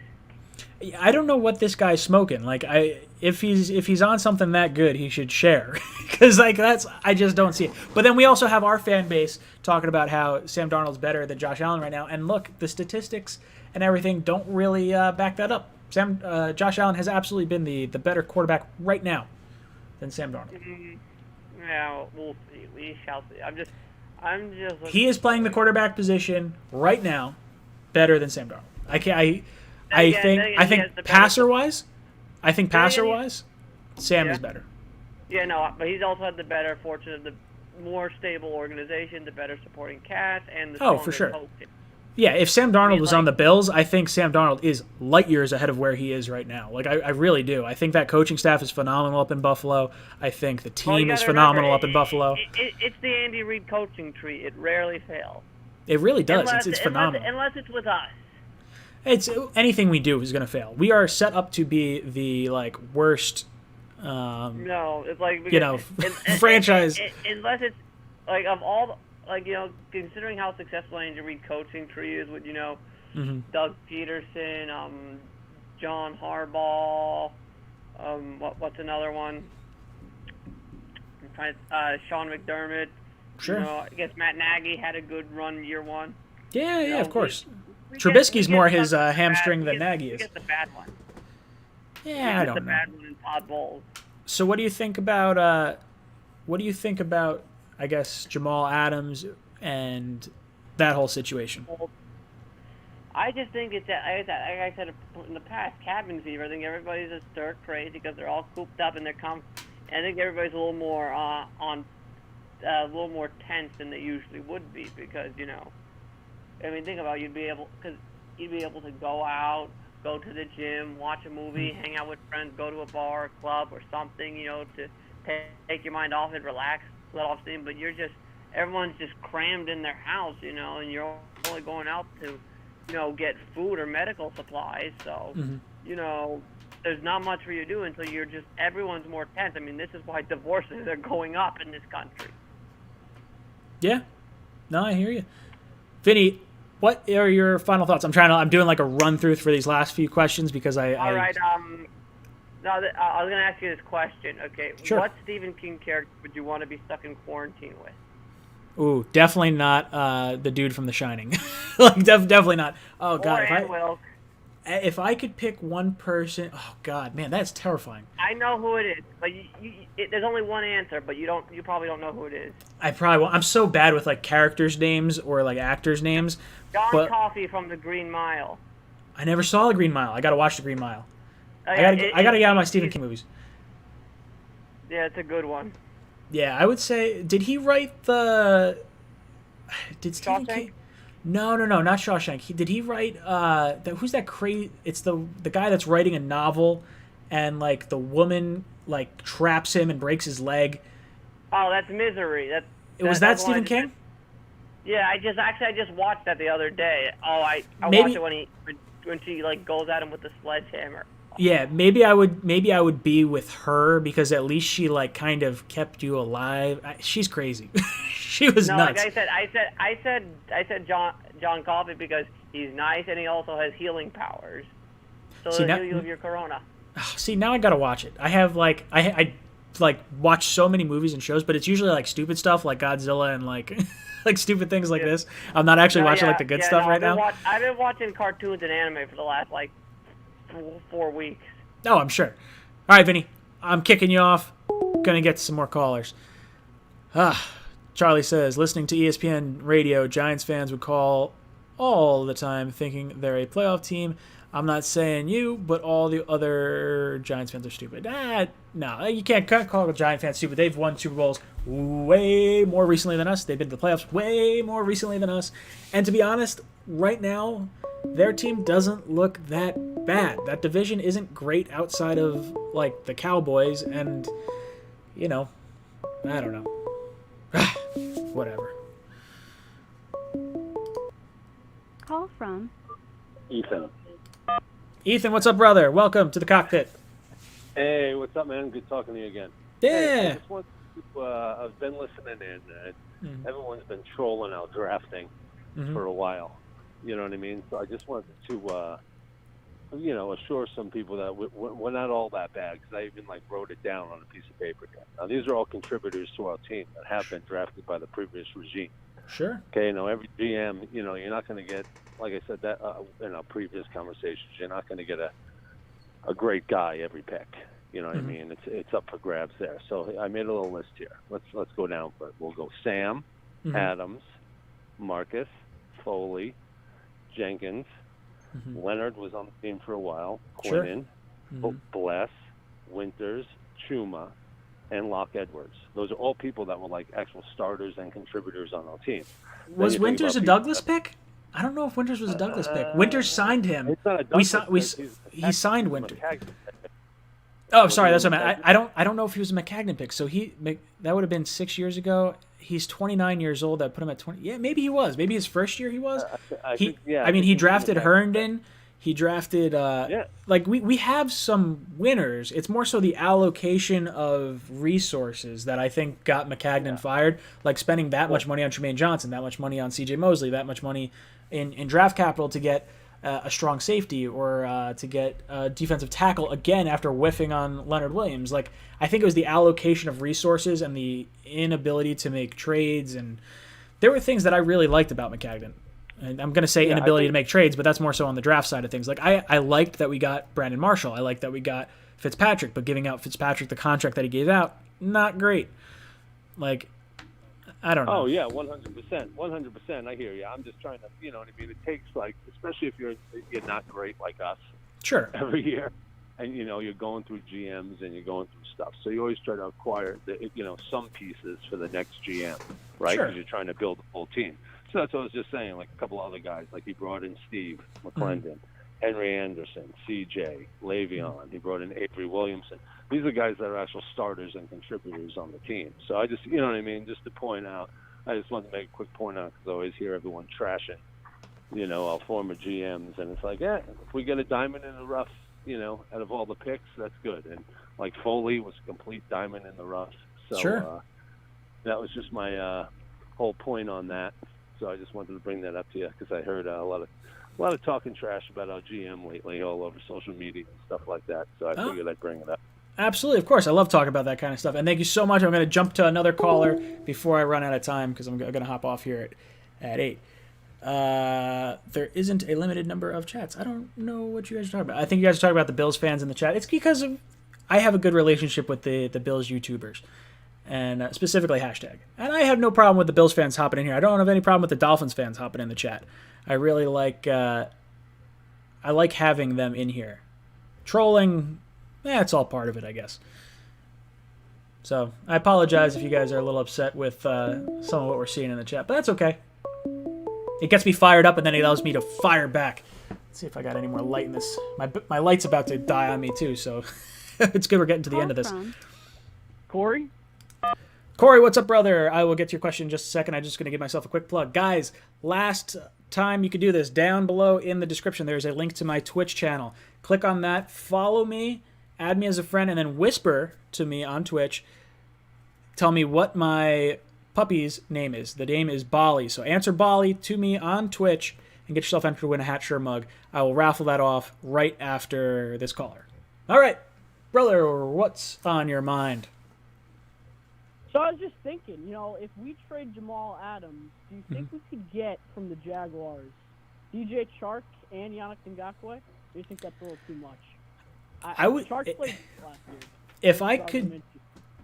I don't know what this guy's smoking. If he's on something that good, he should share. Because I just don't see it. But then we also have our fan base talking about how Sam Darnold's better than Josh Allen right now. And look, the statistics and everything don't really back that up. Josh Allen has absolutely been the better quarterback right now than Sam Darnold. Yeah, we'll see. We shall see. I'm just. He is playing the quarterback position right now better than Sam Darnold. I think passer wise, Sam is better. Yeah, no, but he's also had the better fortune of the more stable organization, the better supporting cast, and the stronger coaching. Yeah, if Sam Darnold was on the Bills, I think Sam Darnold is light years ahead of where he is right now. Like, I really do. I think that coaching staff is phenomenal up in Buffalo. I think the team is phenomenal up in Buffalo. It's the Andy Reid coaching tree. It rarely fails. It really does. It's phenomenal. Unless it's with us. It's anything we do is going to fail. We are set up to be the worst. No, it's like franchise. Unless it's like of all considering how successful Andy Reid coaching tree is with Doug Peterson, John Harbaugh, what's another one? I'm trying Sean McDermott. Sure. I guess Matt Nagy had a good run year one. Yeah, of course. Trubisky's more his hamstring than Nagy is. We get the bad one. Yeah, I don't know. The bad one in Todd Bowles. So what do you think about I guess Jamal Adams and that whole situation? I just think it's like I said in the past, cabin fever. I think everybody's just stir crazy because they're all cooped up and I think everybody's a little more a little more tense than they usually would be because I mean, think about it, you'd be able to go out, go to the gym, watch a movie, hang out with friends, go to a bar, a club, or something, to take your mind off and relax, let off steam. But everyone's just crammed in their house, and you're only going out to, get food or medical supplies. So, there's not much for you to do until everyone's more tense. I mean, this is why divorces are going up in this country. Yeah. No, I hear you. Vinny, what are your final thoughts? I'm doing like a run through for these last few questions because All right. No, I was going to ask you this question. Okay. Sure. What Stephen King character would you want to be stuck in quarantine with? Ooh, definitely not the dude from The Shining. Definitely not. Oh God. If I could pick one person, oh God, man, that's terrifying. I know who it is, but there's only one answer, but you probably don't know who it is. I probably won't. I'm so bad with characters' names or actors' names. John Coffey from The Green Mile. I never saw The Green Mile. I got to watch The Green Mile. I gotta get out of my Stephen King movies. Yeah, it's a good one. Yeah, I would say. Did he write the? Did Stephen King? No, not Shawshank. Did he write? Who's that crazy? It's the guy that's writing a novel, and the woman traps him and breaks his leg. Oh, that's Misery. Was that Stephen King? Yeah, I just watched that the other day. Oh, I watched it when she goes at him with the sledgehammer. Yeah, maybe I would be with her because at least she kind of kept you alive. She's crazy. She was nuts. Like I said John Coffey because he's nice and he also has healing powers. So he'll heal your corona. See, now I gotta watch it. I have I watch so many movies and shows, but it's usually stupid stuff like Godzilla and stupid things like this. I'm not actually watching the good stuff right now. I've been watching cartoons and anime for the last 4 weeks. Oh, I'm sure. All right, Vinny, I'm kicking you off. Gonna get some more callers. Charlie says, listening to ESPN radio, Giants fans would call all the time thinking they're a playoff team. I'm not saying you, but all the other Giants fans are stupid. No, you can't call a Giant fan stupid. They've won Super Bowls way more recently than us. They've been to the playoffs way more recently than us. And to be honest, right now, their team doesn't look that bad. That division isn't great outside of, the Cowboys. And, I don't know. Whatever. Call from Ethan, what's up, brother? Welcome to the cockpit. Hey, what's up, man? Good talking to you again. Yeah. Hey, I just want to, I've been listening in. Everyone's been trolling out drafting for a while. You know what I mean? So I just wanted to, assure some people that we're not all that bad because I even wrote it down on a piece of paper. Now, these are all contributors to our team that have been drafted by the previous regime. Sure. Okay, every GM, you're not going to get, like I said that in our previous conversations, you're not going to get a great guy every pick. You know what I mean? It's up for grabs there. So I made a little list here. Let's go down for it. We'll go Sam, Adams, Marcus, Foley, Jenkins. Leonard was on the team for a while. Quinnen, Bless, Winters, Chuma, and Locke Edwards. Those are all people that were actual starters and contributors on our team. Was Winters a Douglas pick? I don't know if Winters was a Douglas pick. Winters signed him. It's not a Douglas He signed pick. Winters. McCagnon. Oh, sorry, that's what I meant. I don't know if he was a McCagnon pick. So that would have been 6 years ago. He's 29 years old. That put him at 20. Yeah, maybe he was. Maybe his first year he was. He drafted Herndon. He drafted. Like we have some winners. It's more so the allocation of resources that I think got McCagnon fired. Like spending that much money on Tremaine Johnson, that much money on C.J. Mosley, that much money in draft capital to get a strong safety or to get a defensive tackle again after whiffing on Leonard Williams. Like I think it was the allocation of resources and the inability to make trades, and there were things that I really liked about McCagnon. And I'm going to say inability to make trades, but that's more so on the draft side of things. Like I liked that we got Brandon Marshall. I liked that we got Fitzpatrick, but giving out Fitzpatrick the contract that he gave out, not great. Like, I don't know. Oh yeah, 100%. I hear you. I'm just trying to, you know what I mean. It takes like, especially if you're not great like us. Sure. Every year, and you know you're going through GMs and you're going through stuff, so you always try to acquire some pieces for the next GM, right? Because you're trying to build a full team. So that's what I was just saying. Like a couple other guys, like he brought in Steve McClendon, Henry Anderson, C.J. Le'Veon. He brought in Avery Williamson. These are guys that are actual starters and contributors on the team. So I just, you know what I mean, just to point out, I just wanted to make a quick point out because I always hear everyone trashing, our former GMs, and it's like, if we get a diamond in the rough, out of all the picks, that's good. And like Foley was a complete diamond in the rough. So that was just my whole point on that. So I just wanted to bring that up to you because I heard a lot of talking trash about our GM lately all over social media and stuff like that. So I figured I'd bring it up. Absolutely, of course. I love talking about that kind of stuff. And thank you so much. I'm going to jump to another caller before I run out of time because I'm going to hop off here at 8. There isn't a limited number of chats. I don't know what you guys are talking about. I think you guys are talking about the Bills fans in the chat. It's because I have a good relationship with the Bills YouTubers. And specifically hashtag. And I have no problem with the Bills fans hopping in here. I don't have any problem with the Dolphins fans hopping in the chat. I really like having them in here. Trolling, it's all part of it, I guess. So I apologize if you guys are a little upset with some of what we're seeing in the chat, but that's okay. It gets me fired up, and then it allows me to fire back. Let's see if I got any more light in this. My light's about to die on me too, so it's good we're getting to the end of this. Corey, what's up, brother? I will get to your question in just a second. I'm just going to give myself a quick plug. Guys, last time you could do this, down below in the description, there's a link to my Twitch channel. Click on that, follow me, add me as a friend, and then whisper to me on Twitch. Tell me what my puppy's name is. The name is Bali. So answer Bali to me on Twitch and get yourself entered to win a Hat Sure mug. I will raffle that off right after this caller. All right, brother, what's on your mind? So I was just thinking, if we trade Jamal Adams, do you think we could get from the Jaguars DJ Chark and Yannick Ngakoue? Or do you think that's a little too much? I would. Chark played last year.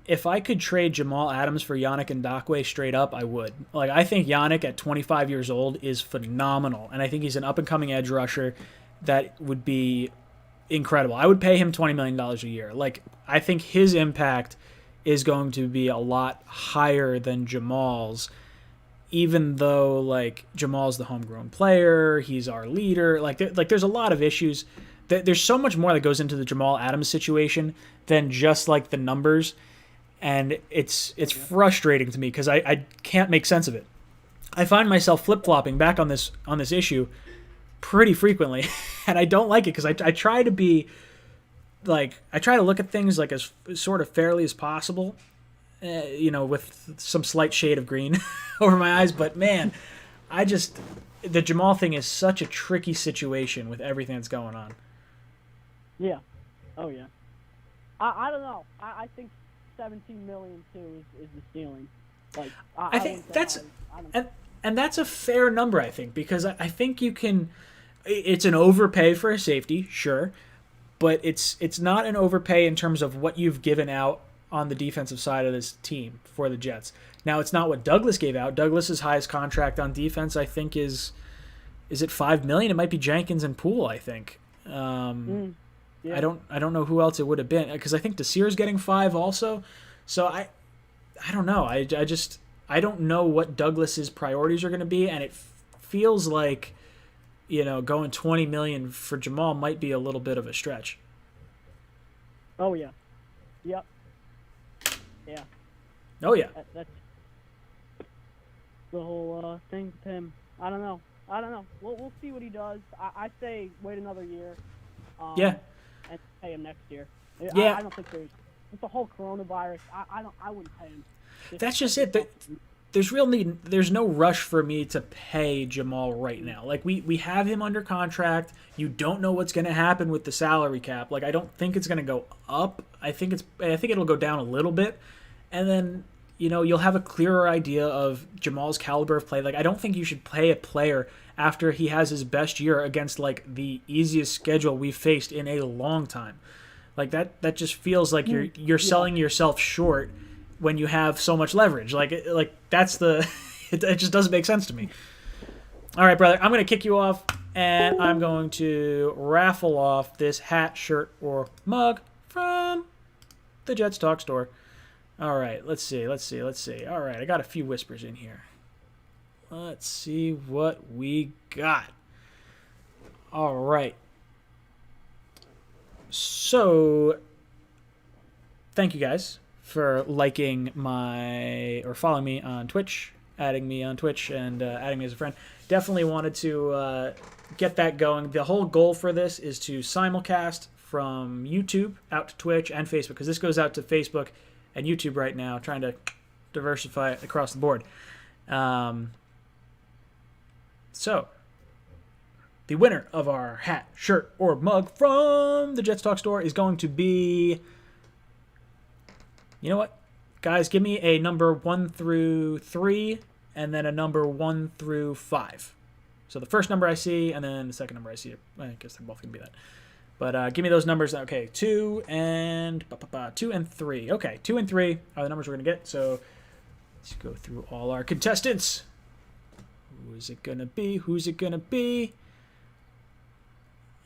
If I could trade Jamal Adams for Yannick Ngakoue straight up, I would. Like I think Yannick at 25 years old is phenomenal, and I think he's an up and coming edge rusher that would be incredible. I would pay him $20 million a year. Like I think his impact is going to be a lot higher than Jamal's, even though like Jamal's the homegrown player, he's our leader. Like there's a lot of issues. There's so much more that goes into the Jamal Adams situation than just like the numbers, and it's frustrating to me because I can't make sense of it. I find myself flip-flopping back on this issue pretty frequently, and I don't like it because I try to be like I try to look at things like as sort of fairly as possible, with some slight shade of green over my eyes. But man, the Jamal thing is such a tricky situation with everything that's going on. Yeah. Oh yeah. I don't know. I think 17 million too is the ceiling. Like I think that's and that's a fair number. I think because I think you can. It's an overpay for a safety, sure. But it's not an overpay in terms of what you've given out on the defensive side of this team for the Jets. Now, it's not what Douglas gave out. Douglas's highest contract on defense, I think, is it $5 million? It might be Jenkins and Poole, I think. Yeah. I don't know who else it would have been because I think Desir's getting $5 million also. So I don't know. I don't know what Douglas's priorities are going to be, and it feels like going $20 million for Jamal might be a little bit of a stretch. Oh yeah. Yep. Yeah. Oh yeah. That's the whole thing with him. I don't know. We'll see what he does. I say wait another year. Yeah. And pay him next year. Yeah. I don't think there's with the whole coronavirus. I wouldn't pay him. That's just it. There's no rush for me to pay Jamal right now. Like we have him under contract. You don't know what's going to happen with the salary cap. Like I don't think it's going to go up. I think it'll go down a little bit, and then you'll have a clearer idea of Jamal's caliber of play. Like I don't think you should pay a player after he has his best year against like the easiest schedule we've faced in a long time. Like that just feels like you're selling yourself short when you have so much leverage. Like that's the it just doesn't make sense to me. All right, brother, I'm going to kick you off and I'm going to raffle off this hat, shirt, or mug from the Jets Talk store. All right, let's see. All right, I got a few whispers in here. Let's see what we got. All right. So, thank you guys for liking or following me on Twitch, adding me on Twitch, and adding me as a friend. Definitely wanted to get that going. The whole goal for this is to simulcast from YouTube out to Twitch and Facebook, because this goes out to Facebook and YouTube right now, trying to diversify it across the board. So, the winner of our hat, shirt, or mug from the Jets Talk store is going to be... You know what? Guys, give me a number 1 through 3, and then a number 1 through 5. So the first number I see, and then the second number I see. I guess they're both going to be that. But give me those numbers. Okay, 2 and 3. Okay, 2 and 3 are the numbers we're going to get. So let's go through all our contestants. Who is it going to be?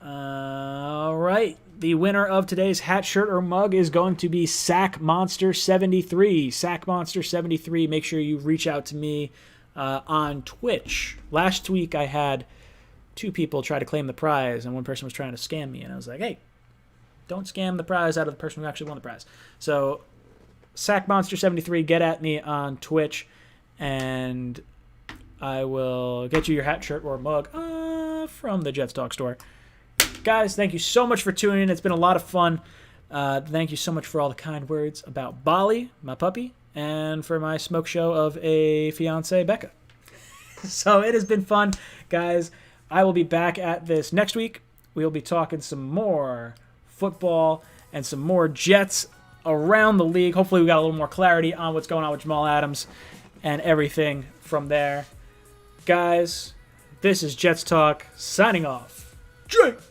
All right. The winner of today's hat, shirt, or mug is going to be Sack Monster 73. Sack Monster 73. Make sure you reach out to me on Twitch. Last week I had 2 people try to claim the prize, and one person was trying to scam me, and I was like, hey, don't scam the prize out of the person who actually won the prize. So, Sack Monster 73, get at me on Twitch, and I will get you your hat, shirt, or mug from the Jets Talk store. Guys, thank you so much for tuning in. It's been a lot of fun. Thank you so much for all the kind words about Bali, my puppy, and for my smoke show of a fiance, Becca. So it has been fun, guys. I will be back at this next week. We'll be talking some more football and some more Jets around the league. Hopefully we got a little more clarity on what's going on with Jamal Adams and everything from there. Guys, this is Jets Talk signing off. Jets.